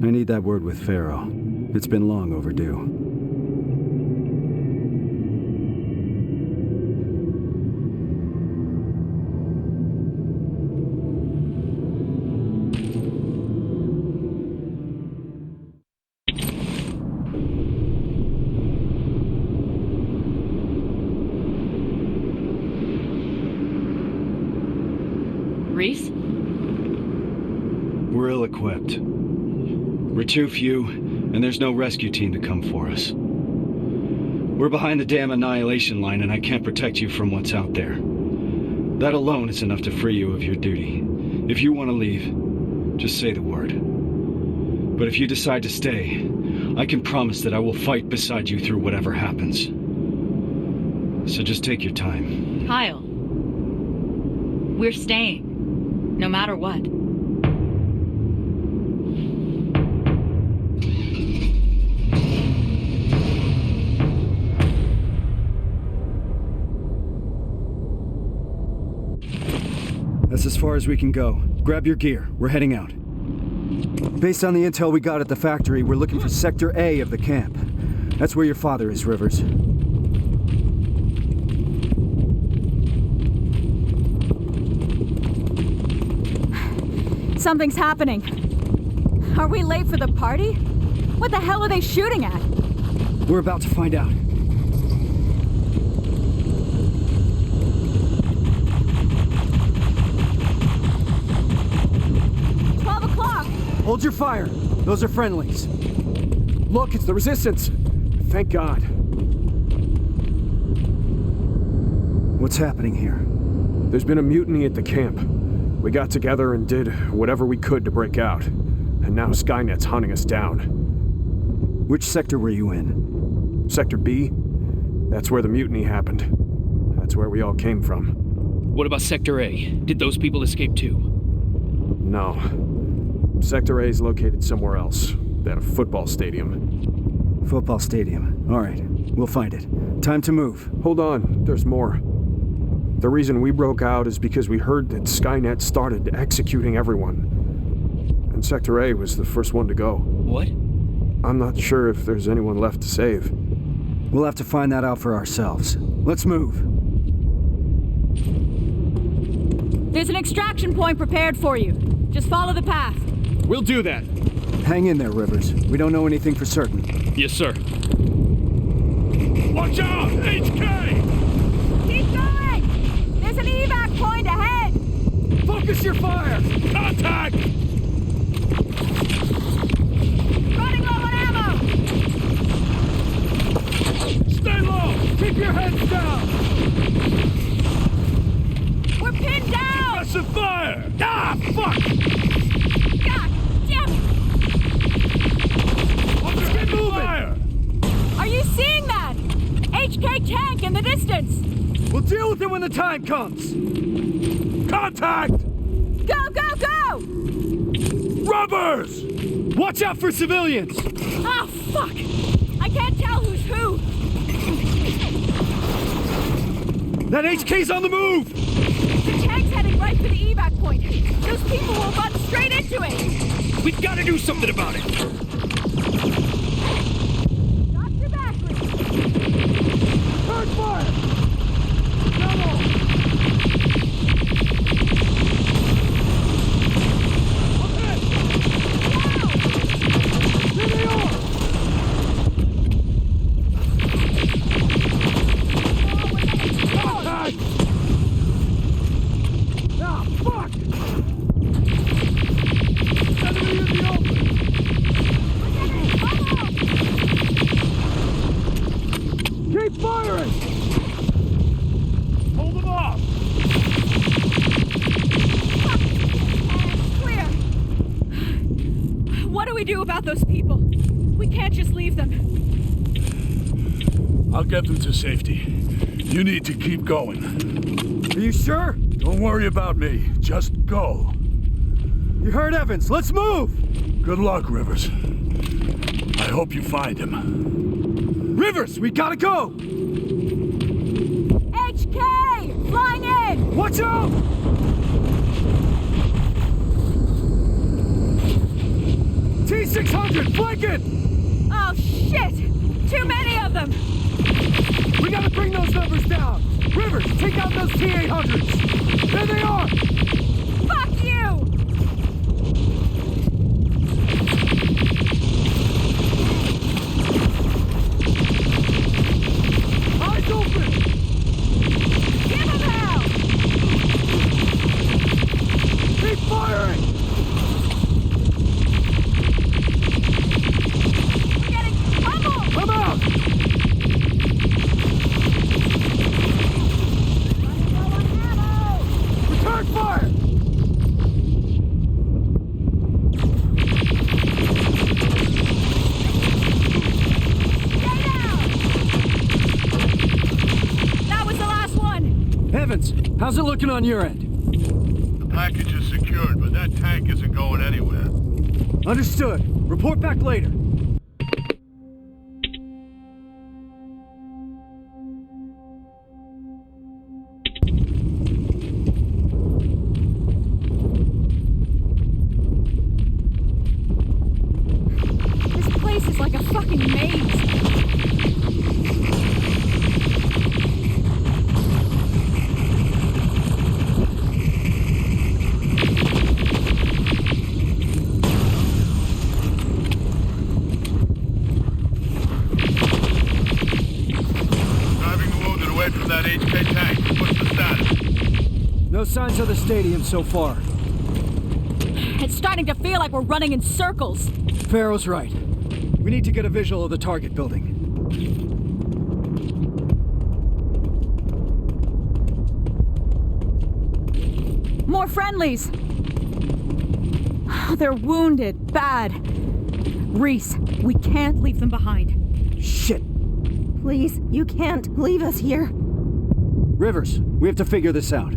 I need that word with Pharaoh. It's been long overdue. Reese? We're ill-equipped. We're too few, and there's no rescue team to come for us. We're behind the damn Annihilation line, and I can't protect you from what's out there. That alone is enough to free you of your duty. If you want to leave, just say the word. But if you decide to stay, I can promise that I will fight beside you through whatever happens. So just take your time. Kyle. We're staying. No matter what. That's as far as we can go. Grab your gear. We're heading out. Based on the intel we got at the factory, we're looking for Sector A of the camp. That's where your father is, Rivers. Something's happening. Are we late for the party? What the hell are they shooting at? We're about to find out. Hold your fire. Those are friendlies. Look, it's the Resistance. Thank God. What's happening here? There's been a mutiny at the camp. We got together and did whatever we could to break out. And now Skynet's hunting us down. Which sector were you in? Sector B? That's where the mutiny happened. That's where we all came from. What about Sector A? Did those people escape too? No. Sector A is located somewhere else. At a football stadium. Football stadium. All right. We'll find it. Time to move. Hold on. There's more. The reason we broke out is because we heard that Skynet started executing everyone. And Sector A was the first one to go. What? I'm not sure if there's anyone left to save. We'll have to find that out for ourselves. Let's move. There's an extraction point prepared for you. Just follow the path. We'll do that. Hang in there, Rivers. We don't know anything for certain. Yes, sir. Watch out! HK! Keep going! There's an evac point ahead! Focus your fire! Contact! Running low on ammo! Stay low! Keep your heads down! We're pinned down! Aggressive fire! Ah, fuck! God damn it! Let's get moving! Fire! Are you seeing that? HK tank in the distance! We'll deal with it when the time comes! Contact! Go, go, go! Rubbers! Watch out for civilians! Oh, fuck! I can't tell who's who! That HK's on the move! The tank's heading right for the evac point. Those people will run straight into it! We've got to do something about it! Got your back, Reese. Turn fire! Double! Fuck! Enemy in the open! Keep firing! Hold them off! Clear! What do we do about those people? We can't just leave them. I'll get them to safety. You need to keep going. Are you sure? Don't worry about me. Just go. You heard Evans. Let's move! Good luck, Rivers. I hope you find him. Rivers, we gotta go! HK! Flying in! Watch out! T-600, flank it! Oh, shit! Too many of them! We gotta bring those numbers down! Rivers, take out those T-800s! There they are! Fuck you! Eyes open! Give them hell! Keep firing! We're getting pummeled! I'm out! Return fire! Stay down! That was the last one! Evans, how's it looking on your end? The package is secured, but that tank isn't going anywhere. Understood. Report back later. This place is like a fucking maze. Driving the wounded away from that HK tank. What's the status? No signs of the stadium so far. It's starting to feel like we're running in circles. Farrow's right. We need to get a visual of the target building. More friendlies. Oh, they're wounded. Bad. Reese, we can't leave them behind. Shit. Please, you can't leave us here. Rivers, we have to figure this out.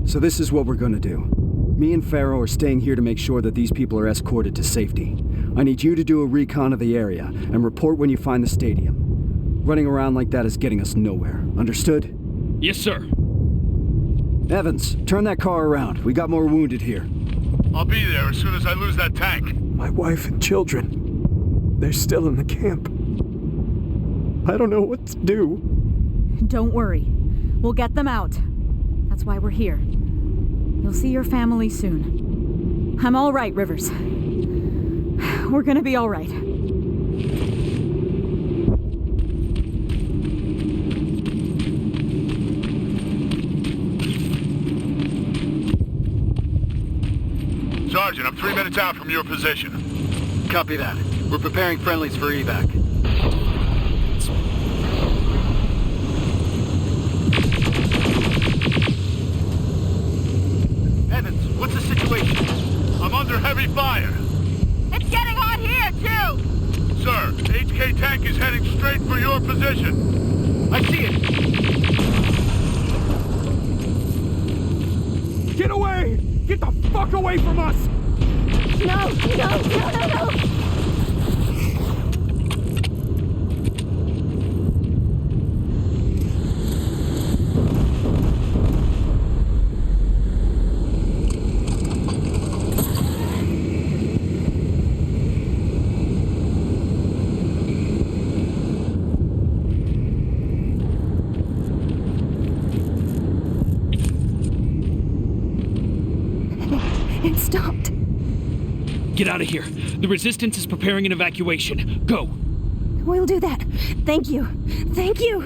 So this is what we're gonna do. Me and Farrow are staying here to make sure that these people are escorted to safety. I need you to do a recon of the area and report when you find the stadium. Running around like that is getting us nowhere. Understood? Yes, sir. Evans, turn that car around. We got more wounded here. I'll be there as soon as I lose that tank. My wife and children. They're still in the camp. I don't know what to do. Don't worry. We'll get them out. That's why we're here. You'll see your family soon. I'm all right, Rivers. We're gonna be all right. Sergeant, I'm 3 minutes out from your position. Copy that. We're preparing friendlies for evac. Evans, what's the situation? I'm under heavy fire. It's getting hot here, too! Sir, HK tank is heading straight for your position. I see it. Get away! Get the fuck away from us! No! It stopped. Get out of here. The Resistance is preparing an evacuation. Go. We'll do that. Thank you. Thank you.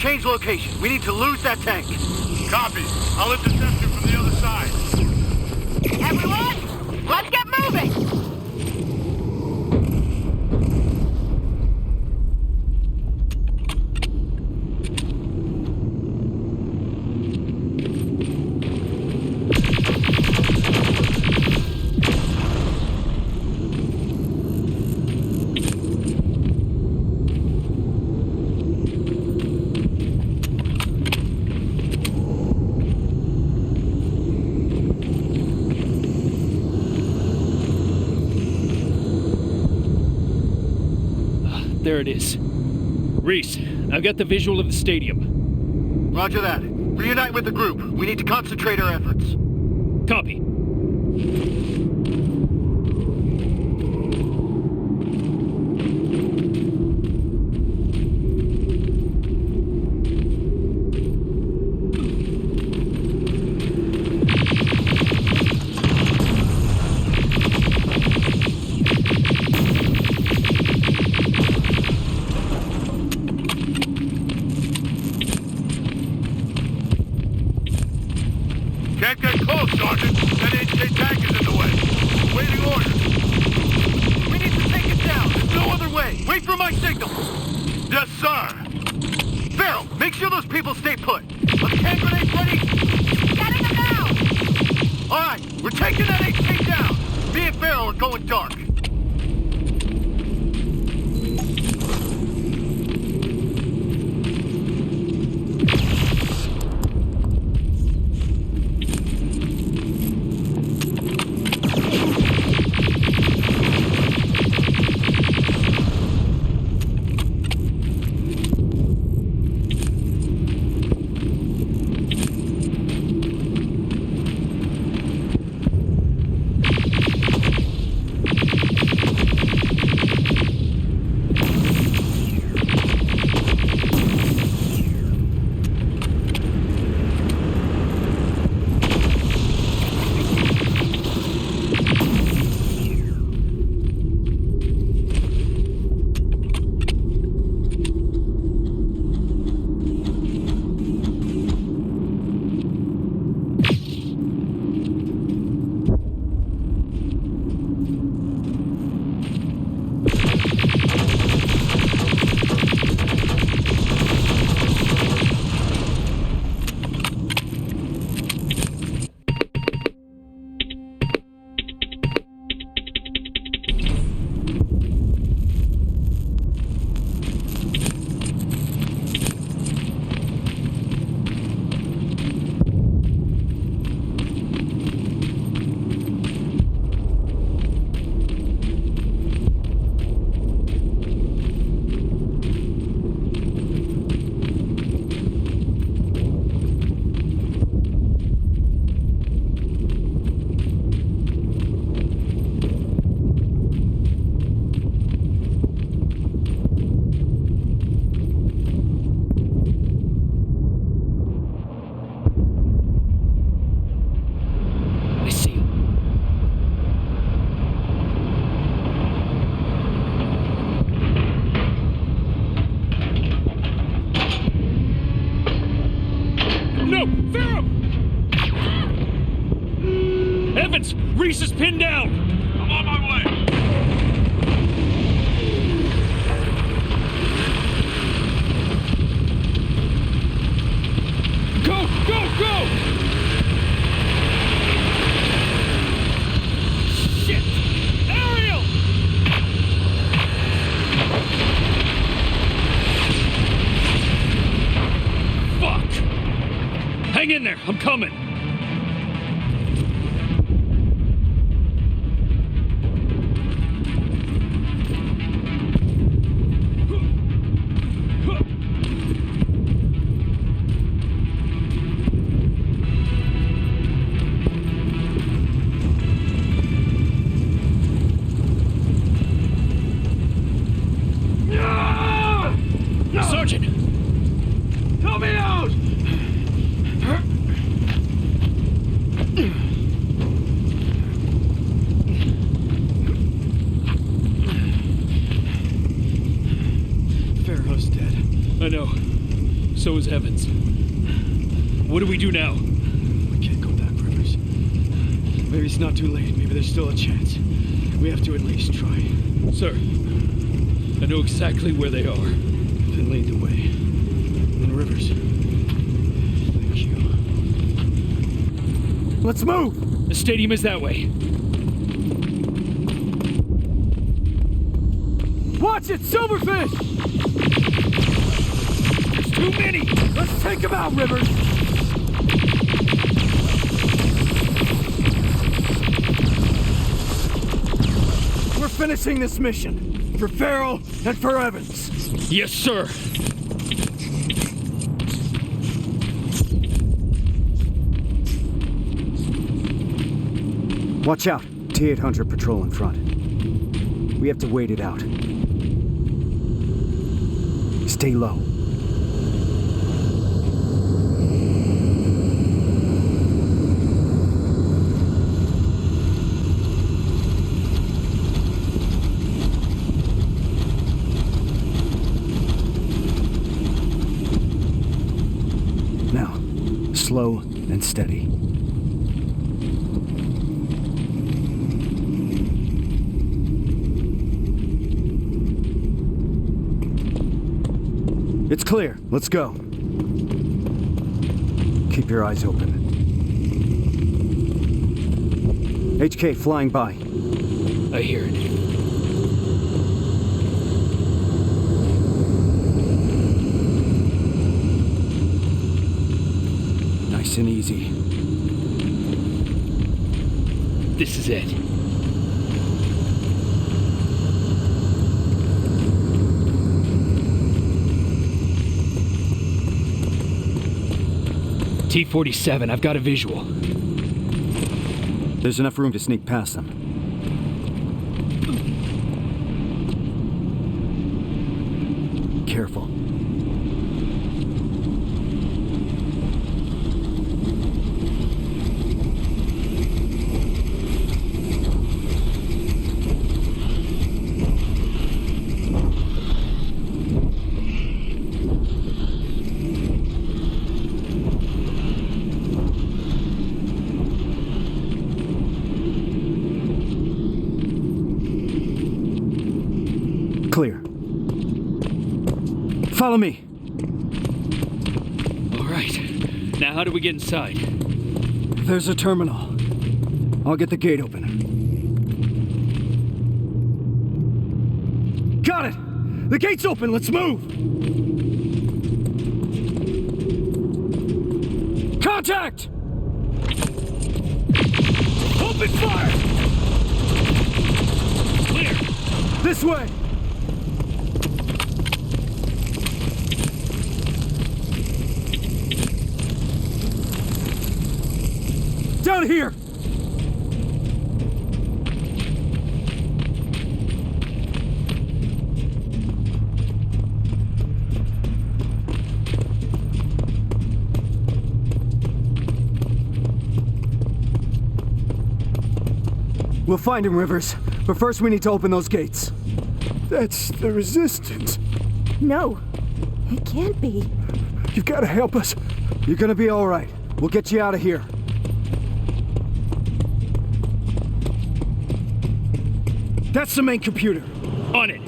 change location. We need to lose that tank. Copy. I'll intercept it from the other side. Everyone, let's get moving! There it is. Reese, I've got the visual of the stadium. Roger that. Reunite with the group. We need to concentrate our efforts. Copy. Can't get close, Sergeant. That HK tank is in the way. Waiting orders. We need to take it down. There's no other way. Wait for my signal. Yes, sir. Farrell, make sure those people stay put. Are the hand grenades ready? Getting them now! All right, we're taking that HK down. Me and Farrell are going dark. Reese is pinned down! I'm on my way! Go, go, go! Shit! Ariel! Fuck! Hang in there, I'm coming! Sergeant! Help me out! Farrow's dead. I know. So is Evans. What do we do now? We can't go back, Rivers. Maybe it's not too late. Maybe there's still a chance. We have to at least try. Sir, I know exactly where they are. Then lead the way. And Rivers, thank you. Let's move! The stadium is that way. Watch it, Silverfish! There's too many! Let's take them out, Rivers! We're finishing this mission. For Farrell and for Evans. Yes, sir. Watch out. T-800 patrol in front. We have to wait it out. Stay low. Now, slow and steady. It's clear. Let's go. Keep your eyes open. HK flying by. I hear it. Nice and easy. This is it. T-47, I've got a visual. There's enough room to sneak past them. Careful. Clear. Follow me. All right. Now how do we get inside? There's a terminal. I'll get the gate opener. Got it! The gate's open, let's move! Contact! Open fire! Clear! This way! Down here! We'll find him, Rivers. But first we need to open those gates. That's the Resistance. No, it can't be. You've got to help us. You're gonna be all right. We'll get you out of here. That's the main computer. On it.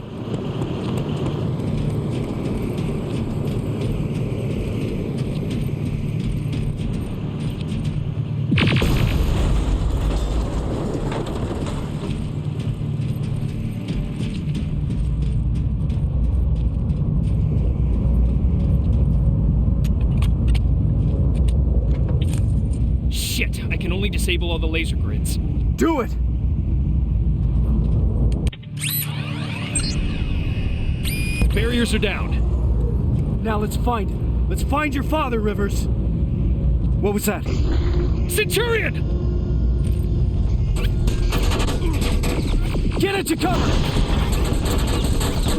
Shit, I can only disable all the laser grids. Do it! Barriers are down. Now let's find him. Let's find your father, Rivers. What was that? Centurion! Get into cover!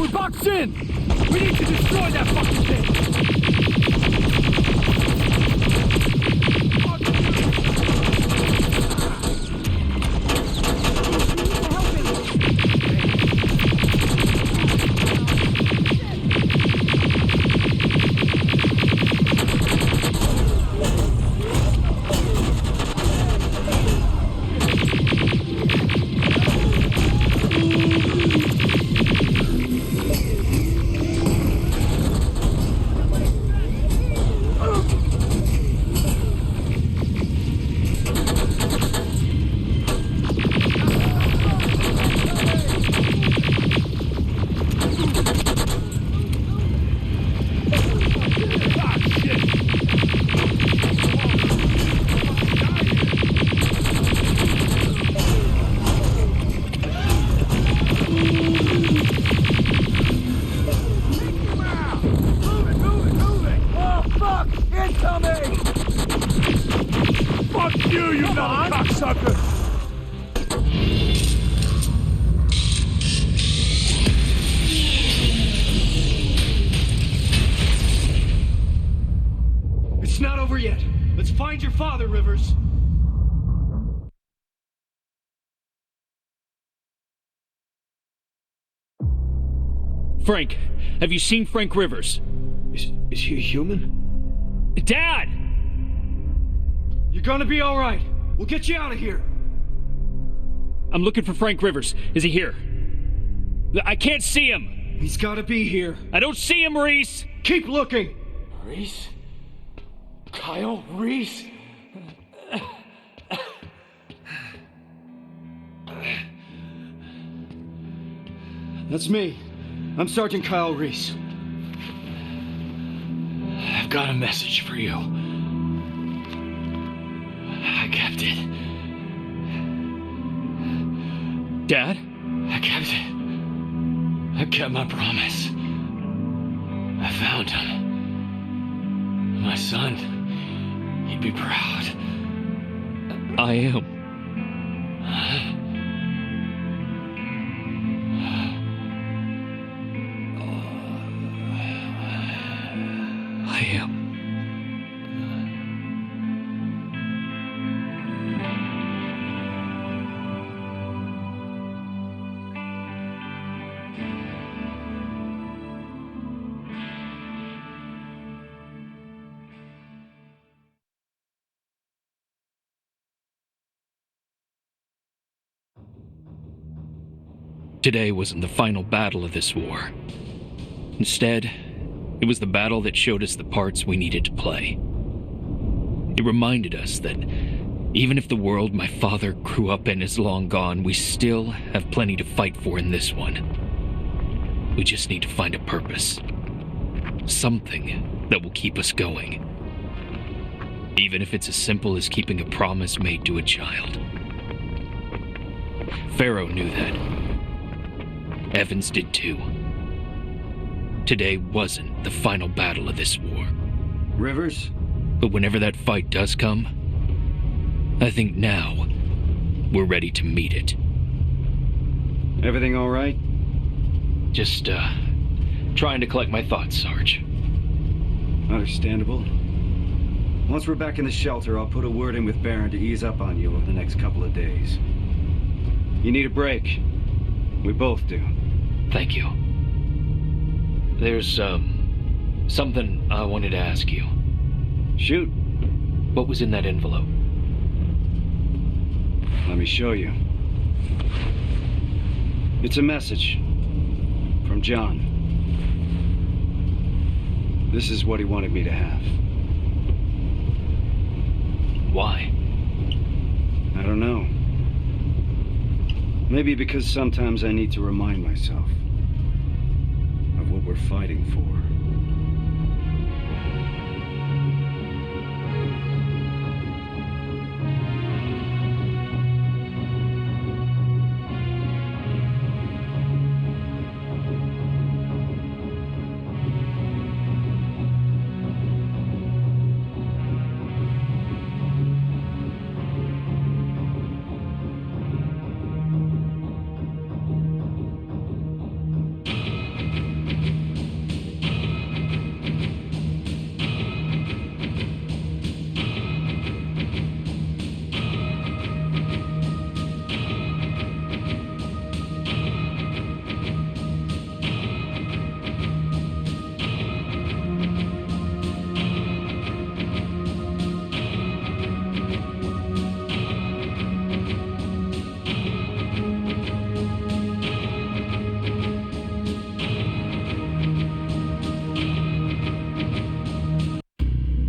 We're boxed in! We need to destroy that fucking thing! coming! Fuck you, you little cocksucker! It's not over yet. Let's find your father, Rivers. Frank, have you seen Frank Rivers? Is he a human? Dad! You're gonna be all right. We'll get you out of here. I'm looking for Frank Rivers. Is he here? I can't see him. He's gotta be here. I don't see him, Reese. Keep looking. Reese? Kyle Reese? That's me. I'm Sergeant Kyle Reese. I've got a message for you. I kept it. Dad? I kept it. I kept my promise. I found him. My son. He'd be proud. I am. I am. Today wasn't the final battle of this war. Instead, it was the battle that showed us the parts we needed to play. It reminded us that even if the world my father grew up in is long gone, we still have plenty to fight for in this one. We just need to find a purpose. Something that will keep us going. Even if it's as simple as keeping a promise made to a child. Pharaoh knew that. Evans did too. Today wasn't the final battle of this war. Rivers? But whenever that fight does come, I think now we're ready to meet it. Everything all right? Just, trying to collect my thoughts, Sarge. Understandable. Once we're back in the shelter, I'll put a word in with Baron to ease up on you over the next couple of days. You need a break. We both do. Thank you. There's, something I wanted to ask you. Shoot. What was in that envelope? Let me show you. It's a message from John. This is what he wanted me to have. Why? I don't know. Maybe because sometimes I need to remind myself of what we're fighting for.